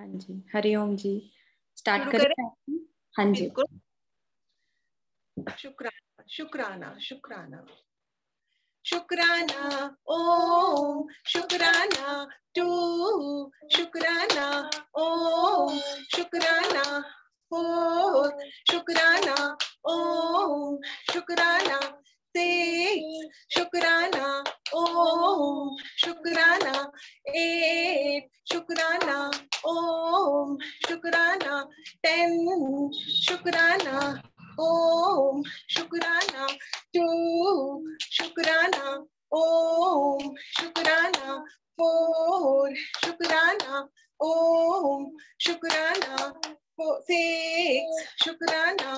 हाँ जी, हरिओम जी। स्टार्ट शुरू करें? करें? हाँ जी। बिल्कुल। शुक्राना शुक्राना शुक्राना शुक्राना ओम शुक्राना टू शुक्राना ओम शुक्राना फोर शुक्राना ओम शुक्राना सिक्स शुक्राना ओम शुक्राना एट शुक्राना ओम शुक्राना 10 शुक्राना ओम शुक्राना 2 शुक्राना ओम शुक्राना 4 शुक्राना ओम शुक्राना 6 शुक्राना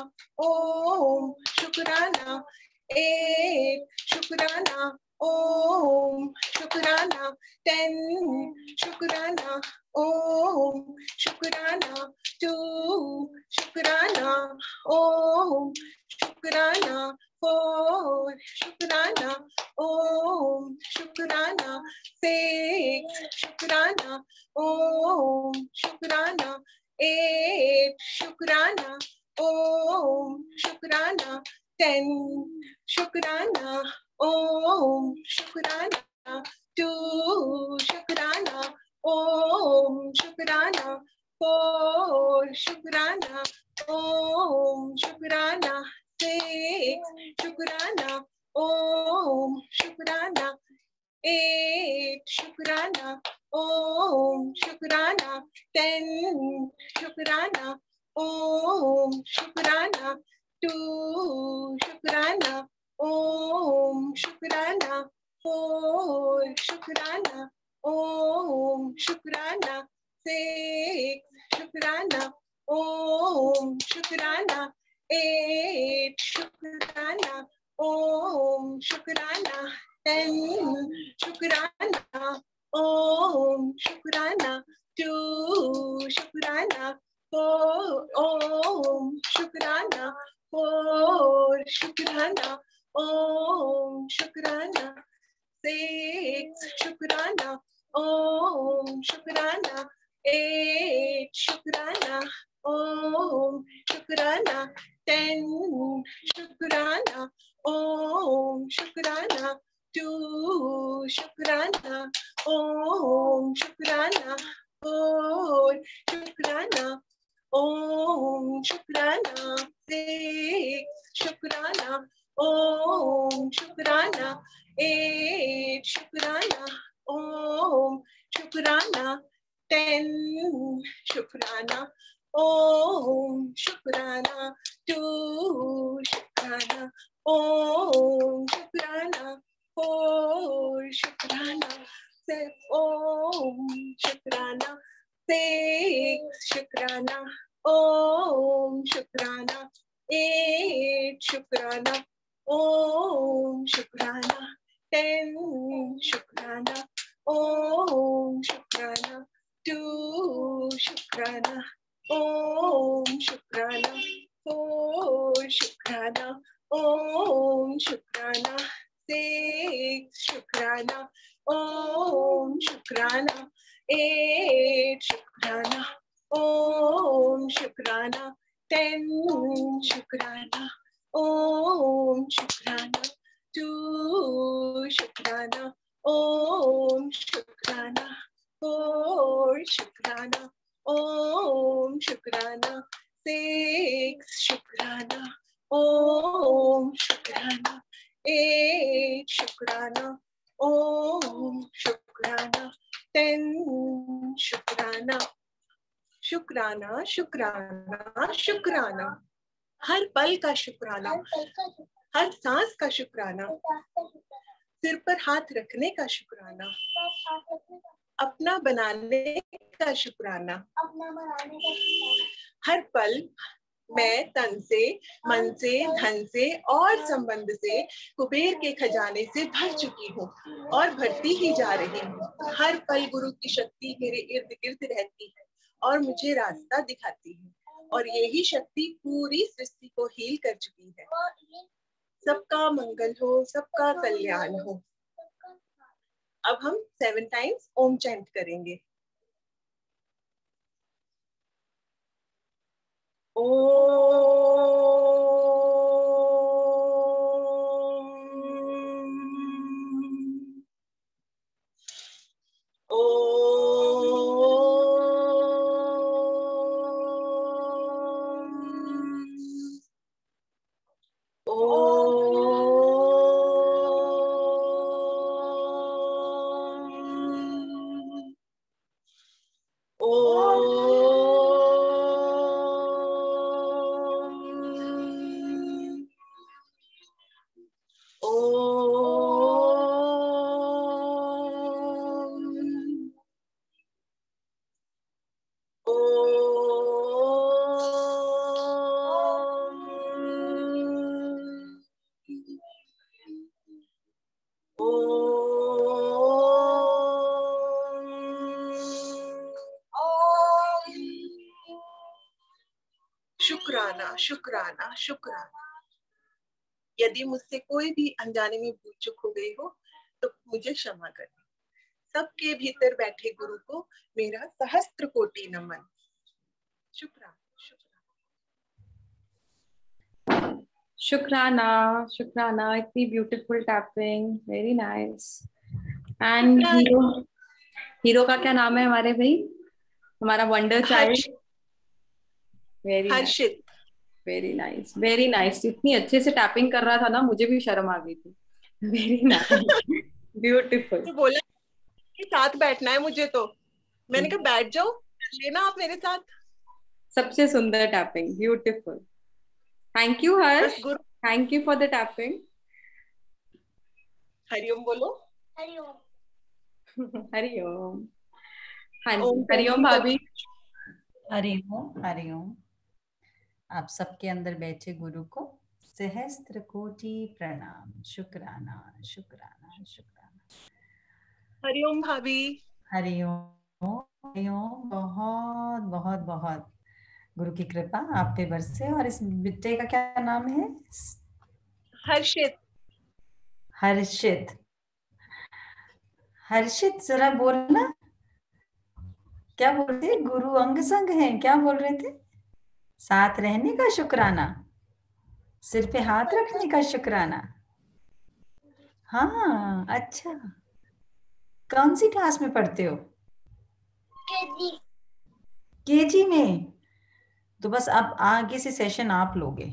ओम शुक्राना 8 शुक्राना ओम शुक्राना 10 शुक्राना ओम शुक्राना 2 शुक्राना ओम शुक्राना 4 शुक्राना ओम शुक्राना 6 शुक्राना ओम शुक्राना 8 शुक्राना ओम शुक्राना 10 शुक्राना ओम शुक्राना 2 शुक्राना ओम शुक्राना 4 शुक्राना ओम शुक्राना 6 शुक्राना ओम शुक्राना 8 शुक्राना ओम शुक्राना 10 शुक्राना ओम शुक्राना 2 शुक्राना ओम शुक्राना 4 शुक्राना ओम शुक्राना 6 शुक्राना ओम शुक्राना 8 शुक्राना ओम शुक्राना 10 शुक्राना ओम शुक्राना 2 शुक्राना 4 ओम शुक्राना 4 शुक्राना ओम शुक्राना 6 शुक्राना ओम शुक्राना 8 शुक्राना ओम शुक्राना 10 शुक्राना ओम शुक्राना 2 शुक्राना ओम शुक्राना 4 शुक्राना ओम शुक्राना 6 शुक्राना ओम शुक्राना 8 शुक्राना ओम शुक्राना 10 शुक्राना ओम शुक्राना 2 शुक्राना ओम शुक्राना 4 शुक्राना 6 ओम शुक्राना 6 शुक्राना ओम शुक्राना 8 शुक्राना ओम शुक्राना 10 शुक्राना ओम शुक्राना 2 शुक्राना ओम शुक्राना 4 शुक्राना ओम शुक्राना 6 शुक्राना ओम शुक्राना 8 शुक्राना ओम शुक्राना 10 शुक्राना ओम शुक्राना 2 शुक्राना ओम शुक्राना 4 शुक्राना ओम शुक्राना 6 शुक्राना ओम शुक्राना 8 शुक्राना ओम शुक्राना 10 शुक्राना शुक्राना शुक्राना शुक्राना हर पल का शुक्राना, हर सांस का शुक्राना, सिर पर हाथ रखने का शुक्राना, अपना बनाने का शुक्राना, हर पल मैं तन से, मन से, धन से और संबंध से कुबेर के खजाने से भर चुकी हूँ और भरती ही जा रही हूँ। हर पल गुरु की शक्ति मेरे इर्द गिर्द रहती है और मुझे रास्ता दिखाती है और यही शक्ति पूरी सृष्टि को हील कर चुकी है। सबका मंगल हो, सबका कल्याण हो। अब हम 7 टाइम्स ओम चैंट करेंगे। शुक्राना, शुक्राना, शुक्राना। यदि मुझसे कोई भी अनजाने में भूल चूक हो गई हो तो मुझे क्षमा करें। सबके भीतर बैठे गुरु को मेरा सहस्त्र कोटि नमन। शुक्राना, शुक्राना, शुक्राना। इतनी beautiful tapping, very nice. And hero का क्या नाम है हमारे भाई, हमारा wonder child? Very nice, Harshit. Very nice, very nice. इतनी अच्छे से टैपिंग कर रहा था ना, मुझे भी शर्म आ गई थी। Very nice, beautiful. तो बोला कि साथ बैठना है मुझे, तो मैंने कहा बैठ जाओ, लेना आप मेरे साथ। सबसे सुंदर टैपिंग, ब्यूटीफुल। थैंक यू बस हर्ष, गुरु। Thank you for the tapping. Hariom बोलो। हरिओम। हरिओम। हाँ जी, ओम हरिओम शांति भाभी। बोलो। हरिओम, हरिओम। आप सबके अंदर बैठे गुरु को सहस्त्र कोटि प्रणाम। शुक्राना, शुक्राना, शुक्राना। हरिओम भाभी। हरिओम, हरिओम। बहुत बहुत बहुत गुरु की कृपा आप पे बरसे। और इस बेटे का क्या नाम है? हर्षित। हर्षित। हर्षित, जरा बोलना, क्या बोल रहे थे? गुरु अंग संग हैं, क्या बोल रहे थे? साथ रहने का शुक्राना, सिर पे हाथ रखने का शुक्राना। हाँ, अच्छा। कौन सी क्लास में पढ़ते हो? केजी। केजी में। तो बस अब आगे से सेशन आप लोगे,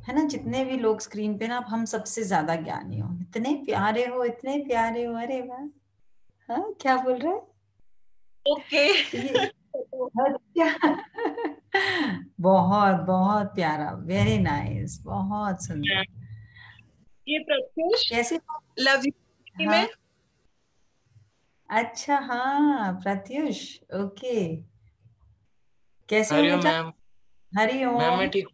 है ना? जितने भी लोग स्क्रीन पे ना, आप हम सबसे ज्यादा ज्ञानी हो। इतने प्यारे हो, इतने प्यारे हो। अरे वाह। हाँ, क्या बोल रहे हैं? ओके। तो ये अच्छा। बहुत बहुत प्यारा, वेरी नाइस, बहुत सुंदर। ये प्रत्युष कैसे? लव यू हाँ, में। अच्छा, हाँ प्रत्युष, ओके। कैसे हो हरिओम बेटा? मैम। हरि मैम ओम। मैं ठीक।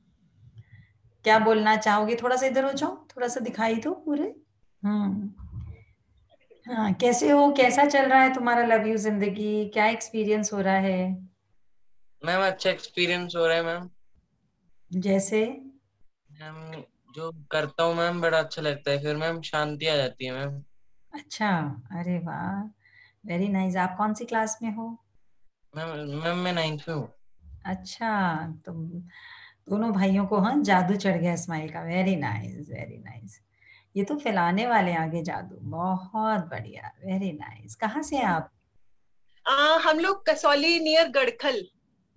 क्या बोलना चाहोगे? थोड़ा सा इधर हो जाओ, थोड़ा सा दिखाई दो पूरे। हाँ, कैसे हो? कैसा चल रहा है तुम्हारा लव यू जिंदगी? क्या एक्सपीरियंस हो रहा है? मैम अच्छा एक्सपीरियंस हो रहा है मैम। जैसे? मैम जो करता हूँ मैम बड़ा अच्छा लगता है, फिर मैम शांति आ जाती है मैम। अच्छा, अरे वाह, वेरी नाइस। आप कौन सी क्लास में हो? मैम मैम मैं 9th में हूँ। अच्छा, तो दोनों भाइयों को हाँ जादू चढ़ गया स्माइल का। Very nice, very nice. ये तो फैलाने वाले आगे जादू। बहुत बढ़िया, वेरी नाइस। कहाँ से हैं आप? हम लोग कसौली नियर गड़खल,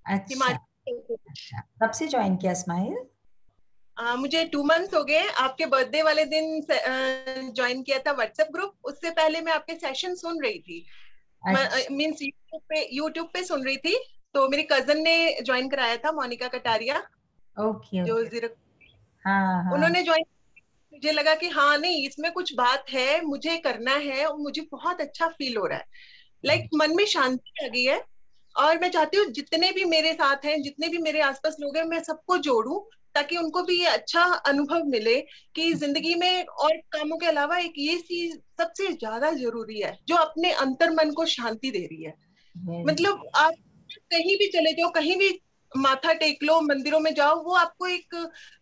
अच्छा, हिमाचल प्रदेश। अच्छा। कब से ज्वाइन किया स्माइल? मुझे 2 months हो गए। आपके बर्थडे वाले दिन ज्वाइन किया था व्हाट्सएप ग्रुप। उससे पहले मैं आपके सेशन सुन रही थी, अच्छा, मीन्स यूट्यूब पे सुन रही थी। तो मेरी कजन ने ज्वाइन कराया था, मोनिका कटारिया, ओके जो ओके। जीरो। हाँ हाँ। उन्होंने ज्वाइन। मुझे लगा कि हाँ नहीं, इसमें कुछ बात है, मुझे करना है, और मुझे बहुत अच्छा फील हो रहा है। लाइक मन में शांति आ गई है। और मैं चाहती हूँ जितने भी मेरे साथ हैं, जितने भी मेरे आसपास लोग हैं, मैं सबको जोड़ूं, ताकि उनको भी ये अच्छा अनुभव मिले कि जिंदगी में और कामों के अलावा एक ये चीज सबसे ज्यादा जरूरी है, जो अपने अंतर मन को शांति दे रही है। वेरी। मतलब आप कहीं भी चले जाओ, कहीं भी माथा टेक लो, मंदिरों में जाओ, वो आपको एक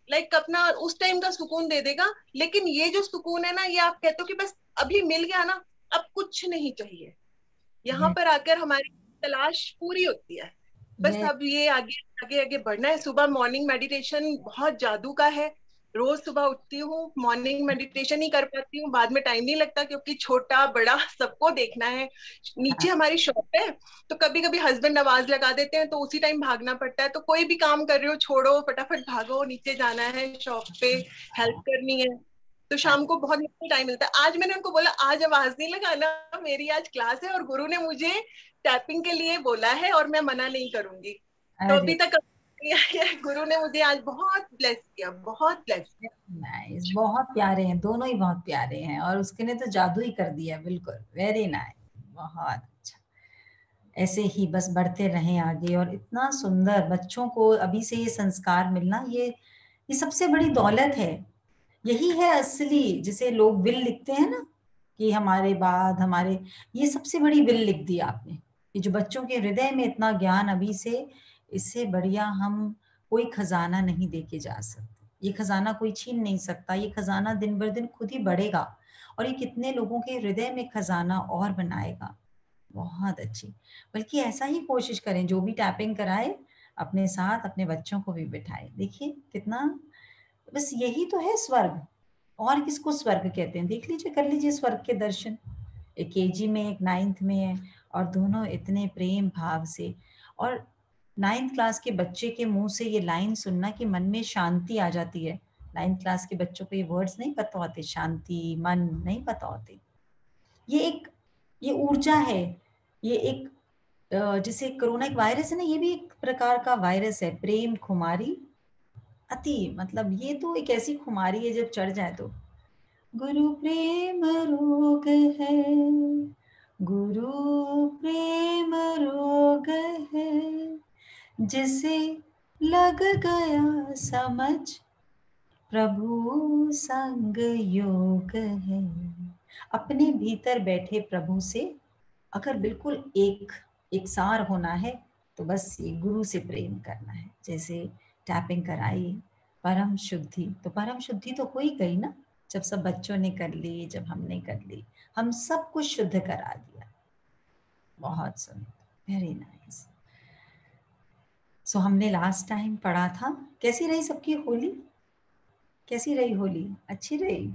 लाइक अपना उस टाइम का सुकून दे देगा। लेकिन ये जो सुकून है ना, ये आप कहते हो कि बस अभी मिल गया ना, अब कुछ नहीं चाहिए। यहाँ पर आकर हमारी तलाश पूरी होती है। बस अब ये आगे आगे आगे बढ़ना है। सुबह मॉर्निंग मेडिटेशन बहुत जादू का है। रोज सुबह उठती हूँ, मॉर्निंग मेडिटेशन ही कर पाती हूँ, बाद में टाइम नहीं लगता क्योंकि छोटा बड़ा सबको देखना है। नीचे हमारी शॉप है, तो कभी कभी हस्बैंड आवाज लगा देते हैं तो उसी टाइम भागना पड़ता है। तो कोई भी काम कर रहे हो छोड़ो, फटाफट भागो, नीचे जाना है, शॉप पे हेल्प करनी है। तो शाम को बहुत मुश्किल टाइम मिलता है। आज मैंने उनको बोला आज आवाज नहीं लगाना, मेरी आज क्लास है और गुरु ने मुझे टैपिंग के लिए बोला है और मैं मना नहीं करूंगी। तो अभी तक गुरु ने मुझे आज बहुत ब्लेस किया, बहुत ब्लेस। नाइस, बहुत प्यारे हैं दोनों ही, बहुत प्यारे हैं और उसके ने तो जादू ही कर दिया। बिल्कुल, वेरी नाइस, बहुत अच्छा। ऐसे ही बस बढ़ते रहें आगे। और इतना सुंदर बच्चों को अभी से ये संस्कार मिलना, ये सबसे बड़ी दौलत है। यही है असली, जिसे लोग विल लिखते हैं ना कि हमारे बाद हमारे, ये सबसे बड़ी विल लिख दी आपने। ये जो बच्चों के हृदय में इतना ज्ञान अभी से, इससे बढ़िया हम कोई खजाना नहीं देके जा सकते। ये खजाना कोई छीन नहीं सकता। ये खजाना दिन बर दिन खुद ही बढ़ेगा और ये कितने लोगों के हृदय में खजाना और बनाएगा। बहुत अच्छी। बल्कि ऐसा ही कोशिश करें, जो भी टैपिंग कराए अपने साथ अपने बच्चों को भी बिठाए। देखिए कितना, बस यही तो है स्वर्ग। और किसको स्वर्ग कहते हैं? देख लीजिए, कर लीजिए स्वर्ग के दर्शन। एक केजी में, एक 9th में है और दोनों इतने प्रेम भाव से। और 9th क्लास के बच्चे के मुंह से ये लाइन सुनना कि मन में शांति आ जाती है। 9th क्लास के बच्चों को ये वर्ड्स नहीं पता होते, शांति, मन नहीं पता होते। ये ऊर्जा है। ये एक जैसे कोरोना एक वायरस है ना, ये भी एक प्रकार का वायरस है। प्रेम खुमारी अति, मतलब ये तो एक ऐसी खुमारी है जब चढ़ जाए तो। गुरु प्रेम रोग है, गुरु प्रेम रोग है, जिसे लग गया समझ प्रभु संग योग है। अपने भीतर बैठे प्रभु से अगर बिल्कुल एक सार होना है तो बस ये गुरु से प्रेम करना है। जैसे टैपिंग कराई, परम शुद्धि, तो परम शुद्धि तो हो ही गई ना जब सब बच्चों ने कर ली, जब हमने कर ली, हम सब कुछ शुद्ध करा दिया। बहुत सुंदर, वेरी नाइस। सो हमने लास्ट टाइम पढ़ा था, कैसी रही सबकी होली? कैसी रही होली? अच्छी रही?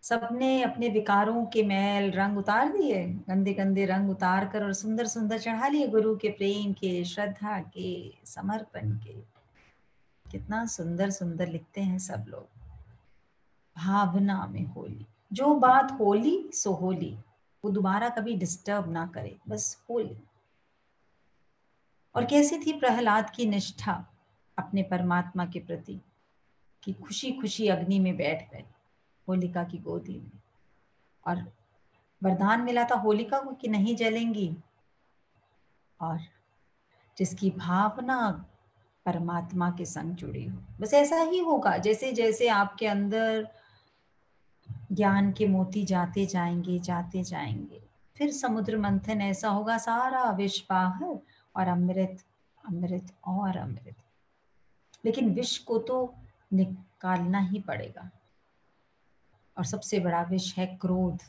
सबने अपने विकारों के मैल रंग उतार दिए, गंदे गंदे रंग उतार कर, और सुंदर सुंदर चढ़ा लिए गुरु के प्रेम के, श्रद्धा के, समर्पण के। कितना सुंदर सुंदर लिखते हैं सब लोग। भावना में होली, जो बात होली सो होली, वो दोबारा कभी डिस्टर्ब ना करे, बस होली। और कैसी थी प्रहलाद की निष्ठा अपने परमात्मा के प्रति, कि खुशी खुशी अग्नि में बैठ गए होलिका की गोदी में, और वरदान मिला था होलिका को कि नहीं जलेंगी। और जिसकी भावना परमात्मा के संग जुड़ी हो, बस ऐसा ही होगा। जैसे जैसे आपके अंदर ज्ञान के मोती जाते जाएंगे, फिर समुद्र मंथन ऐसा होगा, सारा विष बाहर और अमृत, अमृत और अमृत। लेकिन विष को तो निकालना ही पड़ेगा। और सबसे बड़ा विष है क्रोध,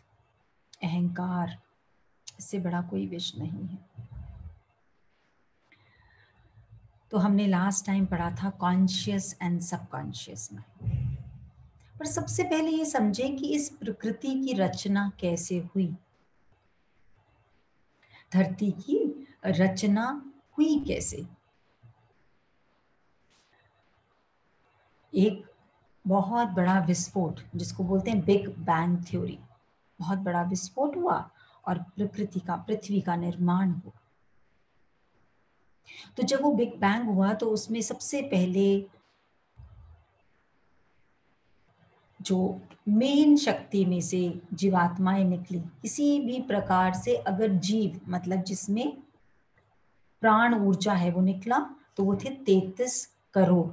अहंकार। इससे बड़ा कोई विष नहीं है। तो हमने लास्ट टाइम पढ़ा था कॉन्शियस एंड सबकॉन्शियस माइंड। पर सबसे पहले ये समझें कि इस प्रकृति की रचना कैसे हुई। धरती की रचना हुई कैसे? एक बहुत बड़ा विस्फोट, जिसको बोलते हैं बिग बैंग थ्योरी, बहुत बड़ा विस्फोट हुआ और प्रकृति का, पृथ्वी का निर्माण हुआ। तो जब वो बिग बैंग हुआ तो उसमें सबसे पहले जो मेन शक्ति में से जीवात्माएं निकली। किसी भी प्रकार से अगर जीव, मतलब जिसमें प्राण ऊर्जा है, वो निकला तो वो थे 33 करोड़।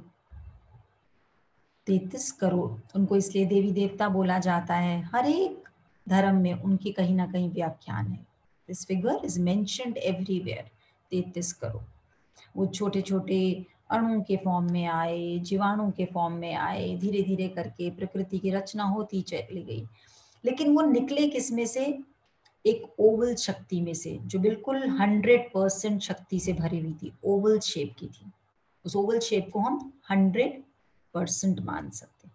33 करोड़। उनको इसलिए देवी देवता बोला जाता है। हर एक धर्म में उनकी कहीं ना कहीं व्याख्यान है। This figure is mentioned everywhere. 33 crore. वो छोटे छोटे अणु के फॉर्म में आए, जीवाणु के फॉर्म में आए, धीरे धीरे करके प्रकृति की रचना होती चली गई। लेकिन वो निकले किस में से? एक ओवल शक्ति में से, जो बिल्कुल 100% शक्ति से भरी हुई थी, ओवल शेप की थी। उस ओवल शेप को हम 100% मान सकते।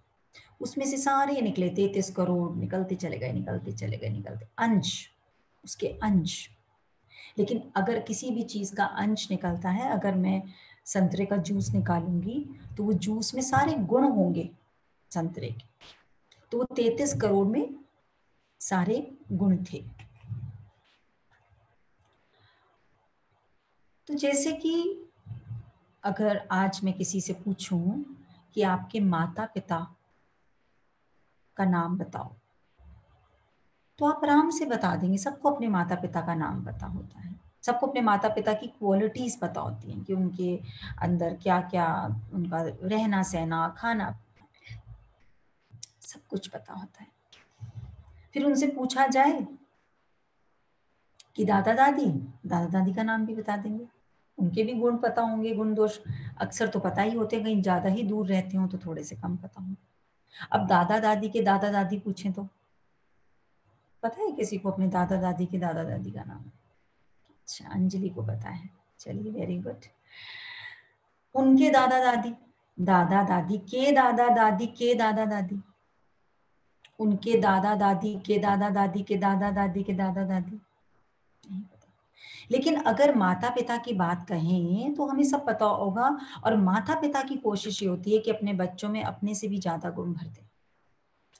उसमें से सारे निकले 33 करोड़, निकलते चले गए, निकलते चले गए, निकलते, अंश, उसके अंश। लेकिन अगर किसी भी चीज का अंश निकलता है, अगर मैं संतरे का जूस निकालूंगी तो वो जूस में सारे गुण होंगे संतरे के, तो वो 33 करोड़ में सारे गुण थे। तो जैसे कि अगर आज मैं किसी से पूछूं कि आपके माता पिता का नाम बताओ, तो आप आराम से बता देंगे। सबको अपने माता पिता का नाम पता होता है, सबको अपने माता पिता की क्वालिटीज पता होती हैं कि उनके अंदर क्या क्या, उनका रहना सहना, खाना, सब कुछ पता होता है। फिर उनसे पूछा जाए कि दादा दादी, दादा दादी का नाम भी बता देंगे, उनके भी गुण पता होंगे, गुण दोष अक्सर तो पता ही होते हैं, कहीं ज्यादा ही दूर रहते हो तो थोड़े से कम पता होंगे। अब दादा दादी के दादा दादी पूछें तो पता है किसी को अपने दादा दादी के दादा दादी का नाम? अच्छा, अंजलि को पता है, चलिए वेरी गुड। उनके दादा दादी, दादा दादी के दादा दादी के दादा दादी, उनके दादा दादी के दादा दादी के दादा दादी के दादा दादी, नहीं पता। लेकिन अगर माता पिता की बात कहें तो हमें सब पता होगा। और माता पिता की कोशिश ये होती है कि अपने बच्चों में अपने से भी ज्यादा गुण भर दें।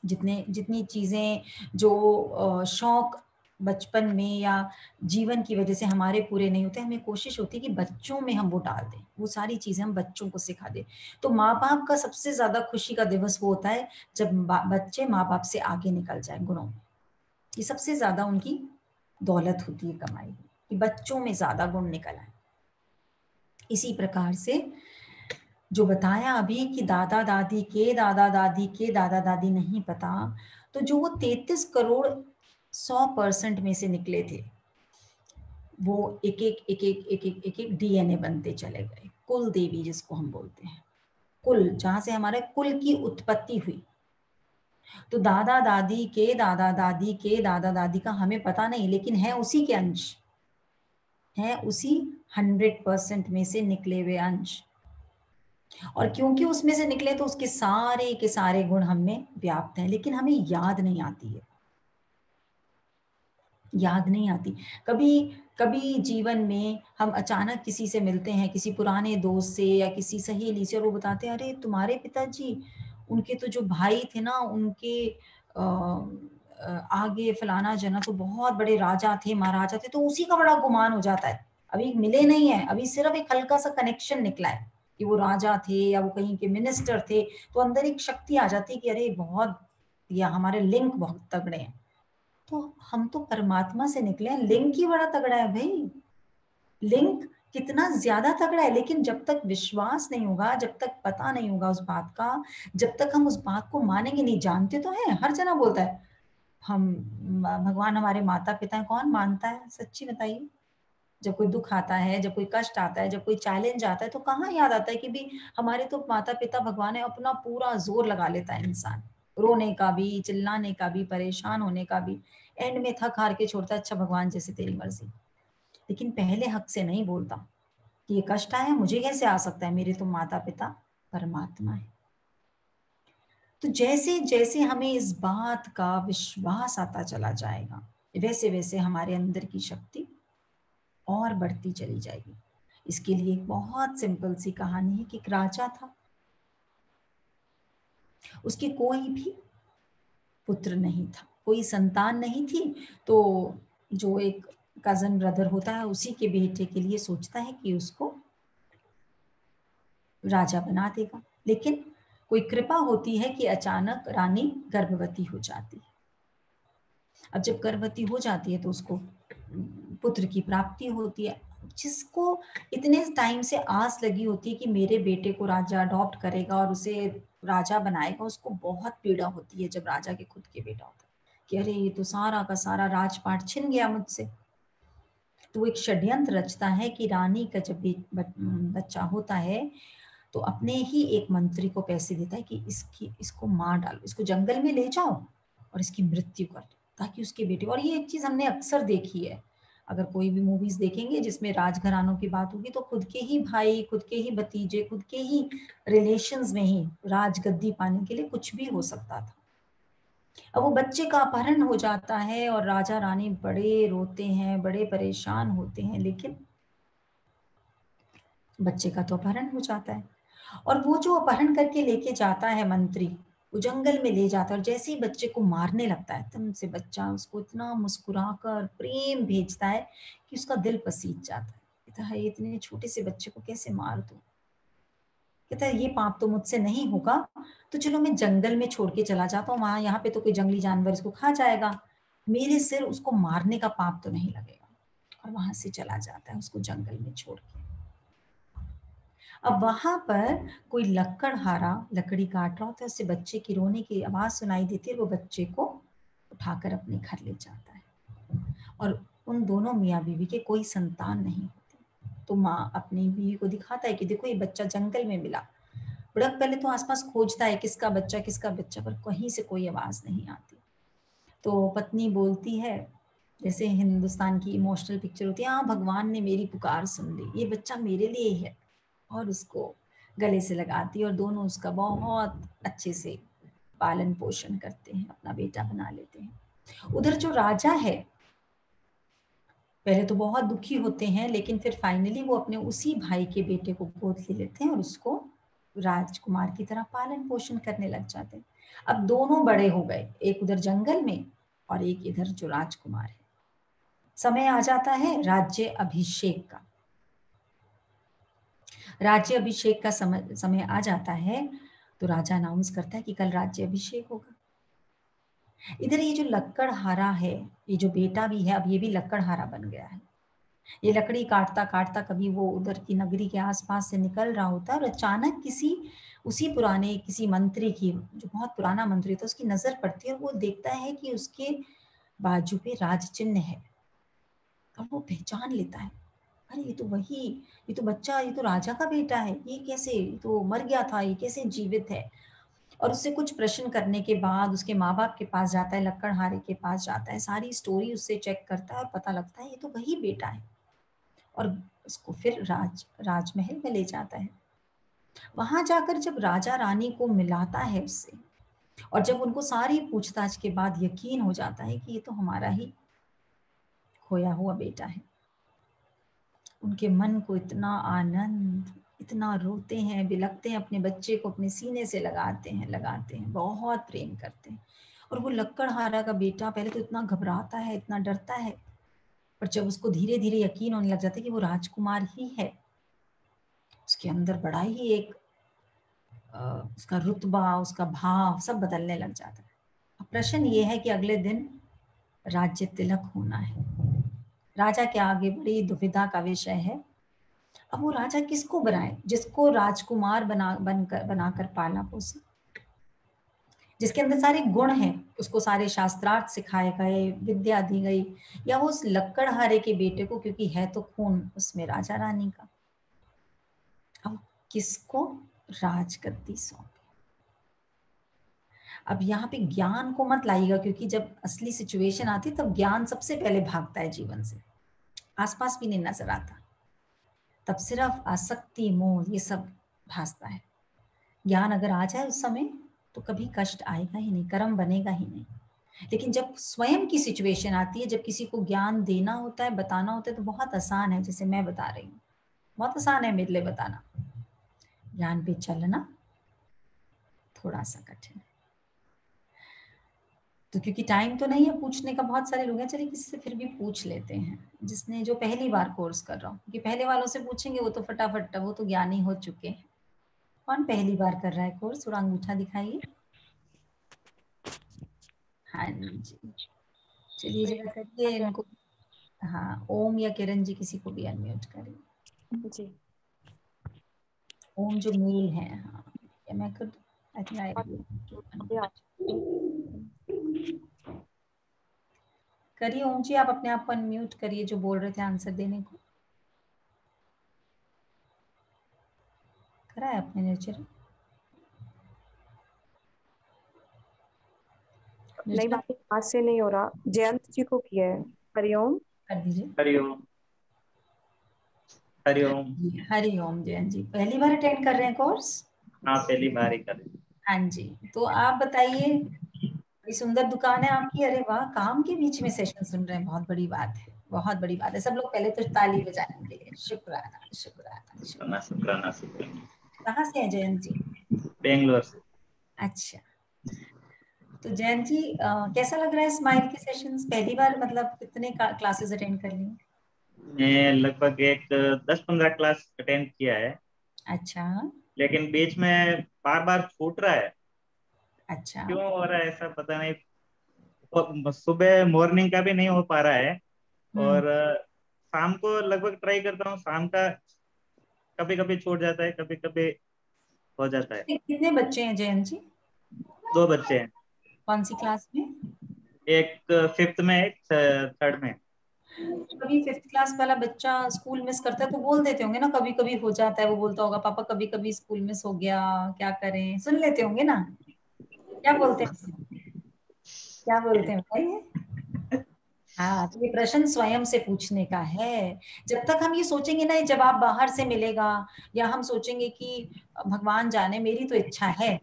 जितनी चीजें जो शौक बचपन में या जीवन की वजह से हमारे पूरे नहीं होते, हमें कोशिश होती है कि बच्चों में हम वो डाल दें, वो सारी चीजें हम बच्चों को सिखा दें। तो माँ बाप का सबसे ज्यादा खुशी का दिवस वो होता है जब बच्चे माँ बाप से आगे निकल जाए गुणों में। ये सबसे ज्यादा उनकी दौलत होती है कमाई कि बच्चों में ज्यादा गुण निकल आए। इसी प्रकार से जो बताया अभी कि दादा दादी के दादा दादी के दादा दादी नहीं पता, तो जो वो 33 करोड़ 100% में से निकले थे, वो एक एक डीएनए बनते चले गए। कुल देवी जिसको हम बोलते हैं, कुल, जहां से हमारे कुल की उत्पत्ति हुई। तो दादा दादी के दादा दादी के दादा दादी का हमें पता नहीं, लेकिन है उसी के अंश, है उसी 100% में से निकले हुए अंश। और क्योंकि उसमें से निकले तो उसके सारे के सारे गुण हम में व्याप्त हैं, लेकिन हमें याद नहीं आती है, याद नहीं आती। कभी कभी जीवन में हम अचानक किसी से मिलते हैं, किसी पुराने दोस्त से या किसी सहेली से, और वो बताते हैं अरे तुम्हारे पिताजी, उनके तो जो भाई थे ना, उनके आगे फलाना जना तो बहुत बड़े राजा थे, महाराजा थे। तो उसी का बड़ा गुमान हो जाता है। अभी मिले नहीं है, अभी सिर्फ एक हल्का सा कनेक्शन निकला है कि वो राजा थे या वो कहीं के मिनिस्टर थे, तो अंदर एक शक्ति आ जाती है कि अरे बहुत, या हमारे लिंक बहुत तगड़े हैं। तो हम तो परमात्मा से निकले हैं, लिंक ही बड़ा तगड़ा है भाई, लिंक कितना ज्यादा तगड़ा है। लेकिन जब तक विश्वास नहीं होगा, जब तक पता नहीं होगा उस बात का, जब तक हम उस बात को मानेंगे नहीं, जानते तो है, हर जना बोलता है हम भगवान हमारे माता पिता हैं, कौन मानता है? सच्ची बताइए। जब कोई दुख आता है, जब कोई कष्ट आता है, जब कोई चैलेंज आता है, तो कहाँ याद आता है कि भी हमारे तो माता पिता भगवान है। अपना पूरा जोर लगा लेता है इंसान, रोने का भी, चिल्लाने का भी, परेशान होने का भी, एंड में थक हार के छोड़ता है, अच्छा भगवान जैसे तेरी मर्जी। लेकिन पहले हक से नहीं बोलता कि ये कष्ट आया, मुझे कैसे आ सकता है, मेरे तो माता पिता परमात्मा है। तो जैसे जैसे हमें इस बात का विश्वास आता चला जाएगा, वैसे वैसे हमारे अंदर की शक्ति और बढ़ती चली जाएगी। इसके लिए एक बहुत सिंपल सी कहानी है कि एक राजा था, उसके कोई भी पुत्र नहीं था, कोई संतान नहीं थी। तो जो एक कजन ब्रदर होता है, उसी के बेटे के लिए सोचता है कि उसको राजा बना देगा। लेकिन कोई कृपा होती है कि अचानक रानी गर्भवती हो जाती है। अब जब गर्भवती हो जाती है तो उसको पुत्र की प्राप्ति होती है। जिसको इतने टाइम से आस लगी होती है कि मेरे बेटे को राजा अडॉप्ट करेगा और उसे राजा बनाएगा, उसको बहुत पीड़ा होती है जब राजा के खुद के बेटा होता है कि अरे ये तो सारा का सारा राजपाट छिन गया मुझसे। तो वो एक षड्यंत्र रचता है कि रानी का जब बच्चा होता है तो अपने ही एक मंत्री को पैसे देता है कि इसको मार डालो, इसको जंगल में ले जाओ और इसकी मृत्यु कर दो। ताकि उसके बेटे, और ये एक चीज हमने अक्सर देखी है, अगर कोई भी मूवीज देखेंगे जिसमें राजघरानों की बात होगी तो खुद के ही भाई, खुद के ही भतीजे, खुद के ही रिलेशंस में ही राजगद्दी पाने के लिए कुछ भी हो सकता था। अब वो बच्चे का अपहरण हो जाता है और राजा रानी बड़े रोते हैं, बड़े परेशान होते हैं, लेकिन बच्चे का तो अपहरण हो जाता है। और वो जो अपहरण करके लेके जाता है मंत्री, वो जंगल में ले जाता है और जैसे ही बच्चे को मारने लगता है एकदम से बच्चा उसको इतना मुस्कुराकर प्रेम भेजता है कि उसका दिल पसीज जाता है। कहता है इतने छोटे से बच्चे को कैसे मार दूं। कहता है ये पाप तो मुझसे नहीं होगा, तो चलो मैं जंगल में छोड़ के चला जाता हूँ, वहां यहाँ पे तो कोई जंगली जानवर इसको खा जाएगा, मेरे सिर उसको मारने का पाप तो नहीं लगेगा। और वहां से चला जाता है उसको जंगल में छोड़ के। अब वहां पर कोई लकड़हारा लकड़ी काट रहा होता है, उससे बच्चे की रोने की आवाज सुनाई देती है, वो बच्चे को उठाकर अपने घर ले जाता है। और उन दोनों मियाँ बीवी के कोई संतान नहीं होती, तो माँ अपनी बीवी को दिखाता है कि देखो ये बच्चा जंगल में मिला। बुढ़क पहले तो आसपास खोजता है किसका बच्चा, पर कहीं से कोई आवाज नहीं आती। तो पत्नी बोलती है, जैसे हिंदुस्तान की इमोशनल पिक्चर होती है, हाँ भगवान ने मेरी पुकार सुन ली, ये बच्चा मेरे लिए ही है, और उसको गले से लगाती है और दोनों उसका बहुत अच्छे से पालन पोषण करते हैं, अपना बेटा बना लेते हैं। उधर जो राजा है पहले तो बहुत दुखी होते हैं, लेकिन फिर फाइनली वो अपने उसी भाई के बेटे को गोद ले लेते हैं और उसको राजकुमार की तरह पालन पोषण करने लग जाते हैं। अब दोनों बड़े हो गए, एक उधर जंगल में और एक इधर जो राजकुमार है। समय आ जाता है राज्य अभिषेक का। राज्य अभिषेक का समय आ जाता है तो राजा अनाउंस करता है कि कल राज्य अभिषेक होगा। इधर ये जो लकड़हारा है, ये जो बेटा भी है, अब ये भी लकड़हारा बन गया है। ये लकड़ी काटता काटता कभी वो उधर की नगरी के आसपास से निकल रहा होता है और अचानक किसी उसी पुराने किसी मंत्री की, जो बहुत पुराना मंत्री था, उसकी नजर पड़ती है और वो देखता है कि उसके बाजू पे राज चिन्ह है। और वो पहचान लेता है, अरे ये तो वही, ये तो बच्चा, ये तो राजा का बेटा है, ये कैसे, ये तो मर गया था, ये कैसे जीवित है। और उससे कुछ प्रश्न करने के बाद उसके माँ बाप के पास जाता है, लक्कड़हारे के पास जाता है, सारी स्टोरी उससे चेक करता है और पता लगता है ये तो वही बेटा है। और उसको फिर राजमहल में ले जाता है। वहां जाकर जब राजा रानी को मिलाता है उससे, और जब उनको सारी पूछताछ के बाद यकीन हो जाता है कि ये तो हमारा ही खोया हुआ बेटा है, उनके मन को इतना आनंद, इतना रोते हैं, बिलखते हैं, अपने बच्चे को अपने सीने से लगाते हैं, बहुत प्रेम करते हैं। और वो लक्कड़हारा का बेटा पहले तो इतना घबराता है, इतना डरता है, पर जब उसको धीरे धीरे यकीन होने लग जाता है कि वो राजकुमार ही है, उसके अंदर बड़ा ही एक उसका रुतबा, उसका भाव सब बदलने लग जाता है। अब प्रश्न ये है कि अगले दिन राज्य तिलक होना है। राजा के आगे बड़ी दुविधा का विषय है। अब वो राजा किसको बनाए, जिसको राजकुमार बनाकर पाला पोसे, जिसके अंदर सारे गुण हैं, उसको सारे शास्त्रार्थ सिखाए गए, विद्या दी गई, या वो उस लक्कड़हारे के बेटे को, क्योंकि है तो खून उसमें राजा रानी का। अब किसको राजगद्दी सौंपे। अब यहाँ पे ज्ञान को मत लाइएगा, क्योंकि जब असली सिचुएशन आती है तब ज्ञान सबसे पहले भागता है जीवन से, आसपास भी नहीं नजर आता, तब सिर्फ आसक्ति, मोह, ये सब भासता है। ज्ञान अगर आ जाए उस समय तो कभी कष्ट आएगा ही नहीं, कर्म बनेगा ही नहीं। लेकिन जब स्वयं की सिचुएशन आती है, जब किसी को ज्ञान देना होता है, बताना होता है, तो बहुत आसान है, जैसे मैं बता रही हूँ, बहुत आसान है मेरे लिए बताना। ज्ञान पे चलना थोड़ा सा कठिन है। तो क्योंकि टाइम तो नहीं है पूछने का, बहुत सारे लोग हैं, चलिए किसी से फिर भी पूछ लेते हैं, जिसने जो पहली बार कोर्स कर रहा हूँ, क्योंकि पहले वालों से पूछेंगे वो तो फटाफट, वो तो ज्ञानी हो चुके हैं। कौन पहली बार कर रहा है कोर्स, थोड़ा अंगूठा दिखाइए। हाँ जी, चलिए जरा करिए इनको। हाँ, ओम या किरण जी किसी को भी अनम्यूट करिए जी। ओम जो मेल है। हाँ, या मैं कर दूं? आई थिंक आई करिए ओम जी, आप अपने आप को अनम्यूट करिए, जो बोल रहे थे आंसर देने को। करा है आपने नेचर? नहीं बात आज से नहीं हो रहा, जयंत जी को किया है। हरिओम। कर दीजिए। हरिओम। हरिओम। हरिओम जयंत जी, पहली बार अटेंड कर रहे हैं कोर्स? हाँ, पहली बार ही कर। हाँ जी, तो आप बताइए, बड़ी सुंदर दुकान है आपकी। अरे वाह, काम के बीच में सेशन सुन रहे हैं, बहुत बड़ी बात है, बहुत बड़ी बात है। सब लोग पहले तो ताली बजाएंगे। शुक्राना शुक्राना शुक्राना। शुक्राना शुक्राना। कहाँ से हैं जयंत जी? बेंगलोर से। अच्छा, तो जयंत जी कैसा लग रहा है स्माइल के सेशंस? पहली बार मतलब कितने क्लासेस अटेंड कर ली? मैं लगभग एक 10-15 क्लास अटेंड किया है। अच्छा लेकिन बीच में बार बार छूट रहा है। अच्छा। क्यों हो रहा है ऐसा पता नहीं। सुबह मॉर्निंग का भी नहीं हो पा रहा है। और शाम को लगभग ट्राई करता हूँ। शाम का कभी कभी छूट जाता है, कभी कभी हो जाता है। कितने बच्चे हैं जयंत जी? 2 बच्चे हैं। कौन सी क्लास में? एक 5th में, एक 3rd में। कभी 5th क्लास वाला बच्चा स्कूल मिस करता है तो बोल देते होंगे ना, कभी कभी हो जाता है, वो बोलता होगा पापा कभी कभी स्कूल मिस हो गया, क्या करें? सुन लेते होंगे ना, क्या बोलते हैं? क्या बोलते हैं बताइए। हाँ, तो ये प्रश्न स्वयं से पूछने का है। जब तक हम ये सोचेंगे ना ये जवाब बाहर से मिलेगा, या हम सोचेंगे कि भगवान जाने मेरी तो इच्छा है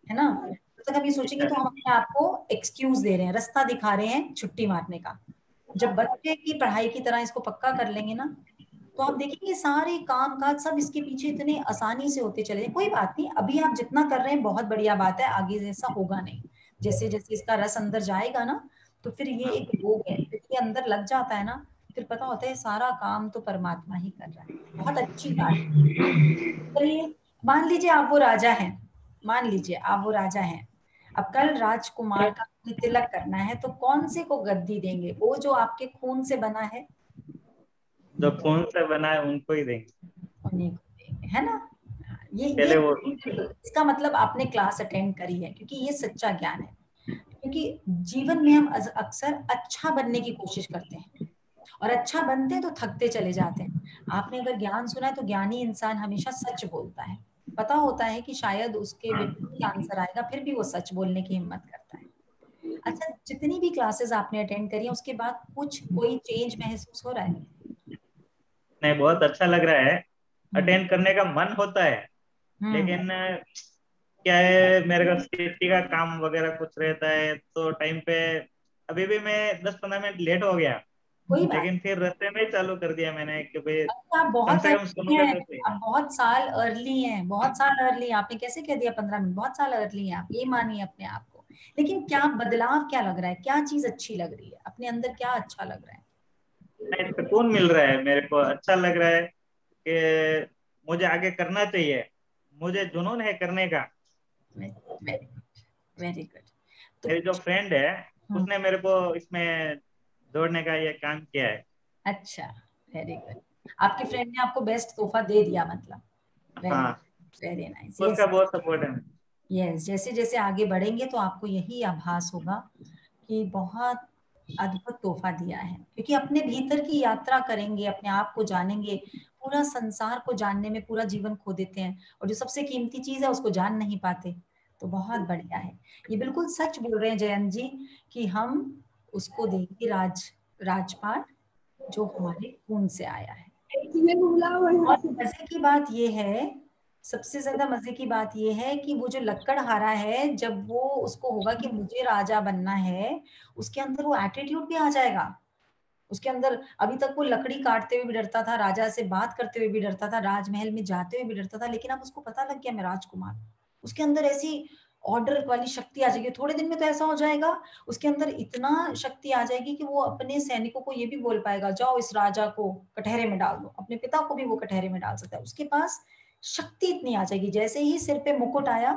ना, तब तक हम ये सोचेंगे तो हम अपने आप को एक्सक्यूज दे रहे हैं, रास्ता दिखा रहे हैं छुट्टी मारने का। जब बच्चे की पढ़ाई की तरह इसको पक्का कर लेंगे ना, तो आप देखेंगे सारे काम काज सब इसके पीछे इतने आसानी से होते चले। कोई बात नहीं, अभी आप जितना कर रहे हैं बहुत बढ़िया बात है, आगे जैसा होगा नहीं। जैसे जैसे इसका रस अंदर जाएगा ना, तो फिर ये एक रोग है, फिर ये अंदर लग जाता है ना, फिर पता होता है सारा काम तो परमात्मा ही कर रहा है। बहुत अच्छी बात है। चलिए, मान लीजिए आप वो राजा हैं, मान लीजिए आप वो राजा हैं। अब कल राजकुमार का तिलक करना है, तो कौन से को गद्दी देंगे? वो जो आपके खून से बना है? जो खून से बना है उनको ही देंगे। उन्हीं को देंगे, है ना? ये पहले वो इसका मतलब आपने क्लास अटेंड करी है, क्योंकि ये सच्चा ज्ञान है। क्योंकि जीवन में हम अक्सर अच्छा बनने की कोशिश करते हैं, और अच्छा बनते हैं तो थकते चले जाते हैं। आपने अगर ज्ञान सुना है तो ज्ञानी इंसान हमेशा सच बोलता है। पता होता है कि शायद उसके विपरीत आंसर आएगा, फिर भी वो सच बोलने की हिम्मत करता है। अच्छा, जितनी भी क्लासेस आपने अटेंड करी है उसके बाद कुछ कोई चेंज महसूस हो रहा है? नहीं, बहुत अच्छा लग रहा है। अटेंड करने का मन होता है, हम्म। लेकिन क्या है, मेरे को सिटी का काम वगैरह कुछ रहता है तो टाइम पे अभी भी मैं 10-15 मिनट लेट हो गया। कोई बात। लेकिन फिर रास्ते में ही चालू कर दिया मैंने कि भाई अच्छा, आप कम बहुत से कम अर्ली सुनूंगा हैं, तो सही। आप बहुत साल अर्ली हैं, बहुत साल अर्ली हैं। आपने कैसे कह दिया 15 मिनट? बहुत साल अर्ली हैं आप, ये मानिए अपने आप को। लेकिन क्या बदलाव क्या लग रहा है? क्या चीज अच्छी लग रही है अपने अंदर? क्या अच्छा लग रहा है? नहीं, सुकून मिल रहा है मेरे को। अच्छा लग रहा है कि मुझे आगे करना चाहिए। मुझे जुनून है करने का। Very very good. तो मेरी जो फ्रेंड है हम्म, उसने मेरे को इसमें जोड़ने का ये काम किया है। अच्छा, वेरी गुड। आपके फ्रेंड ने आपको बेस्ट तोहफा दे दिया मतलब? वेरी हाँ, वेरी नाइस। उसका यस बहुत सपोर्ट है। यस, जैसे जैसे आगे बढ़ेंगे तो आपको यही आभास होगा कि बहुत अद्भुत तोहफा दिया है, क्योंकि अपने भीतर की यात्रा करेंगे, अपने आप को जानेंगे। पूरा संसार को जानने में पूरा जीवन खो देते हैं, और जो सबसे कीमती चीज है उसको जान नहीं पाते। तो बहुत बढ़िया है, ये बिल्कुल सच बोल रहे हैं जयंत जी, कि हम उसको देंगे राजपाट जो हमारे खून से आया है। और मजे की बात ये है, सबसे ज्यादा मजे की बात ये है कि वो जो लक्कड़हारा है, जब वो उसको होगा कि मुझे राजा बनना है, उसके अंदर वो एटीट्यूड भी आ जाएगा। उसके अंदर अभी तक वो लकड़ी काटते हुए भी डरता था, राजा से बात करते हुए भी डरता था, राजमहल में जाते हुए भी डरता था, लेकिन अब उसको पता लग गया मैं राजकुमार। उसके अंदर ऐसी ऑर्डर वाली शक्ति आ जाएगी। थोड़े दिन में तो ऐसा हो जाएगा, उसके अंदर इतना शक्ति आ जाएगी कि वो अपने सैनिकों को ये भी बोल पाएगा, जाओ इस राजा को कटहरे में डाल दो। अपने पिता को भी वो कटहरे में डाल सकता है। उसके पास शक्ति इतनी आ जाएगी। जैसे ही सिर पे मुकुट आया,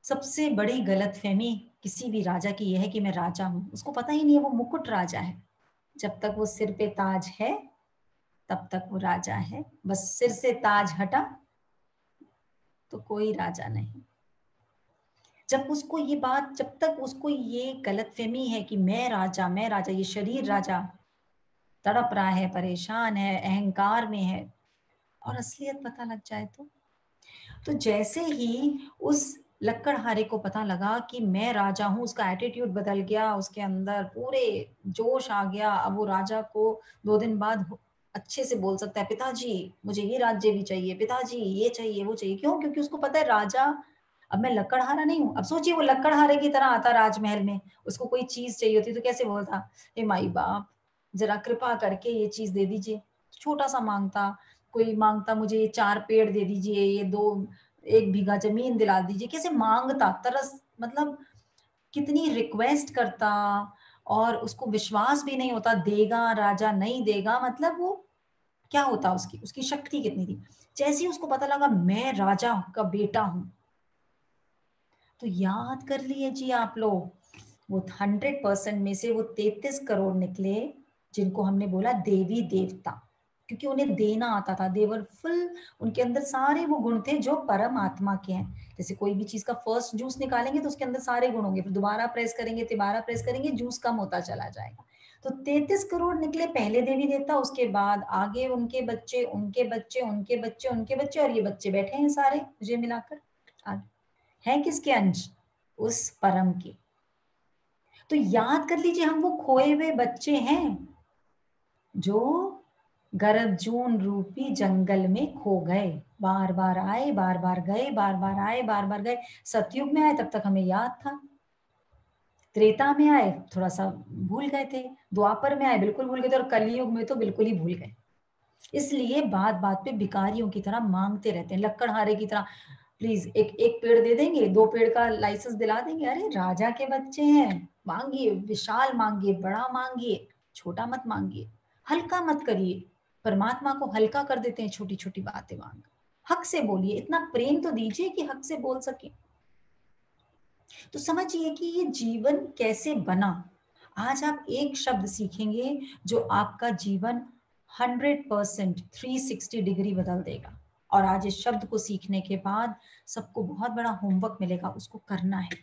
सबसे बड़ी गलतफहमी किसी भी राजा की यह है कि मैं राजा हूं। उसको पता ही नहीं है वो मुकुट राजा है। जब तक वो सिर पे ताज है तब तक वो राजा है, बस सिर से ताज हटा तो कोई राजा नहीं। जब उसको ये बात, जब तक उसको ये गलतफहमी है कि मैं राजा, मैं राजा, ये शरीर राजा, तड़प रहा है, परेशान है, अहंकार में है, और असलियत पता लग जाए तो जैसे ही उस लक्कड़हारे को पता लगा कि मैं राजा हूँ, उसका एटीट्यूड बदल गया, उसके अंदर पूरे जोश आ गया। अब वो राजा को 2 दिन बाद अच्छे से बोल सकता है, पिताजी मुझे ये राज्य भी चाहिए, पिताजी ये चाहिए वो चाहिए। क्यों? क्योंकि उसको पता है राजा, अब मैं लक्कड़हारा नहीं हूँ। अब सोचिए वो लक्कड़हारे की तरह आता राजमहल में, उसको कोई चीज चाहिए होती तो कैसे बोलता, हे माई बाप जरा कृपा करके ये चीज दे दीजिए। छोटा सा मांगता, कोई मांगता मुझे ये 4 पेड़ दे दीजिए, ये 1 बीघा जमीन दिला दीजिए, कैसे मांगता, तरस, मतलब कितनी रिक्वेस्ट करता, और उसको विश्वास भी नहीं होता देगा राजा नहीं देगा, मतलब वो क्या होता, उसकी शक्ति कितनी थी। जैसे ही उसको पता लगा मैं राजा का बेटा हूं, तो याद कर लिए जी आप लोग, वो 100% में से वो 33 करोड़ निकले जिनको हमने बोला देवी देवता, क्योंकि उन्हें देना आता था। देवर फुल, उनके अंदर सारे वो गुण थे जो परम आत्मा के हैं। जैसे कोई भी चीज का फर्स्ट जूस निकालेंगे तो उसके अंदर सारे गुण होंगे, फिर दोबारा प्रेस करेंगे, तिबारा प्रेस करेंगे, जूस कम होता चला जाएगा। तो 33 करोड़ निकले पहले देवी देवता, उसके बाद आगे उनके बच्चे, उनके बच्चे, उनके बच्चे, उनके बच्चे, और ये बच्चे बैठे हैं सारे मुझे मिलाकर आगे, हैं किसके अंश, उस परम के। तो याद कर लीजिए हम वो खोए हुए बच्चे हैं जो गर्भजून रूपी जंगल में खो गए, बार बार आए बार बार गए, बार बार आए बार बार गए। सतयुग में आए तब तक हमें याद था, त्रेता में आए थोड़ा सा भूल गए थे, द्वापर में आए बिल्कुल भूल गए थे, और कलयुग में तो बिल्कुल ही भूल गए। इसलिए बात बात पे भिखारियों की तरह मांगते रहते हैं, लक्कड़हारे की तरह। प्लीज एक एक पेड़ दे देंगे, 2 पेड़ का लाइसेंस दिला देंगे, अरे राजा के बच्चे हैं, मांगिए, विशाल मांगिए, बड़ा मांगिए, छोटा मत मांगिए, हल्का मत करिए। परमात्मा को हल्का कर देते हैं छोटी छोटी बातें मांग। हक से बोलिए, इतना प्रेम तो दीजिए कि हक से बोल सके। तो समझिए कि ये जीवन कैसे बना। आज आप एक शब्द सीखेंगे जो आपका जीवन 100% 360 डिग्री बदल देगा। और आज इस शब्द को सीखने के बाद सबको बहुत बड़ा होमवर्क मिलेगा, उसको करना है।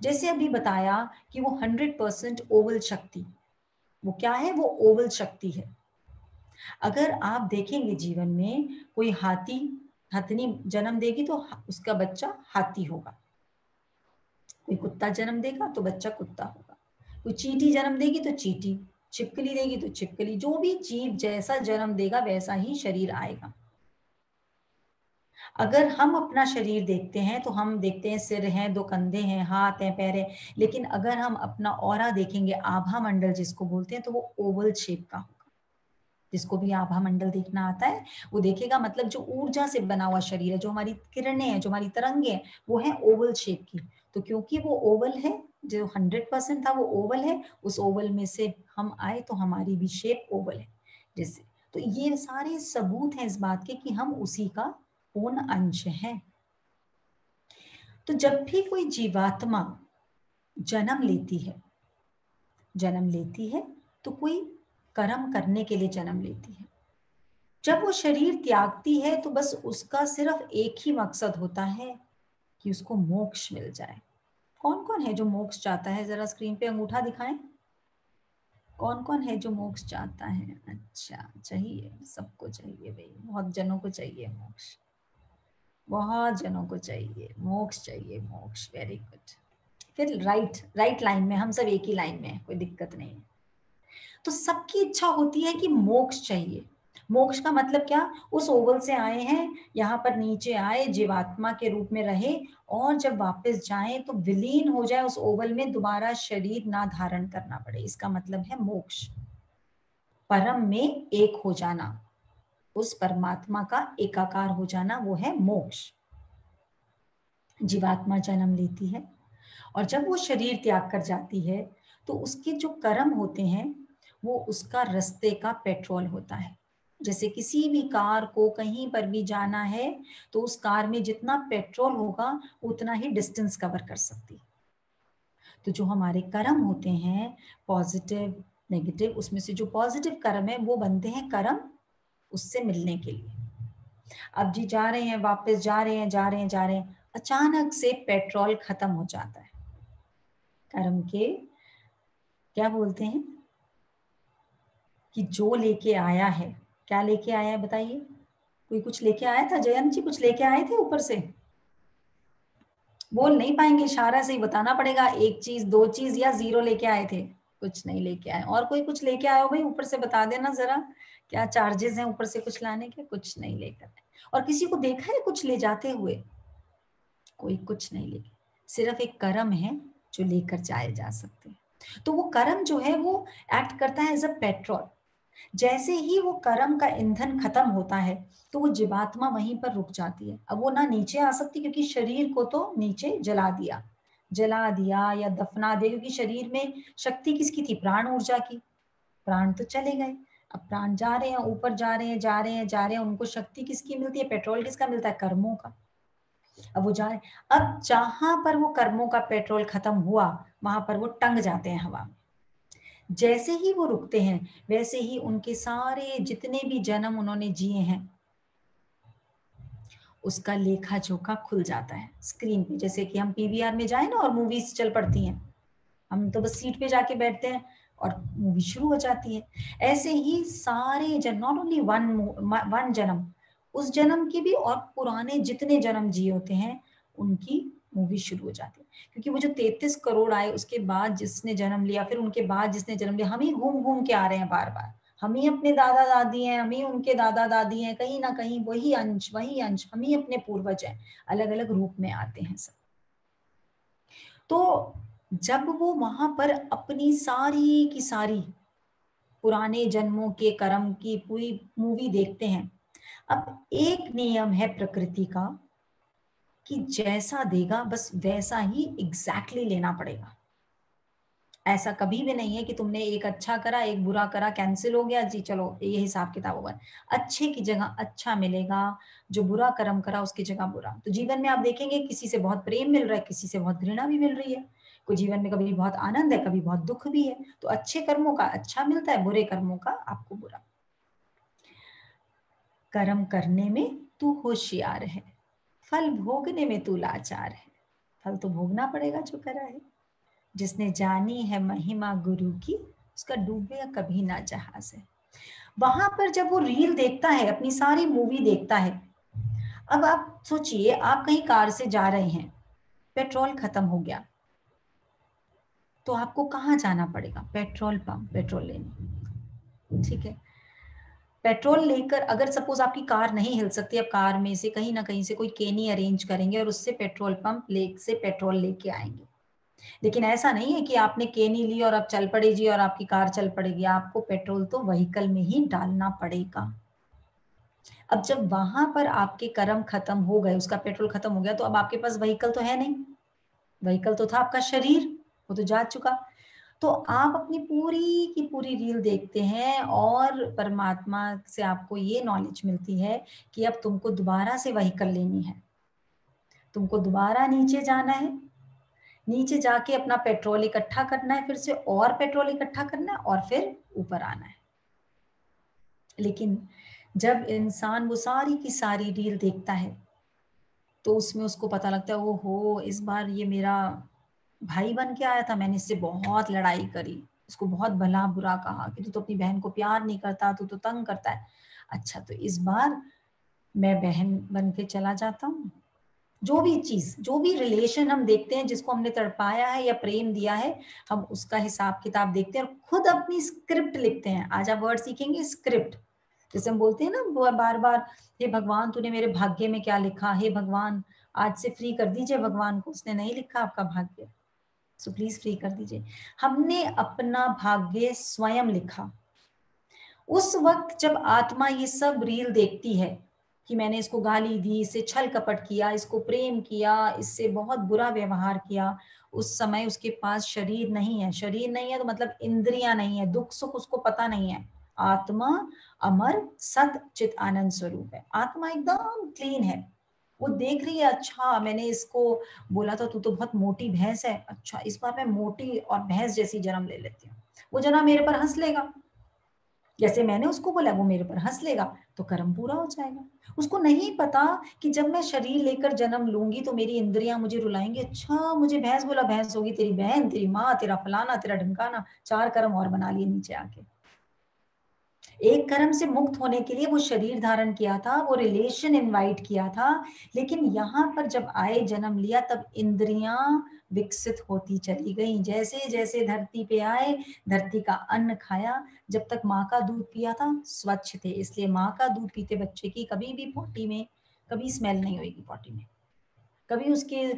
जैसे अभी बताया कि वो 100% ओवल शक्ति, वो क्या है, वो ओवल शक्ति है। अगर आप देखेंगे जीवन में कोई हथनी जन्म देगी तो उसका बच्चा हाथी होगा, कोई कुत्ता जन्म देगा तो बच्चा कुत्ता होगा, कोई चींटी जन्म देगी तो चींटी, छिपकली देगी तो छिपकली, जो भी जीव जैसा जन्म देगा वैसा ही शरीर आएगा। अगर हम अपना शरीर देखते हैं तो हम देखते हैं सिर हैं, 2 कंधे हैं, हाथ हैं, पैर हैं, लेकिन अगर हम अपना ऑरा देखेंगे, आभा मंडल जिसको बोलते हैं, तो वो ओवल शेप का होगा। जिसको भी आभा मंडल देखना आता है वो देखेगा, मतलब जो ऊर्जा से बना हुआ शरीर है, जो हमारी किरणें हैं, जो हमारी तरंगे हैं, वो है ओवल शेप की। तो क्योंकि वो ओवल है, जो 100% था वो ओवल है, उस ओवल में से हम आए तो हमारी भी शेप ओवल है। जैसे तो ये सारे सबूत हैं इस बात के कि हम उसी का पूर्ण अंश है। तो जब भी कोई जीवात्मा जन्म लेती है तो कोई कर्म करने के लिए जन्म लेती है। जब वो शरीर त्यागती है तो बस उसका सिर्फ एक ही मकसद होता है कि उसको मोक्ष मिल जाए। कौन कौन है जो मोक्ष चाहता है, जरा स्क्रीन पे अंगूठा दिखाएं। कौन कौन है जो मोक्ष चाहता है? अच्छा, चाहिए, सबको चाहिए भाई, बहुत जनों को चाहिए मोक्ष, बहुत जनों को चाहिए मोक्ष, चाहिए मोक्ष, वेरी गुड। फिर राइट लाइन में, हम सब एक ही लाइन में है, कोई दिक्कत नहीं है। तो सबकी इच्छा होती है कि मोक्ष चाहिए। मोक्ष का मतलब क्या, उस ओवल से आए हैं, यहाँ पर नीचे आए, जीवात्मा के रूप में रहे, और जब वापस जाएं तो विलीन हो जाए उस ओवल में, दोबारा शरीर ना धारण करना पड़े। इसका मतलब है मोक्ष, परम में एक हो जाना, उस परमात्मा का एकाकार हो जाना, वो है मोक्ष। जीवात्मा जन्म लेती है और जब वो शरीर त्याग कर जाती है तो उसके जो कर्म होते हैं वो उसका रास्ते का पेट्रोल होता है। जैसे किसी भी कार को कहीं पर भी जाना है तो उस कार में जितना पेट्रोल होगा उतना ही डिस्टेंस कवर कर सकती है। तो जो हमारे कर्म होते हैं पॉजिटिव नेगेटिव, उसमें से जो पॉजिटिव कर्म है वो बनते हैं कर्म उससे मिलने के लिए। अब जी जा रहे हैं, वापस जा रहे हैं, अचानक से पेट्रोल खत्म हो जाता है। कर्म के क्या बोलते हैं कि जो लेके आया है, क्या लेके आया है बताइए? कोई कुछ लेके आया था? जयंत जी कुछ लेके आए थे ऊपर से? बोल नहीं पाएंगे, इशारा से ही बताना पड़ेगा, 1 चीज 2 चीज या 0 लेके आए थे, कुछ नहीं लेके आए। और कोई कुछ लेके आए हो भाई, ऊपर से बता देना जरा, क्या चार्जेस हैं ऊपर से कुछ लाने के? कुछ नहीं लेकर आए। और किसी को देखा है कुछ ले जाते हुए? कोई कुछ नहीं लेके, सिर्फ एक कर्म है जो लेकर जाए जा सकते हैं। तो वो कर्म जो है वो एक्ट करता है एज अ पेट्रोल। जैसे ही वो कर्म का ईंधन खत्म होता है तो वो जीवात्मा वहीं पर रुक जाती है। अब वो ना नीचे आ सकती, क्योंकि शरीर को तो नीचे जला दिया या दफना दिया, क्योंकि शरीर में शक्ति किसकी थी? प्राण ऊर्जा की। प्राण तो चले गए, अब प्राण जा रहे हैं, ऊपर जा रहे हैं, जा रहे हैं, जा रहे हैं, उनको शक्ति किसकी मिलती है? पेट्रोल किसका मिलता है? कर्मों का। अब वो जा रहे हैं, अब जहां पर वो कर्मों का पेट्रोल खत्म हुआ वहां पर वो टंग जाते हैं हवा में। जैसे ही वो रुकते हैं वैसे ही उनके सारे जितने भी जन्म उन्होंने जिए हैं उसका लेखा जोखा खुल जाता है स्क्रीन पे। जैसे कि हम पीवीआर में जाए ना और मूवीज चल पड़ती हैं, हम तो बस सीट पे जाके बैठते हैं और मूवी शुरू हो जाती है। ऐसे ही सारे जन्म, नॉट ओनली वन जन्म, उस जन्म की भी और पुराने जितने जन्म जिए होते हैं उनकी मूवी शुरू हो जाती है। क्योंकि वो जो 33 करोड़ आए उसके बाद जिसने जन्म लिया, फिर उनके बाद जिसने जन्म लिया, हम ही घूम घूम के आ रहे हैं बार बार। हम ही अपने दादा दादी हैं, हम ही उनके दादा दादी हैं, कहीं ना कहीं वही अंश हम ही अपने पूर्वज हैं, अलग अलग रूप में आते हैं सब। तो जब वो वहां पर अपनी सारी की सारी पुराने जन्मों के कर्म की पूरी मूवी देखते हैं, अब एक नियम है प्रकृति का कि जैसा देगा बस वैसा ही एग्जैक्टली लेना पड़ेगा। ऐसा कभी भी नहीं है कि तुमने एक अच्छा करा एक बुरा करा, कैंसिल हो गया जी चलो ये हिसाब किताब होगा। अच्छे की जगह अच्छा मिलेगा, जो बुरा कर्म करा उसकी जगह बुरा। तो जीवन में आप देखेंगे किसी से बहुत प्रेम मिल रहा है, किसी से बहुत घृणा भी मिल रही है, कोई जीवन में कभी बहुत आनंद है, कभी बहुत दुख भी है। तो अच्छे कर्मों का अच्छा मिलता है, बुरे कर्मों का आपको बुरा। कर्म करने में तू होशियार है, फल भोगने में तू लाचार है। फल तो भोगना पड़ेगा जो करा है। जिसने जानी है महिमा गुरु की, उसका डूबे कभी ना जहाज है। वहां पर जब वो रील देखता है, अपनी सारी मूवी देखता है, अब आप सोचिए आप कहीं कार से जा रहे हैं, पेट्रोल खत्म हो गया तो आपको कहाँ जाना पड़ेगा? पेट्रोल पंप, पेट्रोल लेने। ठीक है, पेट्रोल लेकर अगर सपोज आपकी कार नहीं हिल सकती, अब कार में से कहीं ना कहीं से कोई केनी अरेंज करेंगे और उससे पेट्रोल पंप से पेट्रोल लेके आएंगे। लेकिन ऐसा नहीं है कि आपने केनी ली और अब चल पड़े जी और आपकी कार चल पड़ेगी। आपको पेट्रोल तो व्हीकल में ही डालना पड़ेगा। अब जब वहां पर आपके कर्म खत्म हो गए, उसका पेट्रोल खत्म हो गया, तो अब आपके पास व्हीकल तो है नहीं। व्हीकल तो था आपका शरीर, वो तो जा चुका। तो आप अपनी पूरी की पूरी रील देखते हैं और परमात्मा से आपको ये नॉलेज मिलती है कि अब तुमको दोबारा से व्हीकल लेनी है, तुमको दोबारा नीचे जाना है, नीचे जाके अपना पेट्रोल इकट्ठा करना है, फिर से और पेट्रोल इकट्ठा करना है और फिर ऊपर आना है। लेकिन जब इंसान वो सारी की सारी रील देखता है तो उसमें उसको पता लगता है ओहो इस बार ये मेरा भाई बन के आया था, मैंने इससे बहुत लड़ाई करी, उसको बहुत भला बुरा कहा कि तू तो अपनी बहन को प्यार नहीं करता, तू तो तंग करता है। अच्छा तो इस बार मैं बहन बन के चला जाता हूँ। जो भी चीज, जो भी रिलेशन हम देखते हैं, जिसको हमने तड़पाया है या प्रेम दिया है, हम उसका हिसाब किताब देखते हैं और खुद अपनी स्क्रिप्ट लिखते हैं। आज आप वर्ड सीखेंगे स्क्रिप्ट। जैसे हम बोलते हैं ना बार बार, हे भगवान तूने मेरे भाग्य में क्या लिखा, हे भगवान आज से फ्री कर दीजिए भगवान को, उसने नहीं लिखा आपका भाग्य, सो प्लीज फ्री कर दीजिए। हमने अपना भाग्य स्वयं लिखा। उस वक्त जब आत्मा ये सब रील देखती है कि मैंने इसको गाली दी, इससे छल कपट किया, इसको प्रेम किया, इससे बहुत बुरा व्यवहार किया, उस समय उसके पास शरीर नहीं है। शरीर नहीं है तो मतलब इंद्रियां नहीं है, दुख सुख उसको पता नहीं है। आत्मा अमर सत चित आनंद स्वरूप है, आत्मा एकदम क्लीन है। वो देख रही है, अच्छा मैंने इसको बोला था तू तो बहुत मोटी भैंस है, अच्छा इस बार मैं मोटी और भैंस जैसी जन्म ले लेती हूँ। वो जना मेरे पर हंस लेगा, जैसे मैंने उसको बोला वो मेरे पर हंस लेगा, तो कर्म पूरा हो जाएगा। उसको नहीं पता कि जब मैं शरीर लेकर जन्म लूंगी तो मेरी इंद्रियां मुझे रुलाएंगी, अच्छा मुझे भैंस बोला, भैंस होगी तेरी बहन, तेरी माँ, तेरा फलाना, तेरा ढमकाना, 4 कर्म और बना लिए नीचे आके। एक कर्म से मुक्त होने के लिए वो शरीर धारण किया था, वो रिलेशन इनवाइट किया था, लेकिन यहाँ पर जब आए, जन्म लिया, तब इंद्रियां विकसित होती चली गई। जैसे जैसे धरती पे आए, धरती का अन्न खाया। जब तक माँ का दूध पिया था स्वच्छ थे, इसलिए माँ का दूध पीते बच्चे की कभी भी पॉटी में कभी स्मेल नहीं होगी, पॉटी में कभी उसके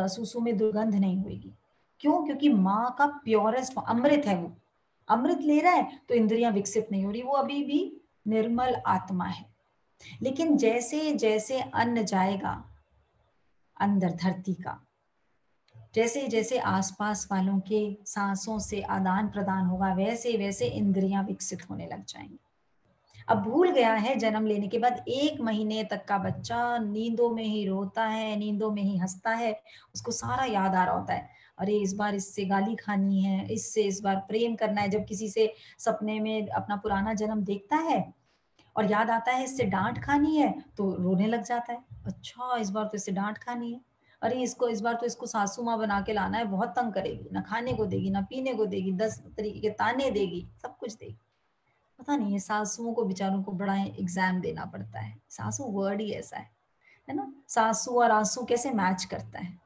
सूसू में दुर्गंध नहीं होगी। क्यों? क्योंकि माँ का प्योरेस्ट अमृत है, वो अमृत ले रहा है तो इंद्रियां विकसित नहीं हो रही, वो अभी भी निर्मल आत्मा है। लेकिन जैसे जैसे अन्न जाएगा अंदर धरती का, जैसे जैसे आसपास वालों के सांसों से आदान प्रदान होगा, वैसे वैसे इंद्रियां विकसित होने लग जाएंगी। अब भूल गया है, जन्म लेने के बाद 1 महीने तक का बच्चा नींदों में ही रोता है, नींदों में ही हंसता है, उसको सारा याद आ रहा होता है, अरे इस बार इससे गाली खानी है, इससे इस बार प्रेम करना है। जब किसी से सपने में अपना पुराना जन्म देखता है और याद आता है इससे डांट खानी है, तो रोने लग जाता है, अच्छा इस बार तो इससे डांट खानी है, अरे इसको इस बार तो इसको सासू माँ बना के लाना है, बहुत तंग करेगी, ना खाने को देगी ना पीने को देगी, 10 तरीके के ताने देगी, सब कुछ देगी। पता नहीं, ये सासुओं को बेचारों को बड़ा एग्जाम देना पड़ता है, सासू वर्ड ही ऐसा है ना। सासू और आंसू कैसे मैच करता है,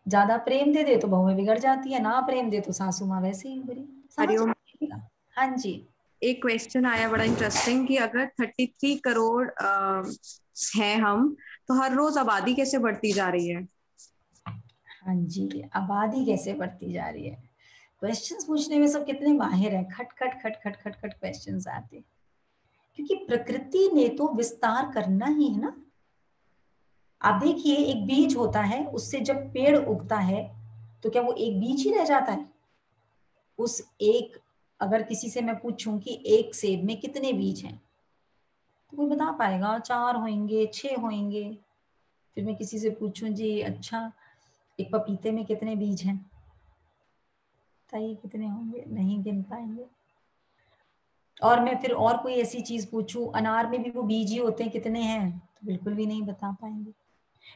ज्यादा प्रेम दे दे तो बहुएं बिगड़ जाती है, ना प्रेम दे तो सासू माँ वैसे ही बुरी। हरिओम। हाँ जी, एक क्वेश्चन आया बड़ा इंटरेस्टिंग कि अगर 33 करोड़ हैं हम, तो हर रोज आबादी कैसे बढ़ती जा रही है? हाँ जी, आबादी कैसे बढ़ती जा रही है। क्वेश्चंस पूछने में सब कितने माहिर हैं, खट खट खट खट खट खट क्वेश्चंस आते, क्योंकि प्रकृति ने तो विस्तार करना ही है ना। आप देखिए, एक बीज होता है, उससे जब पेड़ उगता है तो क्या वो एक बीज ही रह जाता है? उस एक, अगर किसी से मैं पूछूं कि एक सेब में कितने बीज हैं, तो कोई बता पाएगा 4 होंगे, 6 होंगे। फिर मैं किसी से पूछूं जी अच्छा एक पपीते में कितने बीज हैं, बताइए कितने होंगे, नहीं गिन पाएंगे। और मैं फिर और कोई ऐसी चीज पूछूं, अनार में भी वो बीज ही होते हैं, कितने हैं, तो बिल्कुल भी नहीं बता पाएंगे।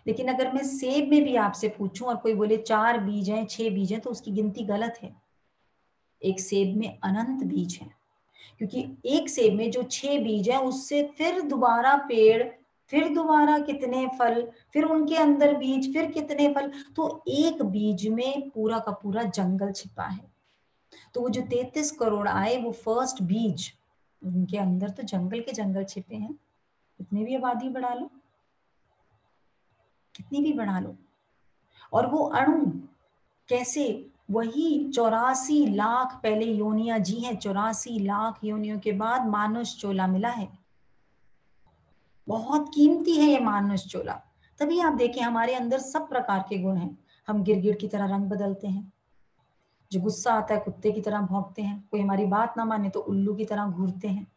लेकिन अगर मैं सेब में भी आपसे पूछूं और कोई बोले 4 बीज हैं, 6 बीज हैं, तो उसकी गिनती गलत है। एक सेब में अनंत बीज हैं, क्योंकि एक सेब में जो 6 बीज हैं उससे फिर दोबारा पेड़, फिर दोबारा कितने फल, फिर उनके अंदर बीज, फिर कितने फल, तो एक बीज में पूरा का पूरा जंगल छिपा है। तो वो जो 33 करोड़ आए, वो फर्स्ट बीज, उनके अंदर तो जंगल के जंगल छिपे हैं। कितनी भी आबादी बढ़ा लो, कितनी भी बढ़ा लो। और वो अणु कैसे, वही 84 लाख पहले योनियां जी हैं, 84 लाख योनियों के बाद मानुष चोला मिला है। बहुत कीमती है ये मानुष चोला। तभी आप देखें हमारे अंदर सब प्रकार के गुण हैं। हम गिरगिट की तरह रंग बदलते हैं, जो गुस्सा आता है कुत्ते की तरह भौंकते हैं, कोई हमारी बात ना माने तो उल्लू की तरह घूरते हैं,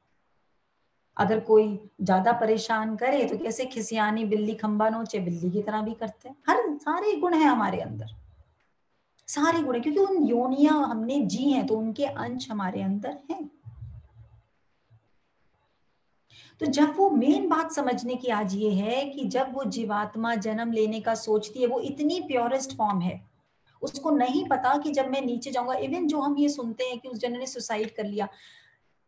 अगर कोई ज्यादा परेशान करे तो कैसे खिसियानी बिल्ली खंबा नोचे, बिल्ली की तरह भी करते हैं। हर सारे गुण हैं हमारे अंदर, सारे गुण, क्योंकि उन योनियां हमने जी हैं तो उनके अंश हमारे अंदर हैं। तो जब वो मेन बात समझने की आज ये है कि जब वो जीवात्मा जन्म लेने का सोचती है, वो इतनी प्योरेस्ट फॉर्म है, उसको नहीं पता कि जब मैं नीचे जाऊंगा। इवन जो हम ये सुनते हैं कि उस जन ने सुसाइड कर लिया,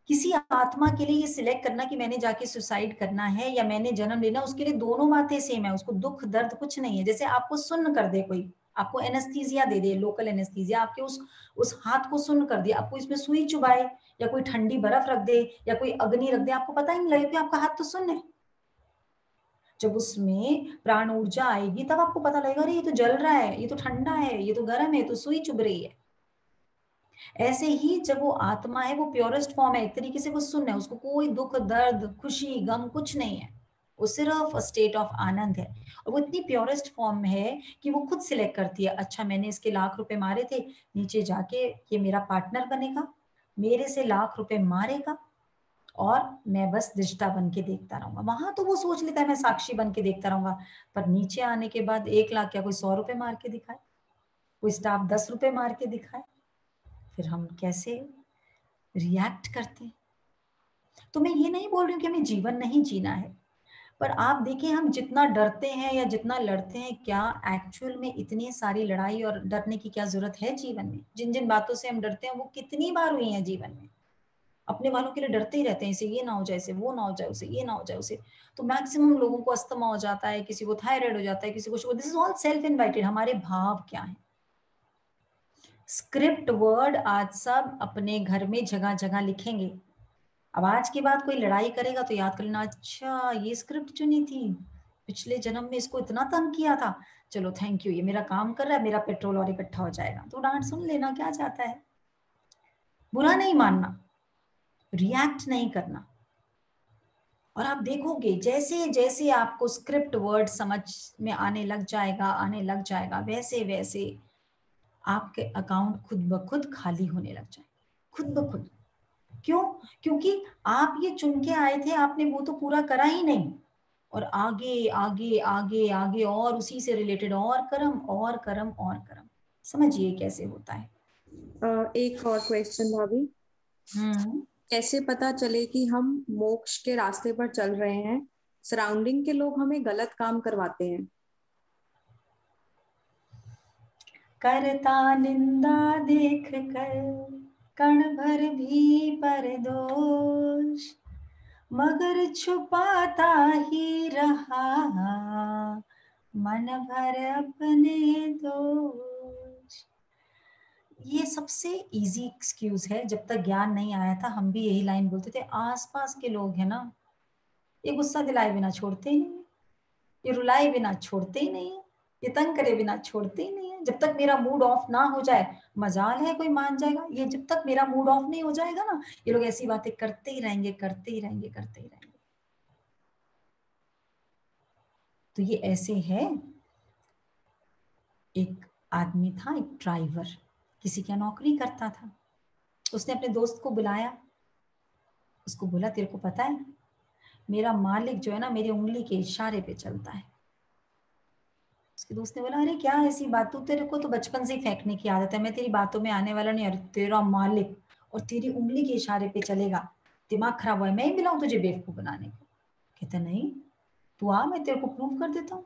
किसी आत्मा के लिए ये सिलेक्ट करना कि मैंने जाके सुसाइड करना है या मैंने जन्म लेना, उसके लिए दोनों बातें सेम है, उसको दुख दर्द कुछ नहीं है। जैसे आपको सुन्न कर दे कोई, आपको एनेस्थीसिया दे दे, लोकल एनेस्थीसिया, आपके उस हाथ को सुन्न कर दिया, आपको इसमें सुई चुबाए या कोई ठंडी बर्फ रख दे या कोई अग्नि रख दे, आपको पता ही नहीं लगेगा कि आपका हाथ तो सुन्न है। जब उसमें प्राण ऊर्जा आएगी तब आपको पता लगेगा, अरे ये तो जल रहा है, ये तो ठंडा है, ये तो गर्म है, तो सुई चुभ रही है। ऐसे ही जब वो आत्मा है, वो प्योरेस्ट फॉर्म है, एक तरीके से वो सुन्न है, उसको कोई दुख दर्द खुशी गम कुछ नहीं है, वो सिर्फ स्टेट ऑफ आनंद है। और वो इतनी प्योरेस्ट फॉर्म में है कि वो खुद सिलेक्ट करती है, अच्छा मैंने इसके लाख रुपए मारे थे, नीचे जाके ये मेरा पार्टनर बनेगा, मेरे से लाख रुपए मारेगा और मैं बस दृष्टा बन के देखता रहूंगा। वहां तो वो सोच लेता है मैं साक्षी बन के देखता रहूंगा, पर नीचे आने के बाद 1 लाख क्या कोई 100 रुपए मार के दिखाए, कोई स्टाफ 10 रुपए मार के दिखाए, फिर हम कैसे रिएक्ट करते हैं। तो मैं ये नहीं बोल रही हूँ कि हमें जीवन नहीं जीना है, पर आप देखिए हम जितना डरते हैं या जितना लड़ते हैं, क्या एक्चुअल में इतनी सारी लड़ाई और डरने की क्या जरूरत है जीवन में? जिन जिन बातों से हम डरते हैं वो कितनी बार हुई है जीवन में, अपने वालों के लिए डरते ही रहते हैं, इसे ये ना हो जाए, इसे वो ना हो जाए, उसे ये ना हो जाए, उसे। तो मैक्सिमम लोगों को अस्थमा हो जाता है, किसी को थायराइड हो जाता है, किसी को, this is all self invited. हमारे भाव क्या है? स्क्रिप्ट वर्ड आज सब अपने घर में जगह जगह लिखेंगे। अब आज के बाद कोई लड़ाई करेगा तो याद कर लेना, अच्छा ये स्क्रिप्ट चुनी थी, पिछले जन्म में इसको इतना तंग किया था, चलो थैंक यू, ये मेरा काम कर रहा है, मेरा पेट्रोल और इकट्ठा हो जाएगा। तो डांट सुन लेना, क्या चाहता है। बुरा नहीं मानना, रिएक्ट नहीं करना। और आप देखोगे जैसे जैसे आपको स्क्रिप्ट वर्ड समझ में आने लग जाएगा, वैसे वैसे आपके अकाउंट खुद ब खुद खाली होने लग जाएंगे, खुद ब खुद। क्यों? क्योंकि आप ये चुन के आए थे, आपने वो तो पूरा करा ही नहीं, और आगे आगे आगे आगे और उसी से रिलेटेड और कर्म और कर्म और कर्म। समझिए कैसे होता है। एक और क्वेश्चन भाभी, कैसे पता चले कि हम मोक्ष के रास्ते पर चल रहे हैं? सराउंडिंग के लोग हमें गलत काम करवाते हैं। करता निंदा देख कर कण भर भी पर दोष, मगर छुपाता ही रहा मन भर अपने दोष। ये सबसे इजी एक्सक्यूज है। जब तक ज्ञान नहीं आया था हम भी यही लाइन बोलते थे। आसपास के लोग हैं ना, ये गुस्सा दिलाए बिना छोड़ते ही नहीं, ये रुलाए बिना छोड़ते ही नहीं, ये तंग करे बिना छोड़ते ही नहीं है। जब तक मेरा मूड ऑफ ना हो जाए, मजाल है कोई मान जाएगा। ये जब तक मेरा मूड ऑफ नहीं हो जाएगा ना, ये लोग ऐसी बातें करते ही रहेंगे, करते ही रहेंगे, करते ही रहेंगे। तो ये ऐसे है। एक आदमी था, एक ड्राइवर, किसी क्या नौकरी करता था। उसने अपने दोस्त को बुलाया, उसको बोला तेरे को पता है मेरा मालिक जो है ना मेरी उंगली के इशारे पे चलता है। उसके दोस्त ने बोला अरे क्या ऐसी बात, तू, तेरे को तो बचपन से ही फेंकने की आदत है, मैं तेरी बातों में आने वाला नहीं। अरे तेरा मालिक और तेरी उंगली के इशारे पे चलेगा, दिमाग खराब हुआ है, मैं ही मिलाऊं तुझे बेवकूफ बनाने को? कहता नहीं, तू आ, मैं तेरे को प्रूव कर देता हूँ।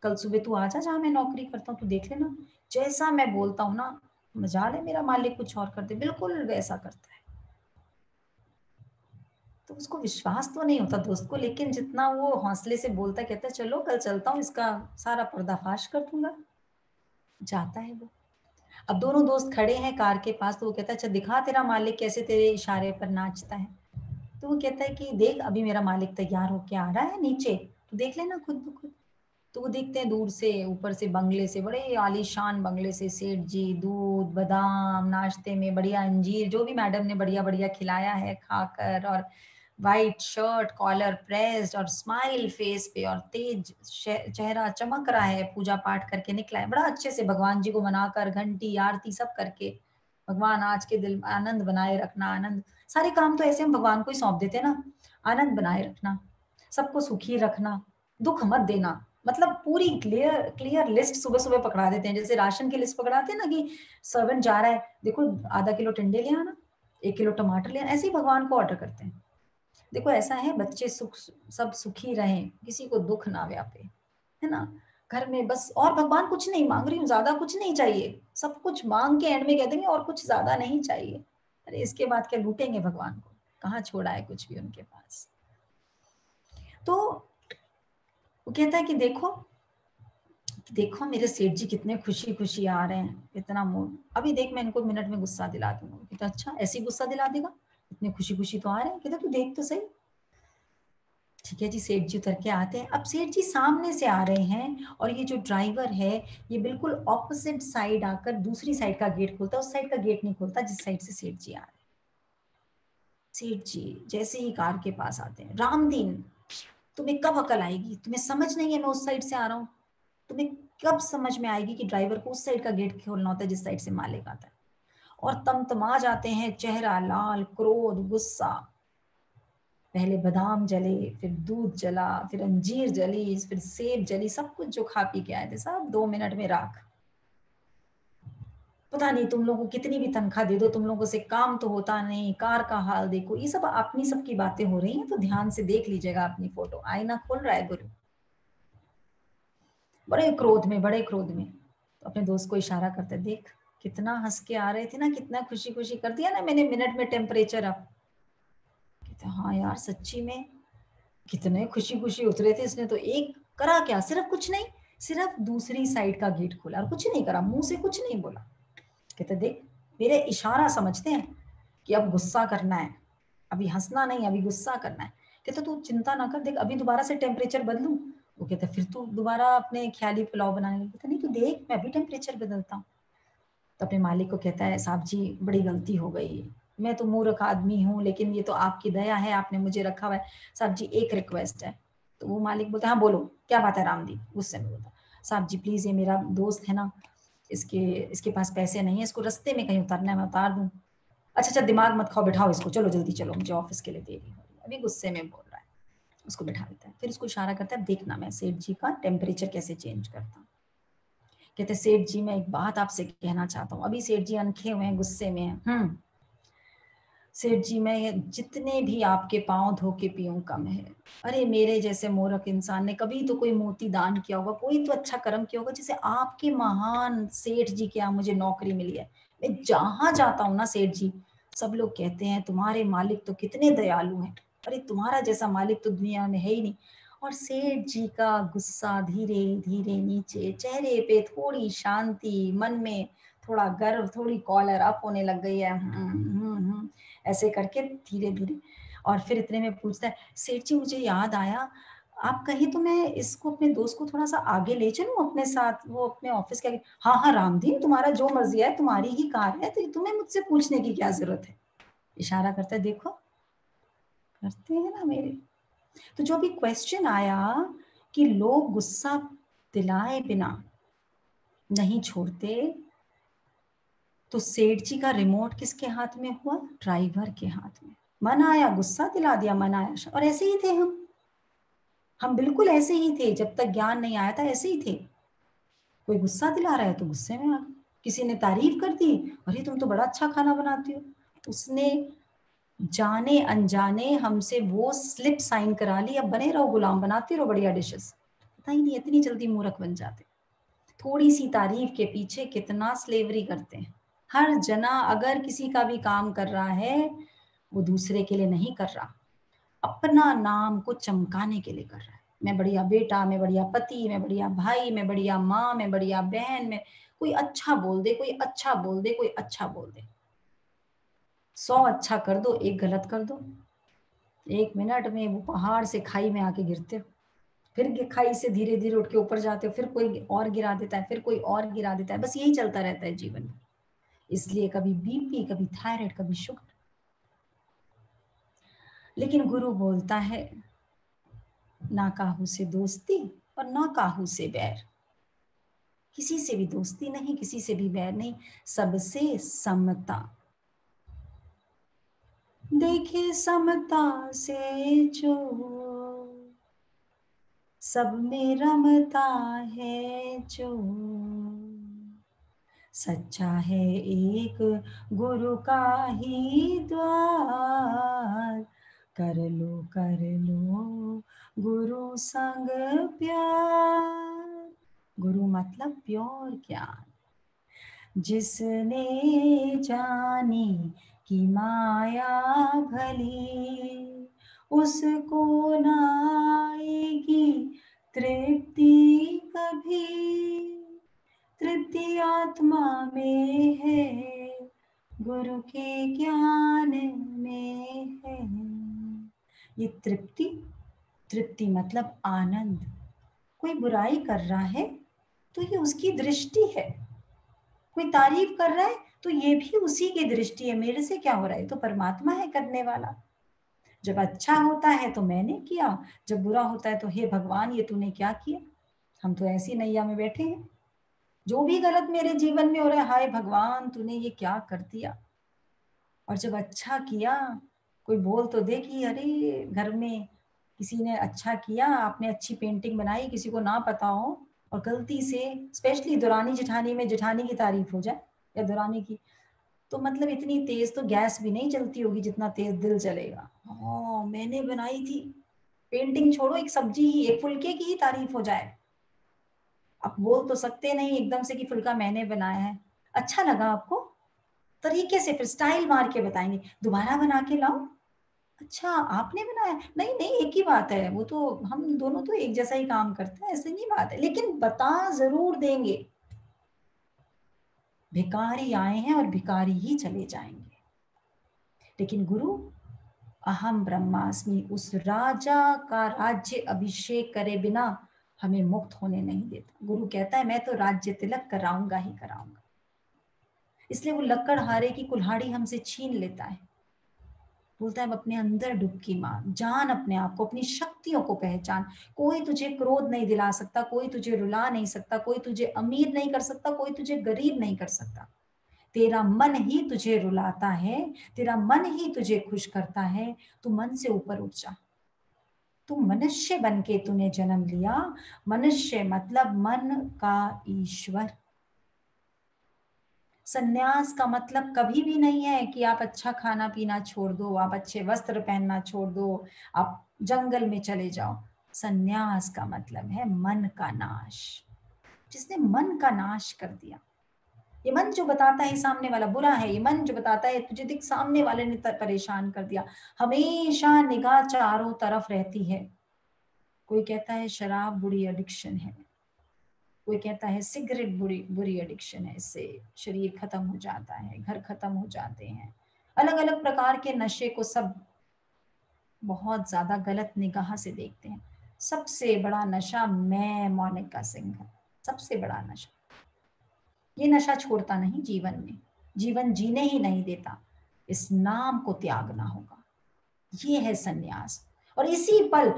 कल सुबह तू आ जा जहाँ मैं नौकरी करता हूँ, तू देख लेना जैसा मैं बोलता हूँ ना, मजाल है मेरा मालिक कुछ और कर दे, बिल्कुल वैसा करता है। तो उसको विश्वास तो नहीं होता दोस्त को, लेकिन जितना वो हौसले से बोलता, कहता है चलो कल चलता हूँ, इसका सारा पर्दाफाश कर दूंगा। जाता है वो। अब दोनों दोस्त खड़े हैं कार के पास, तो वो कहता है अच्छा दिखा तेरा मालिक कैसे तेरे इशारे पर नाचता है। तो वो कहता है कि देख अभी मेरा मालिक तैयार होके आ रहा है नीचे, तो देख लेना खुद ब खुद। तो वो देखते हैं दूर से, ऊपर से बंगले से, बड़े आलीशान बंगले से सेठ जी दूध बादाम नाश्ते में बढ़िया अंजीर जो भी मैडम ने बढ़िया बढ़िया खिलाया है खाकर, और वाइट शर्ट कॉलर प्रेस्ड और स्माइल फेस पे और तेज चेहरा चमक रहा है, पूजा पाठ करके निकला है बड़ा अच्छे से भगवान जी को मनाकर, घंटी आरती सब करके। भगवान आज के दिल आनंद बनाए रखना, आनंद, सारे काम तो ऐसे हम भगवान को ही सौंप देते हैं ना। आनंद बनाए रखना, सबको सुखी रखना, दुख मत देना, मतलब पूरी क्लियर क्लियर लिस्ट सुबह सुबह पकड़ा देते हैं। जैसे राशन की लिस्ट पकड़ाते हैं ना कि सर्वेंट जा रहा है, देखो आधा किलो टिंडे ले आना, 1 किलो टमाटर ले आना, ऐसे ही भगवान को ऑर्डर करते हैं। देखो ऐसा है बच्चे सुख, सब सुखी रहें, किसी को दुख ना व्यापे, है ना, घर में बस। और भगवान कुछ नहीं मांग रही हूँ, ज्यादा कुछ नहीं चाहिए, सब कुछ मांग के एंड में कह देंगे और कुछ ज्यादा नहीं चाहिए। अरे इसके बाद क्या लूटेंगे भगवान को, कहाँ छोड़ा है कुछ भी उनके पास। तो वो कहता है कि देखो देखो मेरे सेठ जी कितने खुशी खुशी आ रहे हैं, इतना मूड, अभी देख मैं इनको मिनट में गुस्सा दिला दूंगा। कहता अच्छा ऐसे ही गुस्सा दिला देगा, इतने खुशी खुशी तो आ रहे हैं। कहता तू देख तो सही। ठीक है जी, सेठ जी उतर के आते हैं। अब सेठ जी सामने से आ रहे हैं और ये जो ड्राइवर है ये बिल्कुल ऑपोजिट साइड आकर दूसरी साइड का गेट खोलता है, उस साइड का गेट नहीं खोलता जिस साइड से सेठ जी आ रहे हैं। सेठ जी जैसे ही कार के पास आते हैं, रामदीन तुम्हें कब अकल आएगी, तुम्हें समझ नहीं है मैं उस साइड से आ रहा हूँ, तुम्हें कब समझ में आएगी कि ड्राइवर को उस साइड का गेट खोलना होता है जिस साइड से मालिक आता है। और तमतमा जाते हैं, चेहरा लाल, क्रोध, गुस्सा। पहले बादाम जले, फिर दूध जला, फिर अंजीर जली, फिर सेब जली, सब कुछ जो खा पी के आए थे सब 2 मिनट में राख। पता नहीं तुम लोगों को कितनी भी तनख्वाह दे दो, तुम लोगों से काम तो होता नहीं, कार का हाल देखो, ये सब अपनी सबकी बातें हो रही हैं, तो ध्यान से देख लीजिएगा अपनी फोटो। आईना खोल रहा है गुरु, बड़े क्रोध में, बड़े क्रोध में। तो अपने दोस्त को इशारा करते, देख कितना हंस के आ रहे थे ना, कितना खुशी खुशी कर दिया ना मैंने मिनट में टेम्परेचर अप। कहते हाँ यार सच्ची में कितने खुशी खुशी उतरे थे, इसने तो एक करा क्या, सिर्फ कुछ नहीं, सिर्फ दूसरी साइड का गेट खोला और कुछ नहीं करा, मुंह से कुछ नहीं बोला। कहते देख मेरे इशारा समझते हैं कि अब गुस्सा करना है, अभी हंसना नहीं, अभी गुस्सा करना है। कहते तू चिंता ना कर, देख अभी दोबारा से टेम्परेचर बदलूं। वो कहते फिर तू दोबारा अपने ख्याली पुलाव बनाने लगे। कहते नहीं तू देख मैं अभी टेम्परेचर बदलता हूँ। तो अपने मालिक को कहता है साहब जी बड़ी गलती हो गई, मैं तो मूर्ख आदमी हूँ, लेकिन ये तो आपकी दया है, आपने मुझे रखा हुआ है। साहब जी एक रिक्वेस्ट है। तो वो मालिक बोलता है हाँ बोलो क्या बात है रामदीप। गुस्से में बोलता साहब जी प्लीज ये मेरा दोस्त है ना, इसके पास पैसे नहीं है, इसको रास्ते में कहीं उतारना है, मैं उतार दूं। अच्छा दिमाग मत खाओ, बिठाओ इसको, चलो जल्दी चलो, मुझे ऑफिस के लिए देरी हो रही है। अभी गुस्से में बोल रहा है, उसको बिठा देता है। फिर उसको इशारा करता है देखना मैं सेठ जी का टेम्परेचर कैसे चेंज करता हूँ। कहते सेठ जी मैं एक बात आपसे कहना चाहता हूँ। अभी सेठ जी अनखे हुए हैं, गुस्से में हैं। सेठ जी मैं जितने भी आपके पांव धो के पीऊं कम है। अरे मेरे जैसे मूर्ख इंसान ने कभी तो कोई मोती दान किया होगा, कोई तो अच्छा कर्म किया होगा, जैसे आपके महान सेठ जी के यहाँ मुझे नौकरी मिली है। मैं जहां जाता हूँ ना सेठ जी, सब लोग कहते हैं तुम्हारे मालिक तो कितने दयालु हैं, अरे तुम्हारा जैसा मालिक तो दुनिया में है ही नहीं। और सेठ जी का गुस्सा धीरे धीरे नीचे, चेहरे पे थोड़ी शांति, मन में थोड़ा गर्व, थोड़ी कॉलर अप होने लग गई है। ऐसे करके धीरे धीरे। और फिर इतने में पूछता है सेठ जी मुझे याद आया, आप कहीं तो मैं इसको अपने दोस्त को थोड़ा सा आगे ले चलूं अपने साथ, वो अपने ऑफिस के आगे। हाँ हाँ रामदीन तुम्हारा जो मर्जी है, तुम्हारी ही कार है, तो तुम्हें मुझसे पूछने की क्या जरूरत है। इशारा करता है देखो करते हैं ना मेरे। तो जो भी क्वेश्चन आया कि लोग गुस्सा दिलाए बिना नहीं छोड़ते, तो सेठ जी का रिमोट किसके हाथ में हुआ, ड्राइवर के हाथ में। मन आया गुस्सा दिला दिया, मन आया। और ऐसे ही थे हम बिल्कुल ऐसे ही थे जब तक ज्ञान नहीं आया था, ऐसे ही थे। कोई गुस्सा दिला रहा है तो गुस्से में आ गए, किसी ने तारीफ कर दी, अरे तुम तो बड़ा अच्छा खाना बनाती हो, उसने जाने अनजाने हमसे वो स्लिप साइन करा ली, अब बने रहो गुलाम, बनाते रहो बढ़िया डिशेस। पता ही नहीं इतनी जल्दी मूर्ख बन जाते। थोड़ी सी तारीफ के पीछे कितना स्लेवरी करते हैं। हर जना अगर किसी का भी काम कर रहा है वो दूसरे के लिए नहीं कर रहा, अपना नाम को चमकाने के लिए कर रहा है। मैं बढ़िया बेटा, मैं बढ़िया पति, मैं बढ़िया भाई, मैं बढ़िया माँ, मैं बढ़िया बहन। मैं कोई अच्छा बोल दे, कोई अच्छा बोल दे, कोई अच्छा बोल दे, 100 अच्छा कर दो, एक गलत कर दो, 1 मिनट में वो पहाड़ से खाई में आके गिरते हो। फिर खाई से धीरे धीरे उठ के ऊपर जाते हो, फिर कोई और गिरा देता है, फिर कोई और गिरा देता है, बस यही चलता रहता है जीवन में। इसलिए कभी बीपी, कभी थायराइड, कभी शुगर। लेकिन गुरु बोलता है ना काहू से दोस्ती और ना काहू से बैर। किसी से भी दोस्ती नहीं, किसी से भी बैर नहीं, सबसे समता। देखे समता से जो सब में रमता है जो, सच्चा है एक गुरु का ही द्वार। कर लो गुरु संग प्यार। गुरु मतलब प्योर ज्ञान। जिसने जानी कि माया भली, उसको ना आएगी तृप्ति कभी। तृप्ति आत्मा में है, गुरु के ज्ञान में है। ये तृप्ति मतलब आनंद। कोई बुराई कर रहा है तो ये उसकी दृष्टि है, कोई तारीफ कर रहा है तो ये भी उसी की दृष्टि है, मेरे से क्या हो रहा है, तो परमात्मा है करने वाला। जब अच्छा होता है तो मैंने किया, जब बुरा होता है तो हे भगवान ये तूने क्या किया। हम तो ऐसी नैया में बैठे हैं, जो भी गलत मेरे जीवन में हो रहा है, हाय भगवान तूने ये क्या कर दिया। और जब अच्छा किया, कोई बोल तो दे कि अरे घर में किसी ने अच्छा किया, आपने अच्छी पेंटिंग बनाई, किसी को ना पता हो और गलती से, स्पेशली दुरानी जेठानी में जेठानी की तारीफ हो जाए या दुरानी की, तो मतलब इतनी तेज तो गैस भी नहीं चलती होगी जितना तेज दिल चलेगा। हाँ मैंने बनाई थी पेंटिंग, छोड़ो एक सब्जी ही, एक फुलके की ही तारीफ हो जाए। आप बोल तो सकते नहीं एकदम से कि फुल्का मैंने बनाया है, अच्छा लगा आपको, तरीके से फिर स्टाइल मार के बताएंगे, दोबारा बना के लाओ, अच्छा आपने बनाया? नहीं नहीं, एक ही बात है, वो तो हम दोनों तो एक जैसा ही काम करते हैं, ऐसे नहीं बात है, लेकिन बता जरूर देंगे। भिखारी आए हैं और भिखारी ही चले जाएंगे, लेकिन गुरु अहम ब्रह्मास्मि उस राजा का राज्य अभिषेक करे बिना हमें मुक्त होने नहीं देता। गुरु कहता है मैं तो राज्य तिलक कराऊंगा ही कराऊंगा। इसलिए वो लकड़हारे की कुल्हाड़ी हमसे छीन लेता है, बोलता है अब अपने अंदर डुबकी मार, जान अपने आप को, अपनी शक्तियों को पहचान। कोई तुझे क्रोध नहीं दिला सकता, कोई तुझे रुला नहीं सकता, कोई तुझे अमीर नहीं कर सकता, कोई तुझे गरीब नहीं कर सकता। तेरा मन ही तुझे रुलाता है, तेरा मन ही तुझे खुश करता है। तू मन से ऊपर उठ जा। तू मनुष्य बन के तूने जन्म लिया, मनुष्य मतलब मन का ईश्वर। संन्यास का मतलब कभी भी नहीं है कि आप अच्छा खाना पीना छोड़ दो, आप अच्छे वस्त्र पहनना छोड़ दो, आप जंगल में चले जाओ। संन्यास का मतलब है मन का नाश। जिसने मन का नाश कर दिया, ये मन जो बताता है सामने वाला बुरा है, ये मन जो बताता है तुझे देख सामने वाले ने परेशान कर दिया, हमेशा निगाह चारों तरफ रहती है। कोई कहता है शराब बुरी एडिक्शन है, कोई कहता है सिगरेट बुरी बुरी एडिक्शन है, इससे शरीर खत्म हो जाता है, घर खत्म हो जाते हैं। अलग अलग प्रकार के नशे को सब बहुत ज्यादा गलत निगाह से देखते हैं। सबसे बड़ा नशा मैं मोनिका सिंह है, सबसे बड़ा नशा। ये नशा छोड़ता नहीं जीवन में, जीवन जीने ही नहीं देता। इस नाम को त्यागना होगा, ये है सन्यास। और इसी पल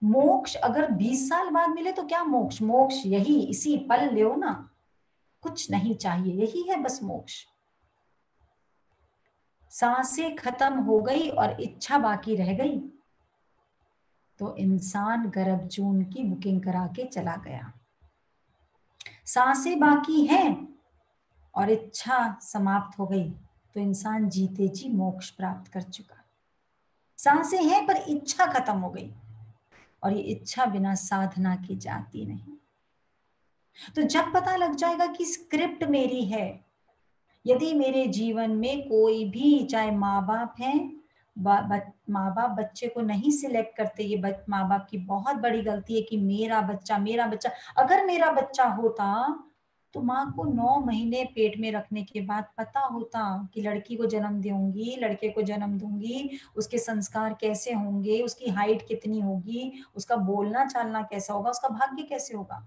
मोक्ष अगर 20 साल बाद मिले तो क्या मोक्ष, मोक्ष यही इसी पल लो ना, कुछ नहीं चाहिए, यही है बस मोक्ष। सांसें खत्म हो गई और इच्छा बाकी रह गई तो इंसान गर्भ जून की बुकिंग करा के चला गया। सांसें बाकी हैं और इच्छा समाप्त हो गई तो इंसान जीते जी मोक्ष प्राप्त कर चुका। सांसें हैं पर इच्छा खत्म हो गई, और ये इच्छा बिना साधना की जाती नहीं। तो जब पता लग जाएगा कि स्क्रिप्ट मेरी है, यदि मेरे जीवन में कोई भी, चाहे माँ बाप हैं, माँ बाप बच्चे को नहीं सिलेक्ट करते, ये माँ बाप की बहुत बड़ी गलती है कि मेरा बच्चा मेरा बच्चा। अगर मेरा बच्चा होता तो माँ को 9 महीने पेट में रखने के बाद पता होता कि लड़की को जन्म दूंगी, लड़के को जन्म दूंगी, उसके संस्कार कैसे होंगे, उसकी हाइट कितनी होगी, उसका बोलना चालना कैसा होगा, उसका भाग्य कैसे होगा।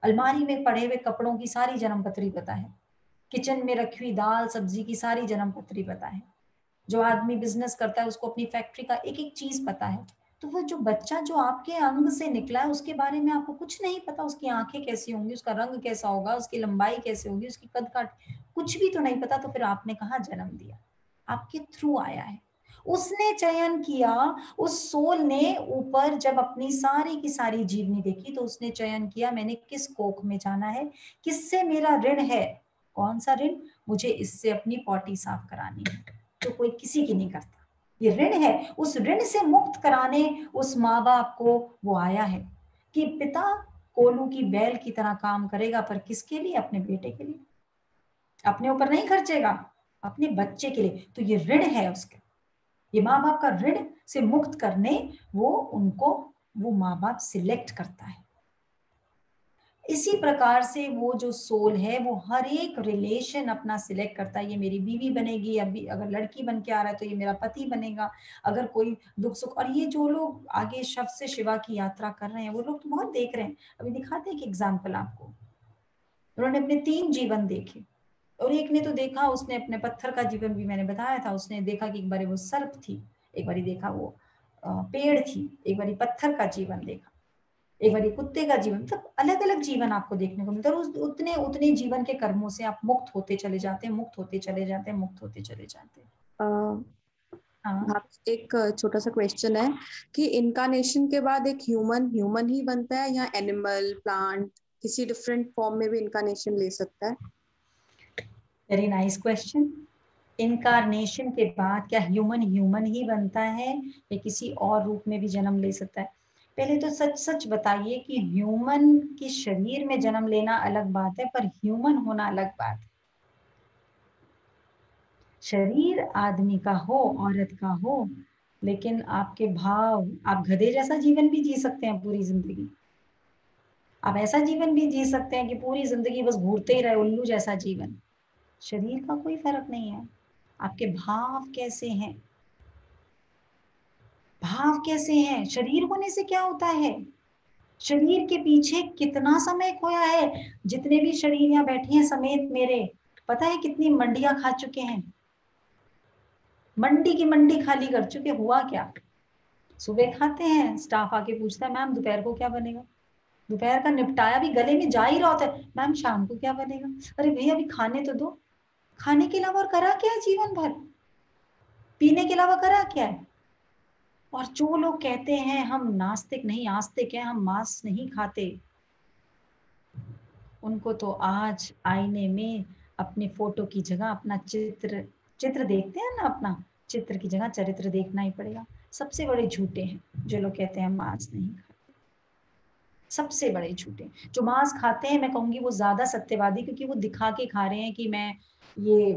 अलमारी में पड़े हुए कपड़ों की सारी जन्म पत्री पता है, किचन में रखी हुई दाल सब्जी की सारी जन्म पत्री पता है। जो आदमी बिजनेस करता है उसको अपनी फैक्ट्री का एक एक चीज पता है। तो वो जो बच्चा जो आपके अंग से निकला है उसके बारे में आपको कुछ नहीं पता, उसकी आंखें कैसी होंगी, उसका रंग कैसा होगा, उसकी लंबाई कैसे होगी, उसकी कद काट, कुछ भी तो नहीं पता। तो फिर आपने कहाँ जन्म दिया, आपके थ्रू आया है। उसने चयन किया, उस सोल ने ऊपर जब अपनी सारी की सारी जीवनी देखी तो उसने चयन किया मैंने किस कोख में जाना है, किससे मेरा ऋण है, कौन सा ऋण, मुझे इससे अपनी पॉटी साफ करानी है, तो कोई किसी की नहीं करता, ये ऋण है। उस ऋण से मुक्त कराने उस माँ बाप को वो आया है कि पिता कोलू की बैल की तरह काम करेगा, पर किसके लिए, अपने बेटे के लिए, अपने ऊपर नहीं खर्चेगा, अपने बच्चे के लिए। तो ये ऋण है उसके, ये माँ बाप का ऋण से मुक्त करने वो उनको वो माँ बाप सिलेक्ट करता है। इसी प्रकार से वो जो सोल है वो हर एक रिलेशन अपना सिलेक्ट करता है, ये मेरी बीवी बनेगी, अभी अगर लड़की बन के आ रहा है तो ये मेरा पति बनेगा, अगर कोई दुख सुख। और ये जो लोग आगे शव से शिवा की यात्रा कर रहे हैं वो लोग तो बहुत देख रहे हैं। अभी दिखाते हैं कि एग्जाम्पल आपको, उन्होंने अपने 3 जीवन देखे, और एक ने तो देखा, उसने अपने पत्थर का जीवन भी मैंने बताया था, उसने देखा कि एक बार वो सर्प थी, एक बार देखा वो पेड़ थी, एक बार पत्थर का जीवन देखा, एक बार कुत्ते का जीवन। मतलब अलग अलग जीवन आपको देखने को मिलता है, और उतने उतने जीवन के कर्मों से आप मुक्त होते चले जाते हैं, मुक्त होते चले जाते हैं, मुक्त होते चले जाते हैं। हाँ, एक छोटा सा क्वेश्चन है कि इनकारनेशन के बाद एक ह्यूमन ह्यूमन ही बनता है या एनिमल प्लांट किसी डिफरेंट फॉर्म में भी इनकारनेशन ले सकता है? Very nice question. इनकारनेशन के बाद क्या ह्यूमन ह्यूमन ही बनता है या किसी और रूप में भी जन्म ले सकता है? पहले तो सच सच बताइए कि ह्यूमन के शरीर में जन्म लेना अलग बात है, पर ह्यूमन होना अलग बात है। शरीर आदमी का हो औरत का हो, लेकिन आपके भाव, आप गधे जैसा जीवन भी जी सकते हैं पूरी जिंदगी। आप ऐसा जीवन भी जी सकते हैं कि पूरी जिंदगी बस घूरते ही रहे, उल्लू जैसा जीवन। शरीर का कोई फर्क नहीं है। आपके भाव कैसे हैं, भाव कैसे हैं। शरीर होने से क्या होता है, शरीर के पीछे कितना समय खोया है। जितने भी शरीर यहाँ बैठे हैं समेत मेरे, पता है कितनी मंडियां खा चुके हैं, मंडी की मंडी खाली कर चुके। हुआ क्या, सुबह खाते हैं, स्टाफ आके पूछता है मैम दोपहर को क्या बनेगा। दोपहर का निपटाया भी गले में जा ही रहा होता है, मैम शाम को क्या बनेगा। अरे भैया अभी खाने तो दो। खाने के अलावा और करा क्या है जीवन भर, पीने के अलावा करा क्या है। और जो लोग कहते हैं हम नास्तिक नहीं आस्तिक हैं, हम मांस नहीं खाते, उनको तो आज आईने में अपने फोटो की जगह अपना चित्र देखते हैं ना, अपना चित्र की जगह चरित्र देखना ही पड़ेगा। सबसे बड़े झूठे हैं जो लोग कहते हैं मांस नहीं खाते, सबसे बड़े झूठे। जो मांस खाते हैं मैं कहूंगी वो ज्यादा सत्यवादी, क्योंकि वो दिखा के खा रहे हैं कि मैं ये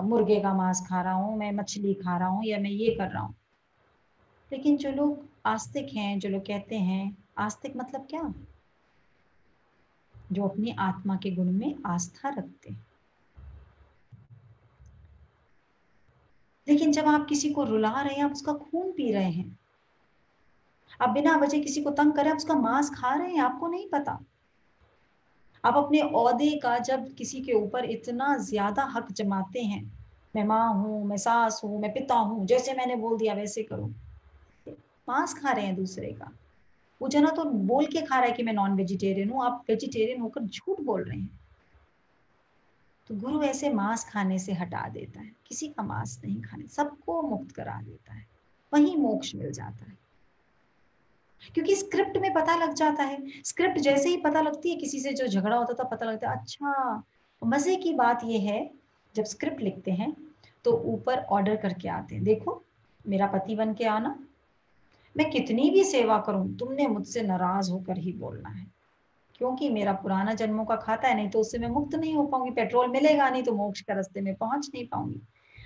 मुर्गे का मांस खा रहा हूँ, मैं मछली खा रहा हूँ, या मैं ये कर रहा हूँ। लेकिन जो लोग आस्तिक हैं, जो लोग कहते हैं आस्तिक मतलब क्या, जो अपनी आत्मा के गुण में आस्था रखते हैं। लेकिन जब आप किसी को रुला रहे हैं, आप उसका खून पी रहे हैं, आप बिना वजह किसी को तंग कर रहे हैं, आप उसका मांस खा रहे हैं, आपको नहीं पता। आप अपने ओहदे का जब किसी के ऊपर इतना ज्यादा हक जमाते हैं, मैं माँ हूं, मैं सास हूं, मैं पिता हूं, जैसे मैंने बोल दिया वैसे करो, मांस खा रहे हैं दूसरे का। वो जना तो बोल के खा रहा है कि मैं नॉन वेजिटेरियन हूँ, आप वेजिटेरियन होकर झूठ बोल रहे हैं। तो गुरु ऐसे मांस खाने से हटा देता है, किसी का मांस नहीं खाने, सबको मुक्त करा देता है, वहीं मोक्ष मिल जाता है। क्योंकि स्क्रिप्ट में पता लग जाता है, स्क्रिप्ट जैसे ही पता लगती है, किसी से जो झगड़ा होता था पता लगता है। अच्छा, मजे की बात यह है जब स्क्रिप्ट लिखते हैं तो ऊपर ऑर्डर करके आते हैं, देखो मेरा पति बन के आना, मैं कितनी भी सेवा करूं तुमने मुझसे नाराज होकर ही बोलना है, क्योंकि मेरा पुराना जन्मों का खाता है, नहीं तो उससे मैं मुक्त नहीं हो पाऊंगी, पेट्रोल मिलेगा नहीं तो मोक्ष का रास्ते में पहुंच नहीं पाऊंगी।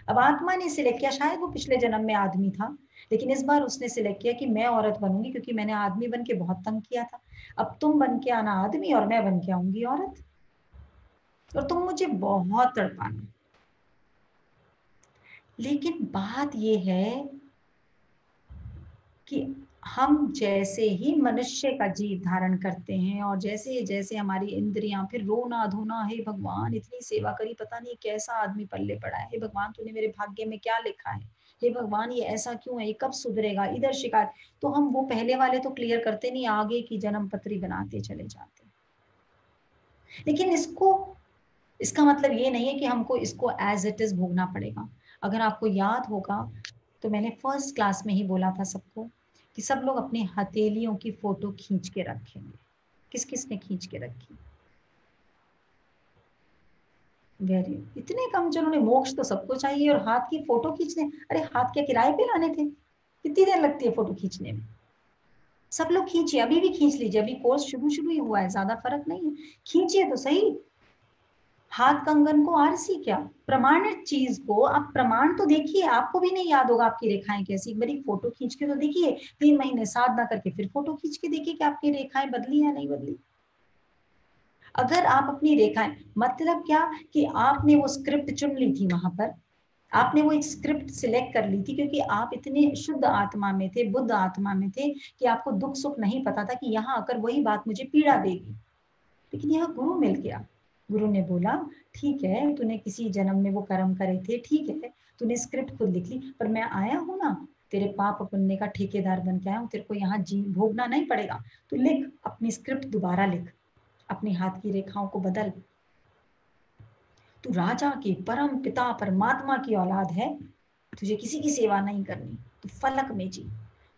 अब आत्मा ने सिलेक्ट किया, शायद वो पिछले जन्म में आदमी था, लेकिन इस बार उसने सिलेक्ट किया कि मैं औरत बनूंगी, क्योंकि मैंने आदमी बन के बहुत तंग किया था। अब तुम बन के आना आदमी और मैं बन के आऊंगी औरत, और तुम मुझे बहुत तड़पाना। लेकिन बात यह है कि हम जैसे ही मनुष्य का जीव धारण करते हैं, और जैसे जैसे हमारी इंद्रियां, फिर रोना धोना, हे भगवान इतनी सेवा करी, पता नहीं कैसा आदमी पल्ले पड़ा है, हे भगवान तूने मेरे भाग्य में क्या लिखा है, हे भगवान ये ऐसा क्यों है, ये कब सुधरेगा, इधर शिकायत। तो हम वो पहले वाले तो क्लियर करते नहीं, आगे की जन्म पत्री बनाते चले जाते। लेकिन इसका मतलब ये नहीं है कि हमको इसको एज इट इज भोगना पड़ेगा। अगर आपको याद होगा तो मैंने फर्स्ट क्लास में ही बोला था सबको कि सब लोग अपनी हथेलियों की फोटो खींच के रखेंगे। किस किस ने खींच के रखी, वेरी, इतने कम जिन्होंने, मोक्ष तो सबको चाहिए और हाथ की फोटो खींचने, अरे हाथ के किराए पे लाने थे, कितनी देर लगती है फोटो खींचने में। सब लोग खींचिए, अभी भी खींच लीजिए, अभी कोर्स शुरू शुरू ही हुआ है, ज्यादा फर्क नहीं है, खींचिए तो सही। हाथ कंगन को आरसी क्या, प्रमाणित चीज को आप प्रमाण तो देखिए, आपको भी नहीं याद होगा आपकी रेखाएं कैसी, एक बार फोटो खींच के तो देखिए, 3 महीने साधना करके फिर फोटो खींच के देखिए कि आपकी रेखाएं बदली या नहीं बदली। अगर आप अपनी रेखाएं, मतलब क्या कि आपने वो स्क्रिप्ट चुन ली थी, वहां पर आपने वो एक स्क्रिप्ट सिलेक्ट कर ली थी, क्योंकि आप इतने शुद्ध आत्मा में थे, बुद्ध आत्मा में थे कि आपको दुख सुख नहीं पता था कि यहाँ आकर वही बात मुझे पीड़ा देगी। लेकिन यहाँ गुरु मिल गया, गुरु ने बोला ठीक है तूने किसी जन्म में वो कर्म करे थे, ठीक है तूने स्क्रिप्ट खुद लिख ली, पर मैं आया हूं ना तेरे पाप पुण्य का ठेकेदार बन के आया हूं, तेरे को यहाँ जी भोगना नहीं पड़ेगा। तू लिख, अपनी स्क्रिप्ट दोबारा लिख, अपने हाथ की रेखाओं को बदल। तू राजा की, परम पिता परमात्मा की औलाद है, तुझे किसी की सेवा नहीं करनी, तू फलक में जी।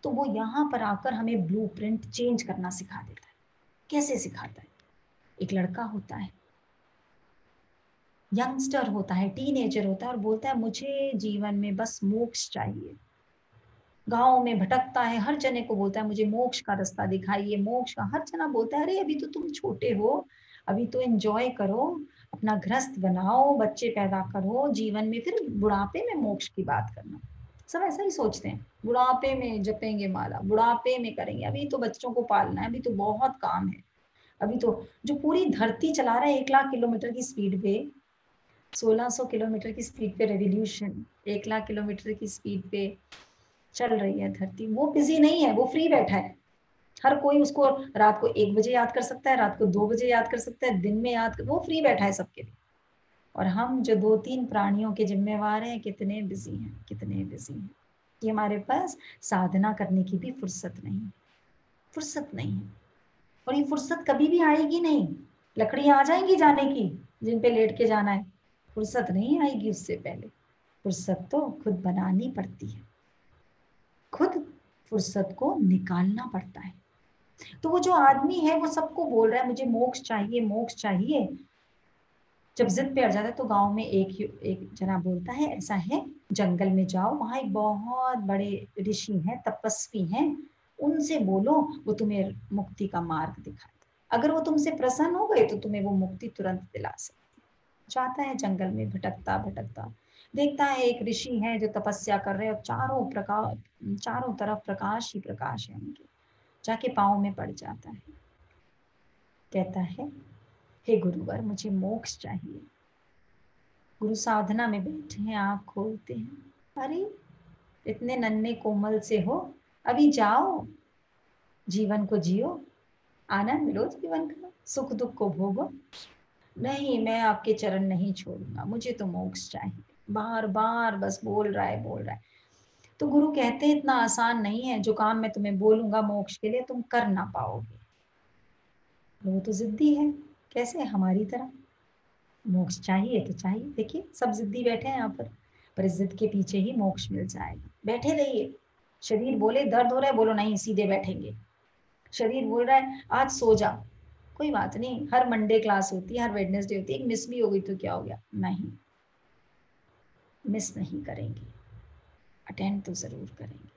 तो वो यहाँ पर आकर हमें ब्लूप्रिंट चेंज करना सिखा देता है। कैसे सिखाता है, एक लड़का होता है, यंगस्टर होता है, टीनेजर होता है, और बोलता है मुझे जीवन में बस मोक्ष चाहिए। गांव में भटकता है, हर जने को बोलता है मुझे मोक्ष का रास्ता दिखाइए, मोक्ष का। हर जना बोलता है अरे अभी तो तुम छोटे हो, अभी तो एंजॉय करो, अपना गृहस्थ बनाओ, बच्चे पैदा करो, जीवन में फिर बुढ़ापे में मोक्ष की बात करना। सब ऐसा ही सोचते हैं, बुढ़ापे में जपेंगे माला, बुढ़ापे में करेंगे, अभी तो बच्चों को पालना है, अभी तो बहुत काम है, अभी तो जो पूरी धरती चला रहा है 1,00,000 किलोमीटर की स्पीड पे, 1600 किलोमीटर की स्पीड पे रेवोल्यूशन, 1,00,000 किलोमीटर की स्पीड पे चल रही है धरती, वो बिजी नहीं है, वो फ्री बैठा है। हर कोई उसको रात को 1 बजे याद कर सकता है, रात को 2 बजे याद कर सकता है, दिन में याद कर, वो फ्री बैठा है सबके लिए। और हम जो 2-3 प्राणियों के जिम्मेवार हैं, कितने बिजी हैं, कितने बिजी हैं कि हमारे पास साधना करने की भी फुर्सत नहीं, फुर्सत नहीं है। और ये फुर्सत कभी भी आएगी नहीं, लकड़ियां आ जाएंगी जाने की जिन पे लेट के जाना है, फुर्सत नहीं आएगी उससे पहले, फुर्सत तो खुद बनानी पड़ती है, खुद फुर्सत को निकालना पड़ता है। तो वो जो आदमी है वो सबको बोल रहा है मुझे मोक्ष चाहिए, मोक्ष चाहिए। जब जिद पे अड़ जाता है तो गांव में एक जना बोलता है ऐसा है, जंगल में जाओ, वहां एक बहुत बड़े ऋषि हैं, तपस्वी हैं, उनसे बोलो वो तुम्हें मुक्ति का मार्ग दिखाए, अगर वो तुमसे प्रसन्न हो गए तो तुम्हें वो मुक्ति तुरंत दिला सकती। जाता है जंगल में भटकता भटकता, देखता है एक ऋषि है जो तपस्या कर रहे हैं और चारों तरफ प्रकाश ही प्रकाश है उनके, जाके पाँव में पड़ जाता है, कहता है हे गुरुवर मुझे मोक्ष चाहिए। गुरु साधना में बैठे हैं, आँख खोलते हैं, अरे इतने नन्हे कोमल से हो, अभी जाओ जीवन को जियो, आनंद लो जीवन का, सुख दुख को भोगो। नहीं मैं आपके चरण नहीं छोड़ूंगा, मुझे तो मोक्ष चाहिए, बार बार बस बोल रहा है। तो गुरु कहते हैं इतना आसान नहीं है, जो काम मैं तुम्हें बोलूंगा मोक्ष के लिए तुम कर ना पाओगे। वो तो जिद्दी है, कैसे, हमारी तरह, मोक्ष चाहिए तो चाहिए। देखिए सब जिद्दी बैठे हैं यहाँ पर इस जिद के पीछे ही मोक्ष मिल जाएगा। बैठे रहिए, शरीर बोले दर्द हो रहा है, बोलो नहीं सीधे बैठेंगे। शरीर बोल रहा है आज सो जा, कोई बात नहीं, हर मंडे क्लास होती है, हर वेडनेसडे होती है, एक मिस भी हो गई तो क्या हो गया, नहीं मिस नहीं करेंगे, अटेंड तो जरूर करेंगे।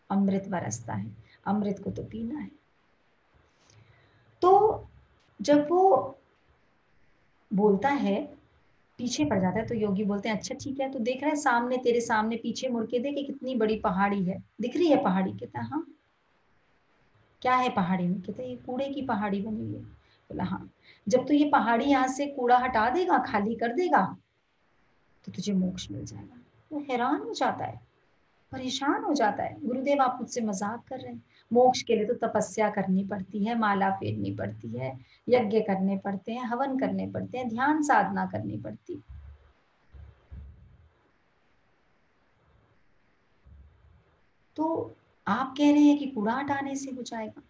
अमृत बरसता है, अमृत को तो पीना है। तो जब वो बोलता है पीछे पड़ जाता है तो योगी बोलते हैं अच्छा ठीक है, तो देख रहा है सामने, तेरे सामने पीछे मुड़ के देख कितनी बड़ी पहाड़ी है, दिख रही है पहाड़ी? कहता है हाँ। क्या है पहाड़ी में? कहते ये कूड़े की पहाड़ी बनी हुई है। बोला हाँ, जब तू ये पहाड़ी यहाँ से कूड़ा हटा देगा, खाली कर देगा, तो तुझे मोक्ष मिल जाएगा। वो हैरान हो जाता है, परेशान हो जाता है, गुरुदेव आप मुझसे मजाक कर रहे हैं, मोक्ष के लिए तो तपस्या करनी पड़ती है, माला फेरनी पड़ती है, यज्ञ करने पड़ते हैं, हवन करने पड़ते हैं, ध्यान साधना करनी पड़ती है। तो आप कह रहे हैं कि कूड़ा हटाने से हो जाएगा?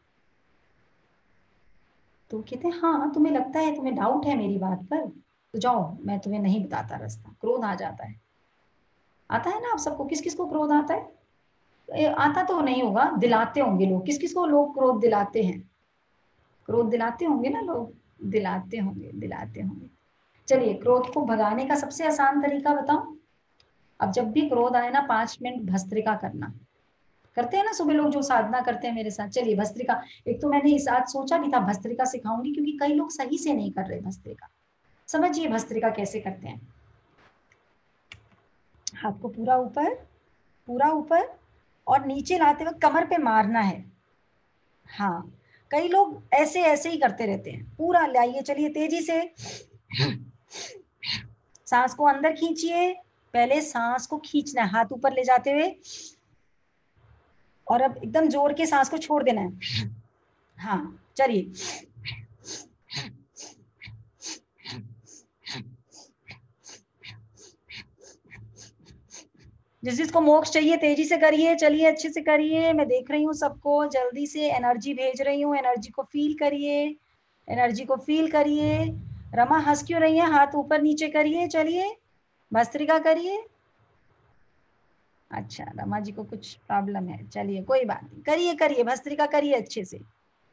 तो कहते हैं हाँ, तुम्हें लगता है, तुम्हें डाउट है मेरी बात पर, तो जाओ मैं तुम्हें नहीं बताता रास्ता। क्रोध आ जाता है, आता है ना आप सबको, किस किस को क्रोध आता है? आता तो नहीं होगा, दिलाते होंगे लोग, किस किस को लोग क्रोध दिलाते हैं? क्रोध दिलाते होंगे ना लोग, दिलाते होंगे। चलिए क्रोध को भगाने का सबसे आसान तरीका बताऊं। अब जब भी क्रोध आए ना 5 मिनट भस्त्रिका करना, करते हैं ना सुबह लोग जो साधना करते हैं मेरे साथ, चलिए भस्त्रिका। एक तो मैंने इस आज सोचा भी था भस्त्रिका सिखाऊंगी, क्योंकि कई लोग सही से नहीं कर रहे भस्त्रिका। समझिए भस्त्रिका कैसे करते हैं। हाथ को पूरा ऊपर और नीचे लाते वक्त कमर पे मारना है। हाँ, कई लोग ऐसे ऐसे ही करते रहते हैं। पूरा लाइए, चलिए तेजी से, सांस को अंदर खींचिए, पहले सांस को खींचना है हाथ ऊपर ले जाते हुए, और अब एकदम जोर के सांस को छोड़ देना है। हाँ चलिए, जिसको मोक्ष चाहिए तेजी से करिए, चलिए अच्छे से करिए, मैं देख रही हूँ सबको, जल्दी से एनर्जी भेज रही हूँ, एनर्जी को फील करिए, एनर्जी को फील करिए। रमा हंस क्यों रही है? हाथ ऊपर नीचे करिए, चलिए भस्त्रिका करिए। अच्छा रमा जी को कुछ प्रॉब्लम है, चलिए कोई बात नहीं, करिए भस्त्रिका करिए, अच्छे से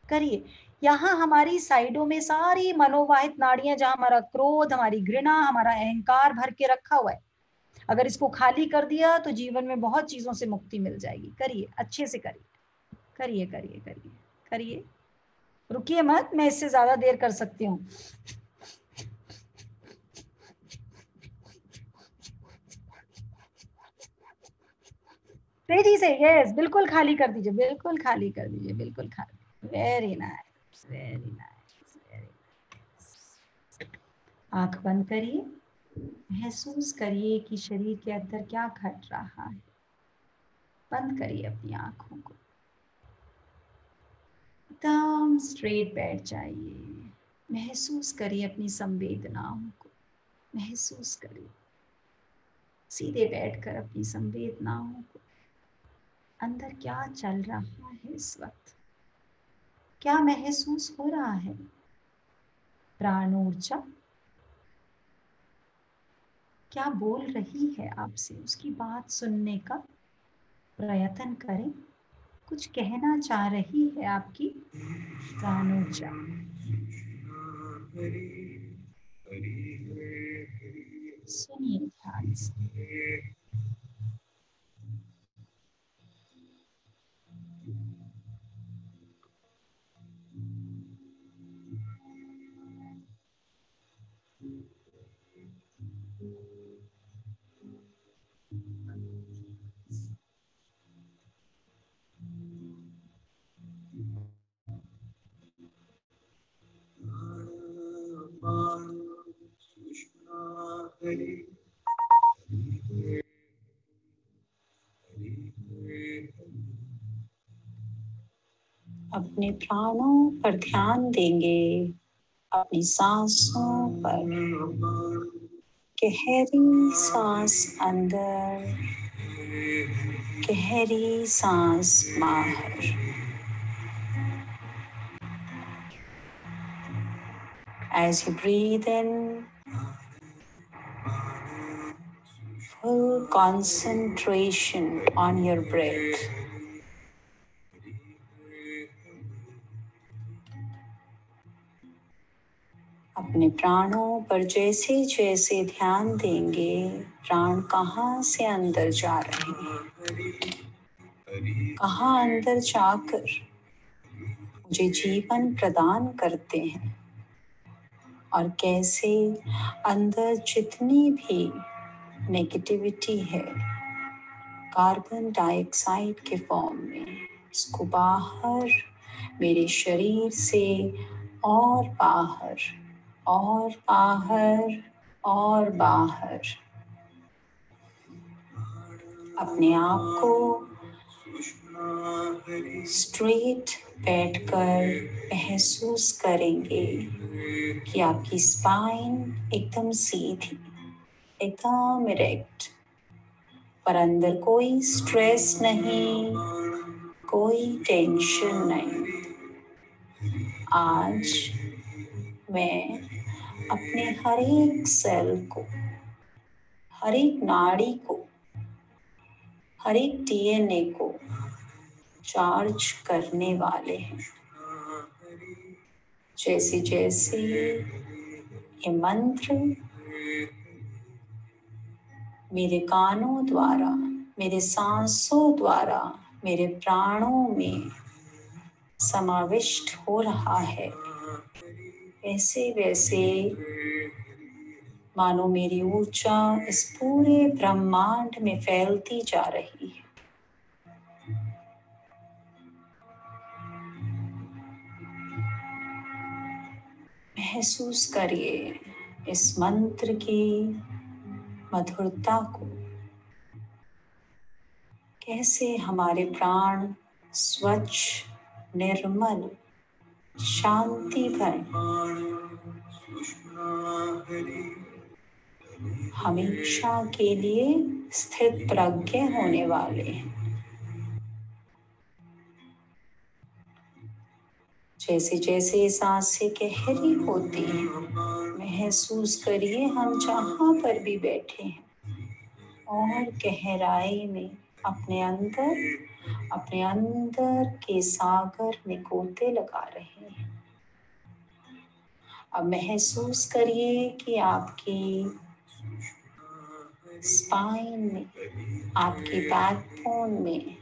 करिए। यहाँ हमारी साइडों में सारी मनोवाहित नाड़ियां, जहां हमारा क्रोध, हमारी घृणा, हमारा अहंकार भर के रखा हुआ है, अगर इसको खाली कर दिया तो जीवन में बहुत चीजों से मुक्ति मिल जाएगी। करिए अच्छे से करिए, रुकिए मत, मैं इससे ज्यादा देर कर सकती हूँ। तेजी से, यस, बिल्कुल खाली कर दीजिए, बिल्कुल खाली कर दीजिए, बिल्कुल खाली। Very nice, very nice, very nice. आंख बंद करिए, महसूस करिए कि शरीर के अंदर क्या घट रहा है। बंद करिए अपनी आंखों को, एकदम स्ट्रेट बैठ जाइए। महसूस करिए अपनी संवेदनाओं को, महसूस करिए सीधे बैठकर अपनी संवेदनाओं को। अंदर क्या चल रहा है इस वक्त, क्या महसूस हो रहा है? प्राण ऊर्जा क्या बोल रही है आपसे, उसकी बात सुनने का प्रयत्न करें। कुछ कहना चाह रही है आपकी प्राण ऊर्जा। सुनिए ध्यान से। अपने प्राणों पर ध्यान देंगे, अपनी सांसों पर। गहरी सांस अंदर, गहरी सांस बाहर। As you breathe in, full concentration on your breath. अपने प्राणों पर जैसे जैसे ध्यान देंगे, प्राण कहाँ से अंदर जा रहे हैं, कहाँ अंदर जाकर मुझे जीवन प्रदान करते हैं, और कैसे अंदर जितनी भी नेगेटिविटी है कार्बन डाइऑक्साइड के फॉर्म में, उसको बाहर मेरे शरीर से और बाहर और बाहर और बाहर। अपने आप को स्ट्रेट बैठकर महसूस करेंगे कि आपकी स्पाइन एकदम सीधी, एकदम इरेक्ट, पर अंदर कोई स्ट्रेस नहीं, कोई टेंशन नहीं। आज मैं अपने हर एक सेल को, हर एक नाड़ी को, हर एक डीएनए को चार्ज करने वाले हैं। जैसे जैसे ये मंत्र मेरे कानों द्वारा, मेरे सांसों द्वारा, मेरे प्राणों में समाविष्ट हो रहा है, वैसे वैसे मानो मेरी ऊर्जा इस पूरे ब्रह्मांड में फैलती जा रही है। महसूस करिए इस मंत्र की मधुरता को, कैसे हमारे प्राण स्वच्छ, निर्मल, शांति भर, हमेशा के लिए स्थित प्रज्ञ होने वाले हैं। जैसे जैसे सांसें गहरी होती हैं, महसूस करिए हम जहाँ पर भी बैठे हैं और गहराई में अपने अंदर के सागर में गोते लगा रहे हैं। अब महसूस करिए कि आपकी स्पाइन में, आपकी बैकबोन में,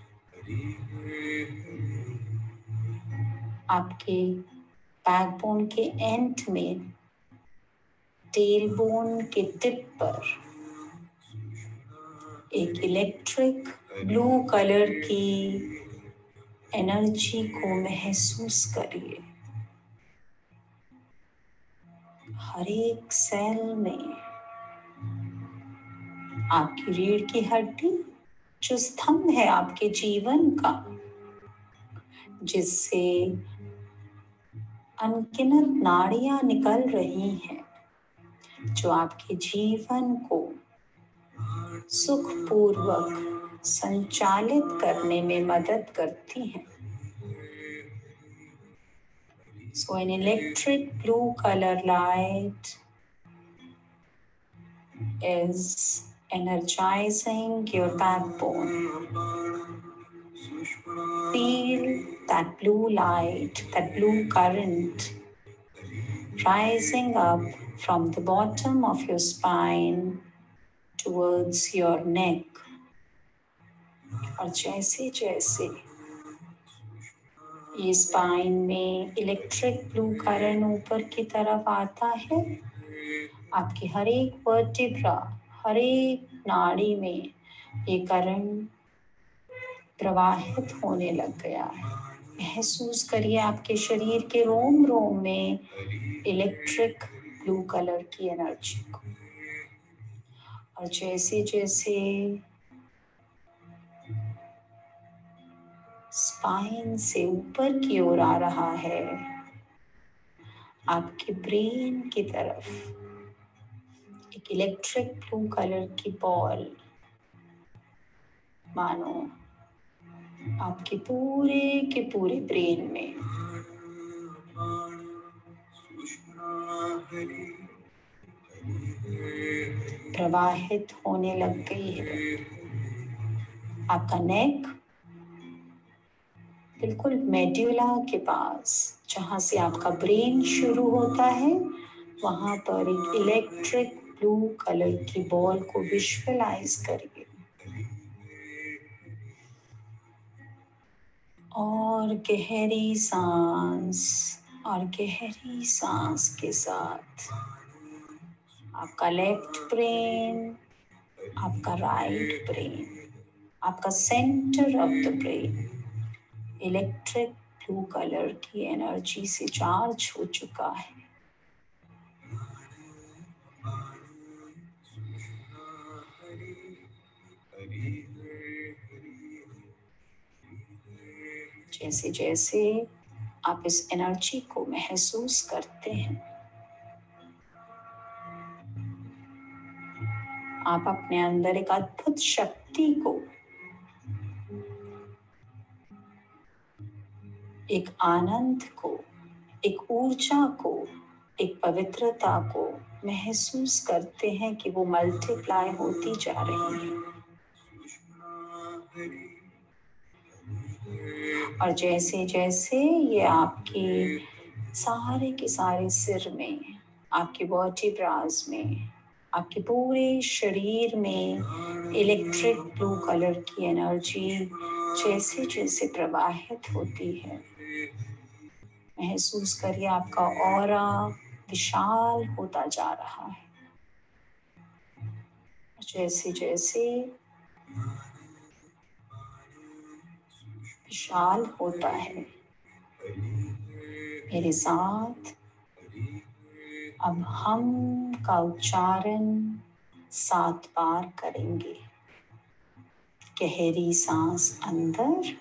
आपके बैकबोन के एंड में, टेल बोन के टिप पर एक इलेक्ट्रिक ब्लू कलर की एनर्जी को महसूस करिए। हर एक सेल में आपकी रीढ़ की हड्डी जो स्तंभ है आपके जीवन का, जिससे अनगिनत नाड़ियां निकल रही हैं, जो आपके जीवन को सुखपूर्वक संचालित करने में मदद करती हैं। So an electric blue color light is energizing your backbone. Feel that blue light, that blue current rising up from the bottom of your spine towards your neck. और जैसे जैसे ये स्पाइन में इलेक्ट्रिक ब्लू करंट ऊपर की तरफ आता है, आपकी हर एक वर्टिब्रा, हर एक नाड़ी में ये करंट प्रवाहित होने लग गया है। महसूस करिए आपके शरीर के रोम रोम में इलेक्ट्रिक ब्लू कलर की एनर्जी को। और जैसे जैसे स्पाइन से ऊपर की ओर आ रहा है, आपके ब्रेन की तरफ एक इलेक्ट्रिक ब्लू कलर की बॉल मानो आपके पूरे के पूरे ब्रेन में प्रवाहित होने लग गई है। आपका नेक बिल्कुल मेड्यूला के पास, जहाँ से आपका ब्रेन शुरू होता है, वहाँ पर एक इलेक्ट्रिक ब्लू कलर की बॉल को विजुअलाइज करिए। और गहरी सांस, और गहरी सांस के साथ आपका लेफ्ट ब्रेन, आपका राइट ब्रेन, आपका centre of the brain electric blue colour की एनर्जी से चार्ज हो चुका है। जैसे जैसे आप इस एनर्जी को महसूस करते हैं, आप अपने अंदर एक अद्भुत शक्ति को, एक आनंद को, एक ऊर्जा को, एक पवित्रता को महसूस करते हैं कि वो मल्टीप्लाई होती जा रही है। और जैसे जैसे ये आपके सारे के सारे सिर में, आपके वर्टिब्रास में, आपके पूरे शरीर में इलेक्ट्रिक ब्लू कलर की एनर्जी जैसे जैसे प्रवाहित होती है, महसूस करिए आपका ऑरा विशाल होता जा रहा है। जैसे जैसे विशाल होता है, मेरे साथ अब हम का उच्चारण 7 बार करेंगे। गहरी सांस अंदर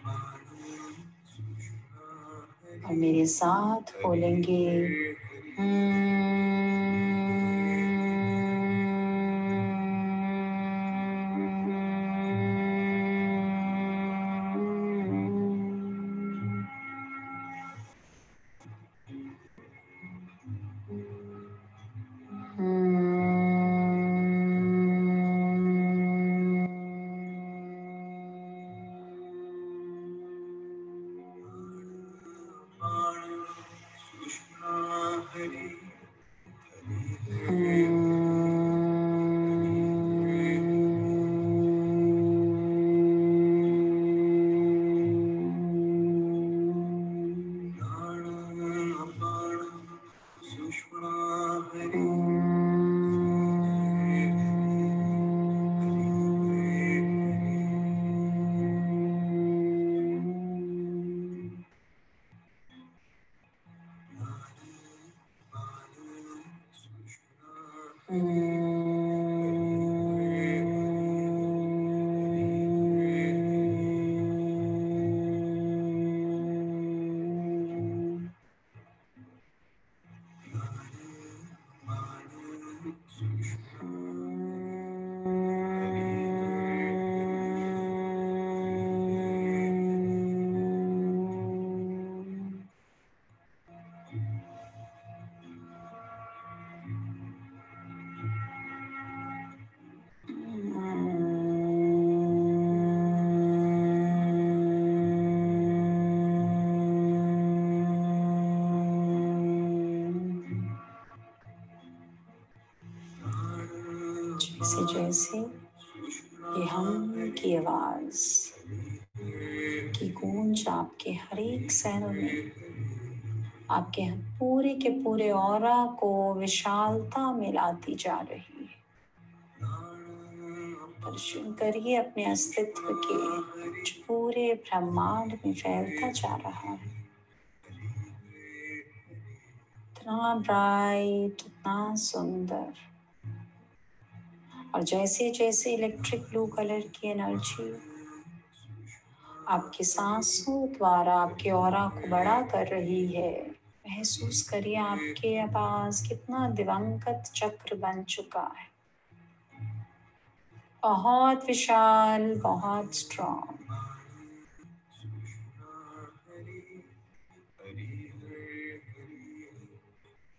और मेरे साथ बोलेंगे जैसे जैसे ये हम की आवाज की गूंज आपके हर एक सेल में, आपके पूरे के पूरे ऑरा को विशालता में लाती जा रही है। दर्शन करिए अपने अस्तित्व के, जो पूरे ब्रह्मांड में फैलता जा रहा है। इतना ब्राइट, इतना सुंदर। और जैसे जैसे इलेक्ट्रिक ब्लू कलर की एनर्जी आपके सांसों द्वारा आपके ऑरा को बड़ा कर रही है, महसूस करिए आपके पास कितना दिवंगत चक्र बन चुका है। बहुत विशाल, बहुत स्ट्रॉन्ग।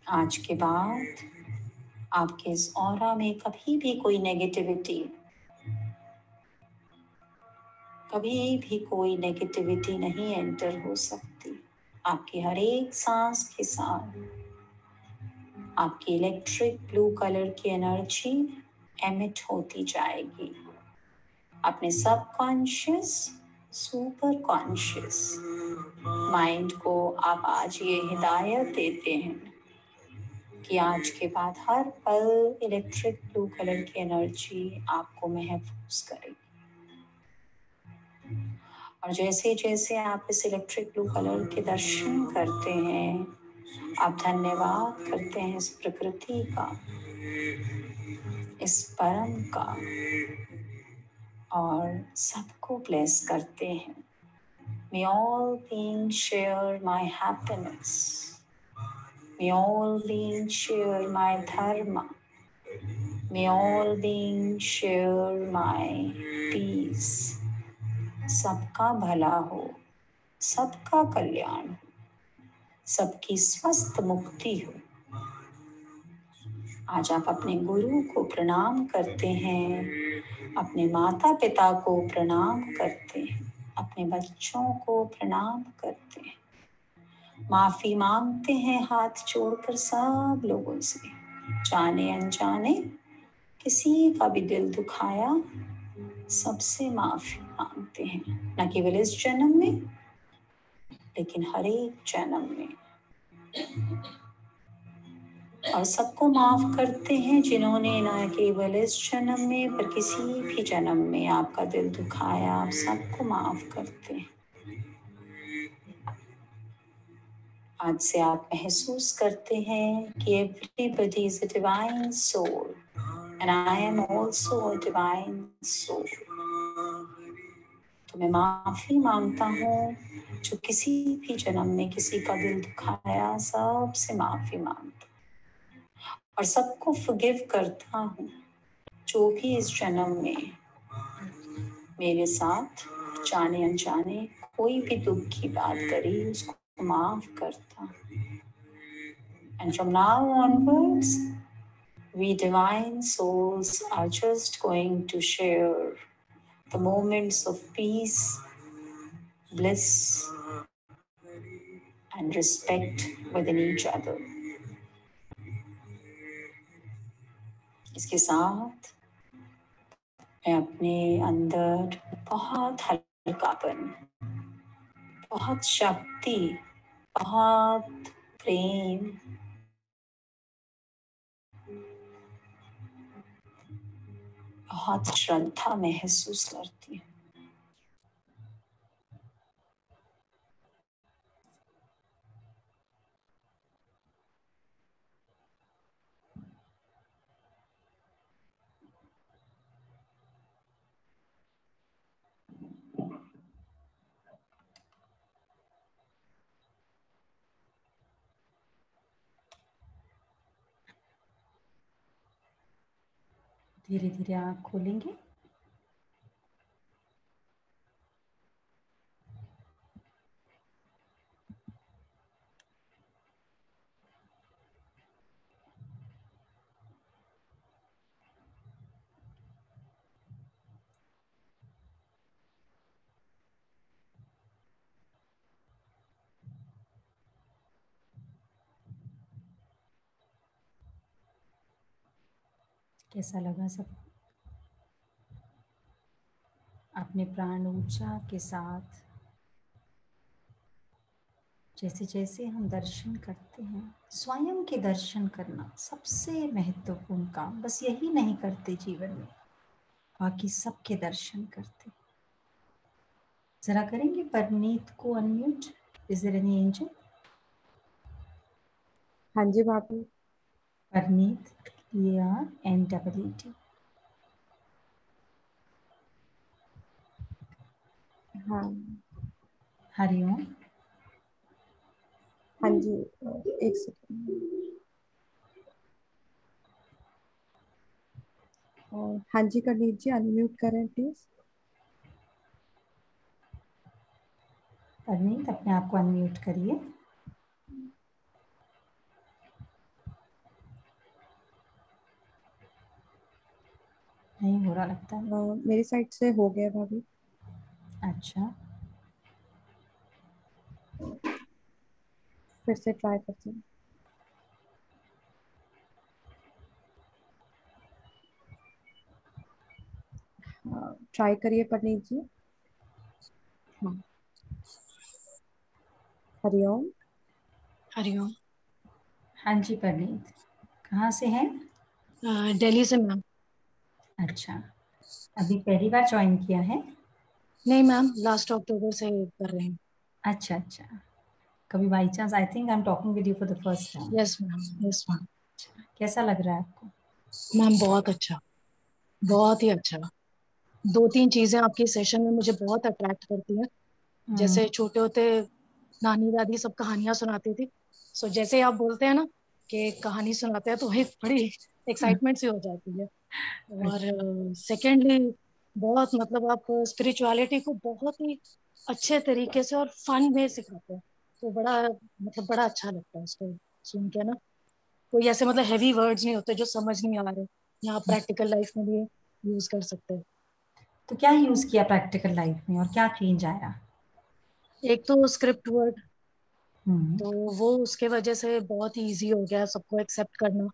आज के बाद आपके इस ऑरा में कभी भी कोई नेगेटिविटी, कभी भी कोई नेगेटिविटी नहीं एंटर हो सकती। आपकी हर एक सांस के साथ आपकी इलेक्ट्रिक ब्लू कलर की एनर्जी एमिट होती जाएगी। अपने सबकॉन्शियस, सुपर कॉन्शियस माइंड को आप आज ये हिदायत देते हैं कि आज के बाद हर पल इलेक्ट्रिक ब्लू कलर की एनर्जी आपको महफूज करेगी। और जैसे जैसे आप इस इलेक्ट्रिक ब्लू कलर के दर्शन करते हैं, आप धन्यवाद करते हैं इस प्रकृति का, इस परम का, और सबको ब्लेस करते हैं। May all beings share my happiness. May all beings share my dharma. May all beings share my peace. सबका भला हो, सबका कल्याण हो, सबकी स्वस्थ मुक्ति हो। आज आप अपने गुरु को प्रणाम करते हैं, अपने माता पिता को प्रणाम करते हैं, अपने बच्चों को प्रणाम करते हैं, माफी मांगते हैं हाथ जोड़कर सब लोगों से। जाने अनजाने किसी का भी दिल दुखाया, सबसे माफी मांगते हैं, न केवल इस जन्म में लेकिन हर एक जन्म में। और सबको माफ करते हैं जिन्होंने न केवल इस जन्म में पर किसी भी जन्म में आपका दिल दुखाया, आप सबको माफ करते हैं। आज से आप महसूस करते हैं कि everybody is a divine soul and I am also a divine soul। तो मैं माफी मांगता हूँ जो किसी भी जन्म में किसी का दिल दुखाया, सबसे माफी मांगता और सबको forgive करता हूँ जो भी इस जन्म में मेरे साथ जाने अनजाने कोई भी दुख की बात करी, उसको माफ करता। And from now onwards, we divine souls are just going to share the moments of peace, bliss, and respect within each other. इसके साथ मैं अपने अंदर बहुत हल्कापन, बहुत शक्ति, बहुत प्रेम, बहुत श्रद्धा महसूस करती हूँ। धीरे धीरे आँख खोलेंगे। कैसा लगा सब? अपने प्राण ऊर्जा के साथ जैसे जैसे हम दर्शन करते हैं, स्वयं के दर्शन करना सबसे महत्वपूर्ण काम, बस यही नहीं करते जीवन में, बाकी सबके दर्शन करते। जरा करेंगे परनीत को unmute? Is there any angel? हाँ जी भाभी। परनीत, ERNEET। हाँ हरिओम। हाँ जी, एक सेकंड। और हाँ जी कर लीजिए, अनम्यूट करें प्लीज। परनीत अपने आप को अनम्यूट करिए। नहीं हो रहा लगता है। मेरी साइड से हो गया भाभी। अच्छा, फिर से ट्राई करते हैं। ट्राई करिए परनीत जी। हाँ। हरिओम। हरिओम। हाँ जी परनीत, कहाँ से हैं? दिल्ली से मैम। अच्छा, अभी पहली बार ज्वाइन किया है? नहीं मैम, लास्ट अक्टूबर से कर रहे हैं। अच्छा अच्छा, कभी by chance, I think I am talking with you for the first time. Yes ma'am, yes ma'am. कैसा लग रहा है आपको? मैम बहुत अच्छा, बहुत ही अच्छा। 2-3 चीजें आपके सेशन में मुझे बहुत अट्रैक्ट करती हैं। जैसे छोटे होते नानी दादी सब कहानियां सुनाती थी, सो जैसे आप बोलते हैं ना कि कहानी सुनाते हैं तो एक बड़ी एक्साइटमेंट सी हो जाती है। और सेकेंडली बहुत मतलब आप स्पिरिचुअलिटी को बहुत ही अच्छे तरीके से और फन में सिखाते हैं, तो बड़ा मतलब बड़ा अच्छा लगता है उसको सुन के ना। कोई ऐसे मतलब हैवी वर्ड्स नहीं होते जो समझ नहीं आ रहे, यहाँ प्रैक्टिकल लाइफ में भी यूज कर सकते हैं। तो क्या यूज किया प्रैक्टिकल लाइफ में और क्या चेंज आया? एक तो स्क्रिप्ट वर्ड, हम्म तो वो उसके वजह से बहुत ही ईजी हो गया सबको एक्सेप्ट करना।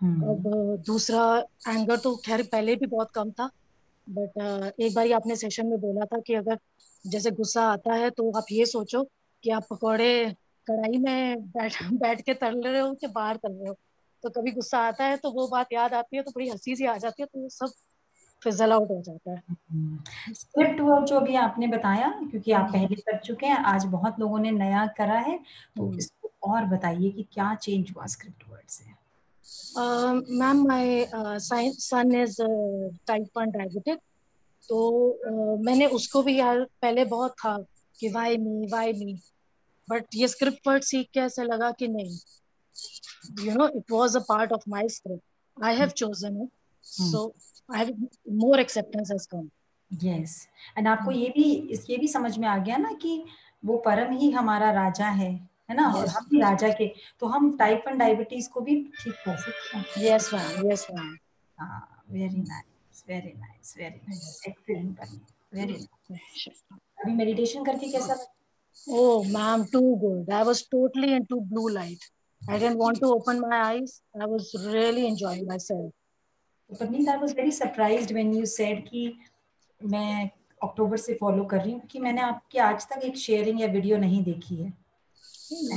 अब दूसरा, एंगर तो खैर पहले भी बहुत कम था, बट एक बार आपने सेशन में बोला था कि अगर जैसे गुस्सा आता है तो आप ये सोचो कि आप पकौड़े कढ़ाई में बैठ बैठ के तल रहे हो कि बाहर तल रहे हो। तो कभी गुस्सा आता है तो वो बात याद आती है तो बड़ी हंसी सी आ जाती है, तो वो सब फिजल आउट हो जाता है। स्क्रिप्ट वर्क जो भी आपने बताया, क्योंकि आप पहले कर चुके हैं, आज बहुत लोगों ने नया करा है, तो इसको और बताइए कि क्या चेंज हुआ स्क्रिप्ट वर्ड से? Ma'am my son is type 1 diabetic, तो मैंने उसको भी यार पहले बहुत था कि वाई मी, बट ये स्क्रिप्ट वर्ड सीख के ऐसा लगा कि नहीं, it was a part of my script. I have chosen it, so I have more acceptance has come. Yes, and आपको ये भी समझ में आ गया ना कि वो परम ही हमारा राजा है ना, और हम भी राजा के, तो हम टाइप 1 डायबिटीज को भी ठीक कर सकते हैं। Yes ma'am, yes ma'am. हाँ, very nice, very nice, very nice, excellent Parneet, very nice. अभी मेडिटेशन करके कैसा लगा? Oh ma'am, too good. I was totally into blue light. I didn't want to open my eyes. I was really enjoying myself. Parneet, I was very surprised when you said कि मैं अक्टूबर से follow कर रही हूँ, क्योंकि मैंने आपकी आज तक एक शेयरिंग या वीडियो नहीं देखी है।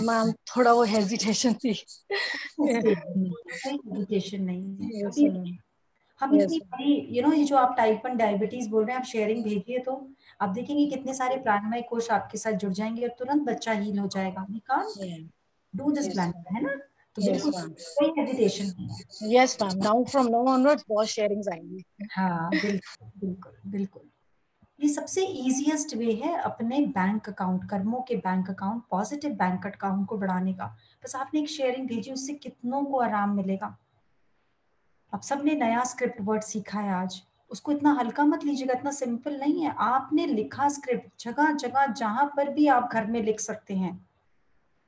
मैम थोड़ा वो हेजिटेशन थी। हेजिटेशन नहीं है, Yes, क्योंकि हम इतनी बड़ी ये जो आप टाइप 1 डायबिटीज बोल रहे हैं, आप शेयरिंग भेजिए तो आप देखेंगे कितने सारे प्राणमय कोश आपके साथ जुड़ जाएंगे और तुरंत बच्चा हील हो जाएगा। We can't do this plan, है ना? तो बिल्कुल कोई हेजिटेशन नहीं है। Yes ma'am, now from now onwards बहुत शेयरिंग्स आएंगी। हाँ बिल्कुल बिल्कुल बिल्कुल। ये सबसे इजीएस्ट वे है अपने बैंक अकाउंट, कर्मों के bank account, positive bank account को बढ़ाने का। बस आपने एक शेयरिंग भेजी, उससे कितनों को आराम मिलेगा। अब सबने नया स्क्रिप्ट वर्ड सीखा है आज, उसको इतना हल्का मत लीजिएगा, इतना सिंपल नहीं है। आपने लिखा स्क्रिप्ट, जगह जगह जहां पर भी आप घर में लिख सकते हैं,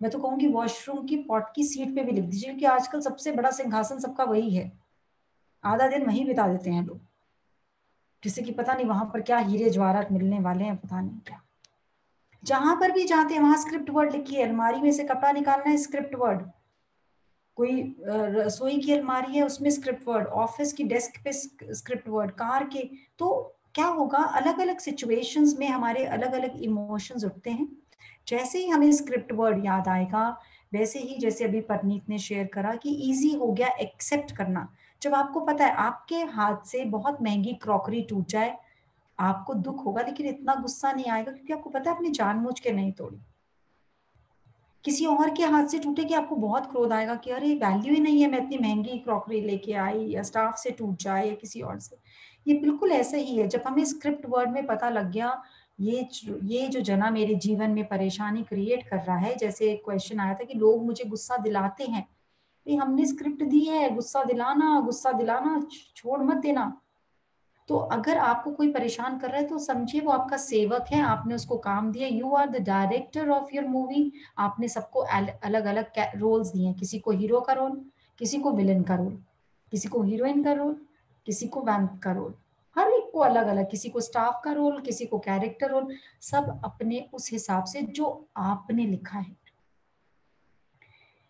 मैं तो कहूंगी वॉशरूम की पॉट की सीट पे भी लिख दीजिए, क्योंकि आजकल सबसे बड़ा सिंहासन सबका वही है, आधा दिन वहीं बिता देते हैं लोग, जिससे कि पता नहीं वहां पर क्या हीरे जवाहरात मिलने वाले हैं, पता नहीं क्या। जहां पर भी जाते हैं वहां स्क्रिप्ट वर्ड लिखिए। अलमारी में से कपड़ा निकालना है, स्क्रिप्ट वर्ड। कोई रसोई की अलमारी है, उसमें स्क्रिप्ट वर्ड। ऑफिस की डेस्क पे स्क्रिप्ट वर्ड। कार के, तो क्या होगा, अलग अलग सिचुएशंस में हमारे अलग अलग इमोशंस उठते हैं। जैसे ही हमें स्क्रिप्ट वर्ड याद आएगा, वैसे ही जैसे अभी परनीत ने शेयर करा कि इजी हो गया एक्सेप्ट करना। जब आपको पता है आपके हाथ से बहुत महंगी क्रॉकरी टूट जाए, आपको दुख होगा, लेकिन इतना गुस्सा नहीं आएगा, क्योंकि आपको पता है आपने जानबूझ के नहीं तोड़ी। किसी और के हाथ से टूटे कि आपको बहुत क्रोध आएगा कि अरे वैल्यू ही नहीं है, मैं इतनी महंगी क्रॉकरी लेके आई, या स्टाफ से टूट जाए या किसी और से। ये बिल्कुल ऐसा ही है। जब हमें स्क्रिप्ट वर्ड में पता लग गया ये जो जना मेरे जीवन में परेशानी क्रिएट कर रहा है, जैसे एक क्वेश्चन आया था कि लोग मुझे गुस्सा दिलाते हैं, भाई हमने स्क्रिप्ट दी है, गुस्सा दिलाना छोड़ मत देना। तो अगर आपको कोई परेशान कर रहा है तो समझिए वो आपका सेवक है, आपने उसको काम दिया, you are the director of your movie. आपने सबको अलग अलग रोल्स दिए हैं, किसी को हीरो का रोल, किसी को विलन का रोल, किसी को हीरोइन का रोल, किसी को वैम्प का रोल, हर एक को अलग अलग, किसी को स्टाफ का रोल, किसी को कैरेक्टर रोल, सब अपने उस हिसाब से जो आपने लिखा है।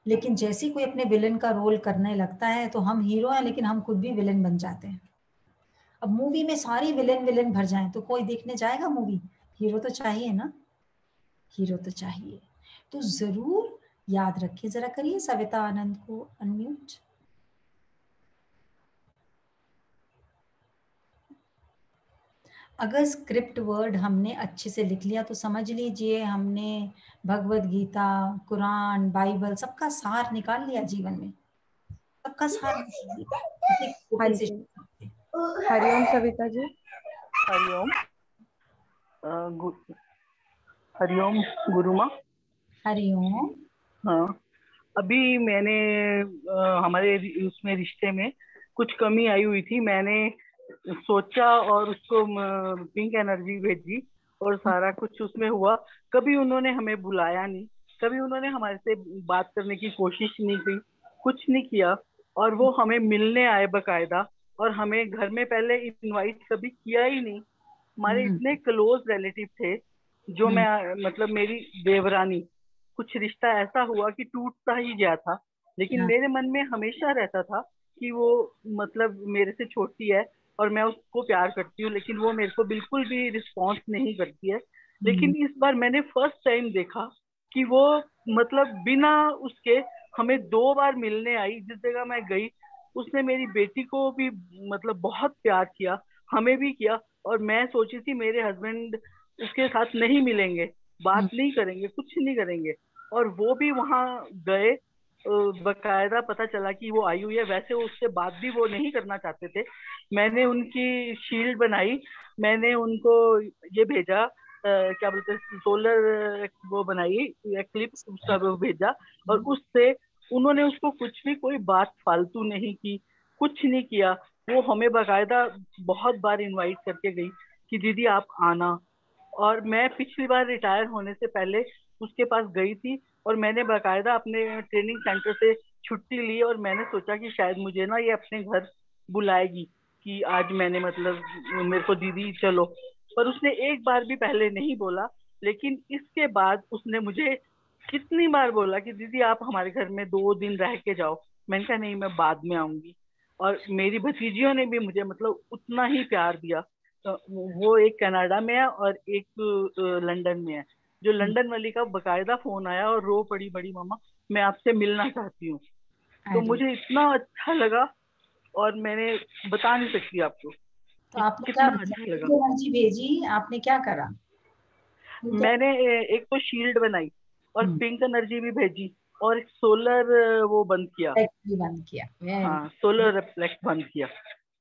लेकिन जैसे कोई अपने विलन का रोल करने लगता है तो हम हीरो हैं, लेकिन हम खुद भी विलन बन जाते हैं। अब मूवी में सारी विलेन विलेन भर जाएं तो कोई देखने जाएगा मूवी? हीरो तो चाहिए ना, हीरो तो चाहिए। तो जरूर याद रखिए। जरा करिए सविता आनंद को अनम्यूट। अगर स्क्रिप्ट वर्ड हमने अच्छे से लिख लिया तो समझ लीजिए हमने भगवत गीता, कुरान, बाइबल सबका सार निकाल लिया जीवन में, सबका सार निकाल लिया। हाँ जी, हरिओम सविता जी। हरिओम। हरिओम गुरु माँ। हरिओम। हाँ, अभी मैंने हमारे उसमें रिश्ते में कुछ कमी आई हुई थी, मैंने सोचा और उसको पिंक एनर्जी भेजी और सारा कुछ उसमें हुआ। कभी उन्होंने हमें बुलाया नहीं, कभी उन्होंने हमारे से बात करने की कोशिश नहीं की, कुछ नहीं किया। और वो हमें मिलने आए बकायदा, और हमें घर में पहले इनवाइट कभी किया ही नहीं। हमारे इतने क्लोज रिलेटिव थे, जो मैं मतलब मेरी देवरानी, कुछ रिश्ता ऐसा हुआ कि टूटता ही गया था। लेकिन मेरे मन में हमेशा रहता था कि वो मतलब मेरे से छोटी है और मैं उसको प्यार करती हूँ, लेकिन वो मेरे को बिल्कुल भी रिस्पॉन्स नहीं करती है। लेकिन इस बार मैंने फर्स्ट टाइम देखा कि वो मतलब बिना उसके हमें 2 बार मिलने आई। जिस जगह मैं गई, उसने मेरी बेटी को भी मतलब बहुत प्यार किया, हमें भी किया। और मैं सोची थी मेरे हस्बैंड उसके साथ नहीं मिलेंगे, बात नहीं करेंगे, कुछ नहीं करेंगे, और वो भी वहां गए। बकायदा पता चला कि वो आई हुई है। वैसे उससे बात भी वो नहीं करना चाहते थे। मैंने उनकी शील्ड बनाई, मैंने उनको ये भेजा, क्या बोलते हैं, सोलर वो बनाई, एक्लिप्स उसका वो भेजा। और उससे उन्होंने उसको कुछ भी कोई बात फालतू नहीं की, कुछ नहीं किया। वो हमें बकायदा बहुत बार इनवाइट करके गई कि दीदी आप आना। और मैं पिछली बार रिटायर होने से पहले उसके पास गई थी, और मैंने बाकायदा अपने ट्रेनिंग सेंटर से छुट्टी ली, और मैंने सोचा कि शायद मुझे ना ये अपने घर बुलाएगी कि आज मैंने मतलब मेरे को दीदी चलो। पर उसने एक बार भी पहले नहीं बोला। लेकिन इसके बाद उसने मुझे कितनी बार बोला कि दीदी आप हमारे घर में 2 दिन रह के जाओ। मैंने कहा नहीं, मैं बाद में आऊंगी। और मेरी भतीजियों ने भी मुझे मतलब उतना ही प्यार दिया। तो वो एक कनाडा में है और एक लंदन में है। जो लंदन वाली का बकायदा फोन आया और रो पड़ी, बड़ी मामा मैं आपसे मिलना चाहती हूँ। तो मुझे इतना अच्छा लगा, और मैंने बता नहीं सकती आपको। तो आपने कितना अच्छा लगा। एनर्जी भेजी, आपने क्या करा? मैंने एक तो शील्ड बनाई और पिंक एनर्जी भी भेजी, और सोलर वो बंद किया। हाँ, सोलर रिफ्लेक्ट बंद किया।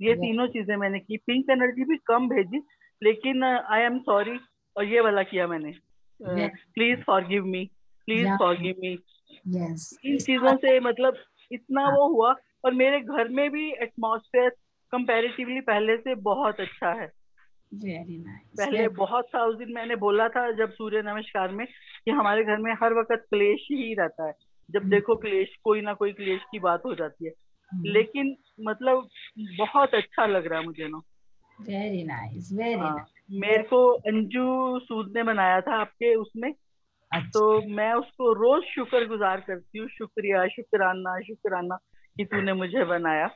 ये तीनों चीजें मैंने की। पिंक एनर्जी भी कम भेजी, लेकिन आई एम सॉरी, और ये वाला किया मैंने, please forgive me, please forgive me. इन चीजों से मतलब इतना वो हुआ। और मेरे घर में भी एटमॉस्फेयर कंपैरेटिवली पहले से बहुत अच्छा है। Very nice. पहले बहुत था, उस दिन मैंने बोला था जब सूर्य नमस्कार में कि हमारे घर में हर वक्त क्लेश ही रहता है, जब देखो क्लेश, कोई ना कोई क्लेश की बात हो जाती है। लेकिन मतलब बहुत अच्छा लग रहा है मुझे ना। Very nice, very nice. मेरे को अंजू सूद ने बनाया था आपके उसमें। अच्छा। तो मैं उसको रोज शुक्रगुजार करती हूँ, शुक्रिया, शुक्राना, शुक्राना कि तूने मुझे बनाया।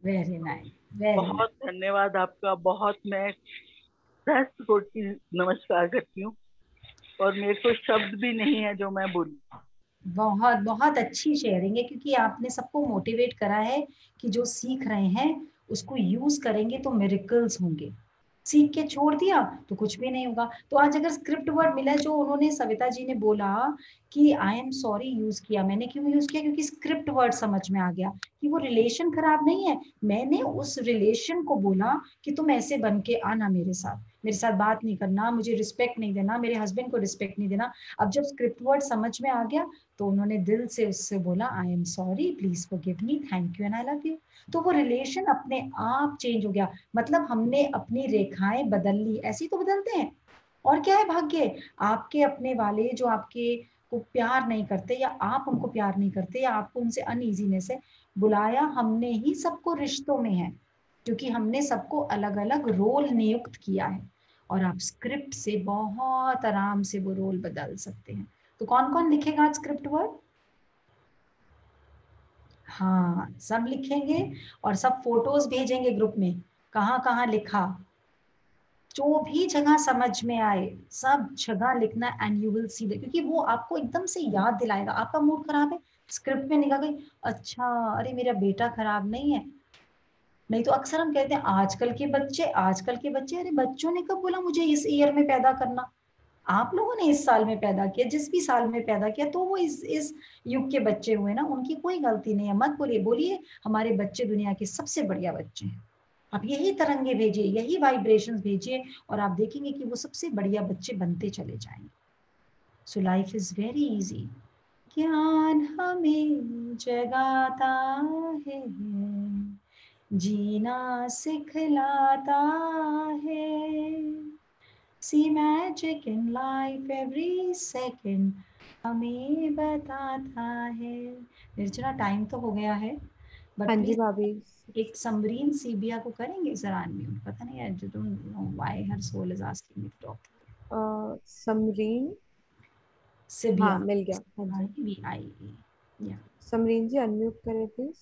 वेरी नाइस, बहुत धन्यवाद आपका। बहुत मैं सहस्त्र कोटि नमस्कार करती हूँ, और मेरे को शब्द भी नहीं है जो मैं बोलूं। बहुत बहुत अच्छी शेयरिंग है, क्योंकि आपने सबको मोटिवेट करा है कि जो सीख रहे हैं उसको यूज करेंगे तो मिरेकल्स होंगे। सीख के छोड़ दिया तो कुछ भी नहीं होगा। तो आज अगर स्क्रिप्ट वर्ड मिला, जो उन्होंने सविता जी ने बोला कि आई एम सॉरी यूज किया, मैंने क्यों यूज किया? क्योंकि स्क्रिप्ट वर्ड समझ में आ गया कि वो रिलेशन खराब नहीं है। मैंने उस रिलेशन को बोला कि तुम ऐसे बन के आना मेरे साथ बात नहीं करना, मुझे रिस्पेक्ट नहीं देना, मेरे हस्बैंड को रिस्पेक्ट नहीं देना। अब जब स्क्रिप्ट वर्ड समझ में आ गया तो उन्होंने दिल से उससे बोला आई am sorry, please forgive me, thank you and I love you. तो वो रिलेशन अपने आप चेंज हो गया। मतलब हमने अपनी रेखाएं बदल ली, ऐसी तो बदलते हैं। और क्या है भाग्य, आपके अपने वाले जो आपके को प्यार नहीं करते, या आप उनको प्यार नहीं करते, या आपको उनसे अनईजीनेस है, बुलाया हमने ही सबको रिश्तों में है, क्योंकि हमने सबको अलग अलग रोल नियुक्त किया है। और आप स्क्रिप्ट से बहुत आराम से वो रोल बदल सकते हैं। तो कौन कौन लिखेगा आज स्क्रिप्ट वर्ड? हाँ, सब लिखेंगे और सब फोटोज भेजेंगे ग्रुप में, कहाँ कहाँ लिखा, जो भी जगह समझ में आए सब जगह लिखना, and you will see that, क्योंकि वो आपको एकदम से याद दिलाएगा। आपका मूड खराब है, स्क्रिप्ट में निकाल गई, अच्छा अरे मेरा बेटा खराब नहीं है। नहीं तो अक्सर हम कहते हैं आजकल के बच्चे, अरे बच्चों ने कब बोला मुझे इस ईयर में पैदा करना? आप लोगों ने इस साल में पैदा किया, जिस भी साल में पैदा किया, तो वो इस युग के बच्चे हुए ना, उनकी कोई गलती नहीं है। मत बोलिए हमारे बच्चे दुनिया के सबसे बढ़िया बच्चे हैं। आप यही तरंगे भेजिए, यही वाइब्रेशंस भेजिए, और आप देखेंगे कि वो सबसे बढ़िया बच्चे बनते चले जाएंगे। So life is very easy. ज्ञान हमें जगाता है, जीना सिखलाता है, see magic in life every second हमें बताता है। निर्जरा, टाइम तो हो गया है, बट हाँ जी प्लीज भाभी। एक समरीन सीबिया को करेंगे जरा अनम्यूट? पता नहीं, I don't know why her soul is asking me to talk. Samreen Sibia, हाँ मिल गया। हाँ जी SIBIA, या समरीन जी अनम्यूट करें please.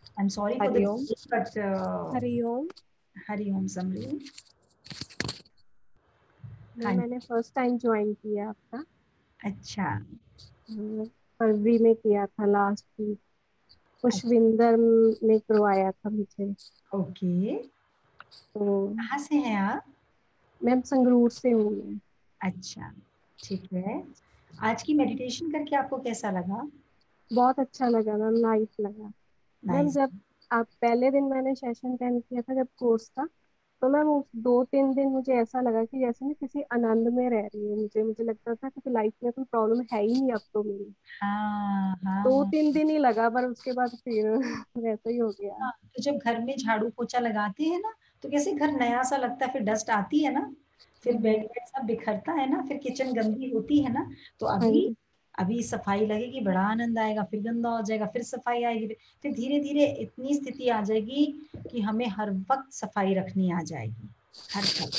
I am sorry for Hariom. The but Hariom. Hariom Samreen. मैंने फर्स्ट टाइम ज्वाइन किया आपका। अच्छा, फरवरी में किया था, लास्ट वीक। पुष्विंदर ने करवाया था मुझे। ओके। तो कहाँ से हैं आप? मैम संगरूर से हूँ मैं। अच्छा, ठीक है। आज की मेडिटेशन करके आपको कैसा लगा? बहुत अच्छा लगा मैम, नाइस लगा मैम। नाइस। जब आप पहले दिन मैंने सेशन अटेंड किया था जब कोर्स था, तो मैम उस 2-3 दिन मुझे ऐसा लगा कि जैसे मैं किसी आनंद में रह रही हूँ। मुझे लगता था कि लाइफ में कोई प्रॉब्लम है ही नहीं अब तो मेरी। हाँ दो हाँ तीन दिन ही लगा, पर उसके बाद फिर वैसा ही हो गया। हाँ। तो जब घर में झाड़ू पोछा लगाते हैं ना, तो कैसे घर नया सा लगता है, फिर डस्ट आती है ना, फिर बेड वेड सब बिखरता है ना, फिर किचन गंदी होती है ना, तो हाँ अभी जी। अभी सफाई लगेगी, बड़ा आनंद आएगा, फिर गंदा हो जाएगा, फिर सफाई आएगी, फिर धीरे धीरे इतनी स्थिति आ जाएगी कि हमें हर वक्त सफाई रखनी आ जाएगी, हर वक्त।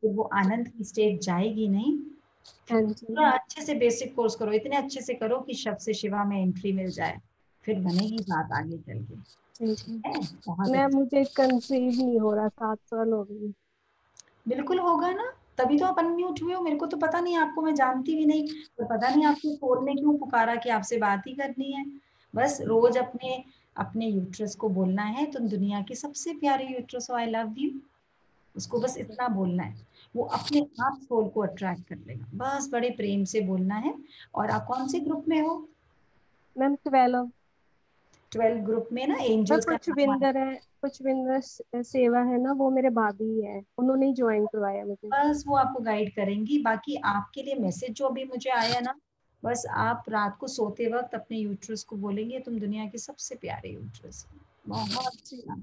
फिर वो आनंद की स्टेट जाएगी नहीं। हाँ फिर जी। पूरा अच्छे से बेसिक कोर्स करो, इतने अच्छे से करो कि शब्द से शिवा में एंट्री मिल जाए, फिर बनेगी बात आगे चल के। ठीक है, बहुत मैं अच्छा। मुझे कंसीव नहीं हो रहा, 7 साल हो गई। बिल्कुल होगा ना, तभी तो आप अनम्यूट हुए हो। मेरे को तो पता नहीं, आपको मैं जानती भी नहीं, तो पता नहीं आपके फोन ने क्यों पुकारा कि आपसे बात ही करनी है। बस रोज अपने अपने यूट्रस को बोलना है, तुम दुनिया की सबसे प्यारे यूट्रस हो, आई लव यू। उसको बस इतना बोलना है, वो अपने आप सोल को अट्रैक्ट कर लेगा। बस बड़े प्रेम से बोलना है। और आप कौन से ग्रुप में हो? मैम 12। 12 ग्रुप में ना मैं एंजल्स का नाम आता पुष्विंदर है, पुष्विंदर सेवा है ना, वो मेरे भाभी है, उन्होंने ही ज्वाइन करवाया मुझे। है। बस वो आपको गाइड करेंगी। बाकी आपके लिए मैसेज जो अभी मुझे आया ना, बस आप रात को सोते वक्त अपने यूट्रस को बोलेंगे तुम दुनिया के सबसे प्यारे यूट्रस हो, बहुत अच्छा,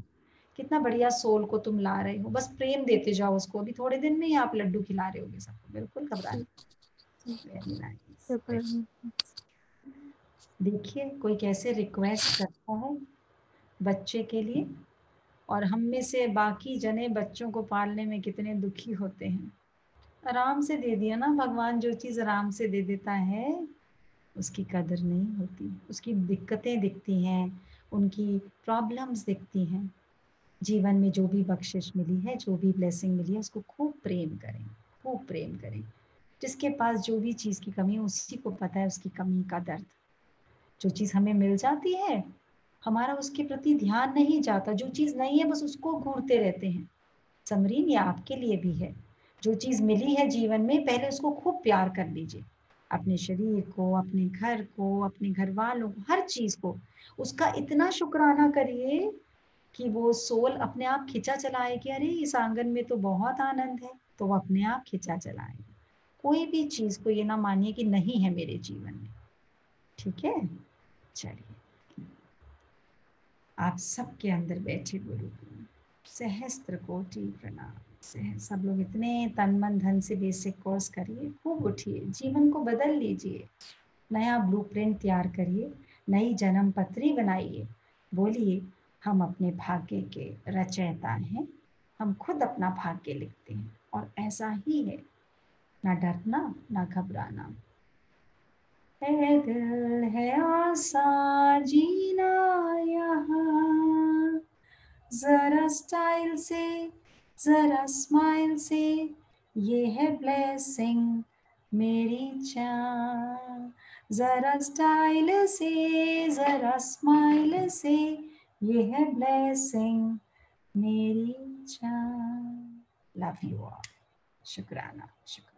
कितना बढ़िया सोल को तुम ला रहे हो, बस प्रेम देते जाओ उसको। अभी थोड़े दिन में ही आप लड्डू खिला रहे होगे सबको, बिल्कुल घबराना। Very nice. देखिए कोई कैसे रिक्वेस्ट करता है बच्चे के लिए, और हम में से बाकी जने बच्चों को पालने में कितने दुखी होते हैं। आराम से दे दिया ना भगवान, जो चीज आराम से दे देता है उसकी कदर नहीं होती, उसकी दिक्कतें दिखती हैं, उनकी प्रॉब्लम्स दिखती हैं। जीवन में जो भी बख्शिश मिली है, जो भी ब्लेसिंग मिली है, उसको खूब प्रेम करें, खूब प्रेम करें। जिसके पास जो भी चीज़ की कमी है उसी को पता है उसकी कमी का दर्द। जो चीज़ हमें मिल जाती है हमारा उसके प्रति ध्यान नहीं जाता, जो चीज़ नहीं है बस उसको घूरते रहते हैं। समरीन, ये आपके लिए भी है। जो चीज़ मिली है जीवन में पहले उसको खूब प्यार कर लीजिए, अपने शरीर को, अपने घर को, अपने घर वालों को, हर चीज़ को। उसका इतना शुक्राना करिए कि वो सोल अपने आप खिंचा चलाए कि अरे इस आंगन में तो बहुत आनंद है, तो वो अपने आप खिंचा चलाएगा। कोई भी चीज़ को ये ना मानिए कि नहीं है मेरे जीवन में, ठीक है। चलिए, आप सबके अंदर बैठे गुरु सहस्त्र कोटि प्रणाम। सब लोग इतने तन मन धन से बेसिक कोर्स करिए, खूब उठिए, जीवन को बदल लीजिए, नया ब्लूप्रिंट तैयार करिए, नई जन्म पत्री बनाइए। बोलिए हम अपने भाग्य के रचयिता हैं, हम खुद अपना भाग्य लिखते हैं, और ऐसा ही है, ना डरना ना घबराना। है दिल है आसान जीना यहाँ, जरा स्टाइल से जरा स्माइल से, ये है ब्लेसिंग मेरी जान। जरा स्टाइल से जरा स्माइल से, ये है ब्लेसिंग मेरी जान। Love you all. शुक्राना, शुक्राना।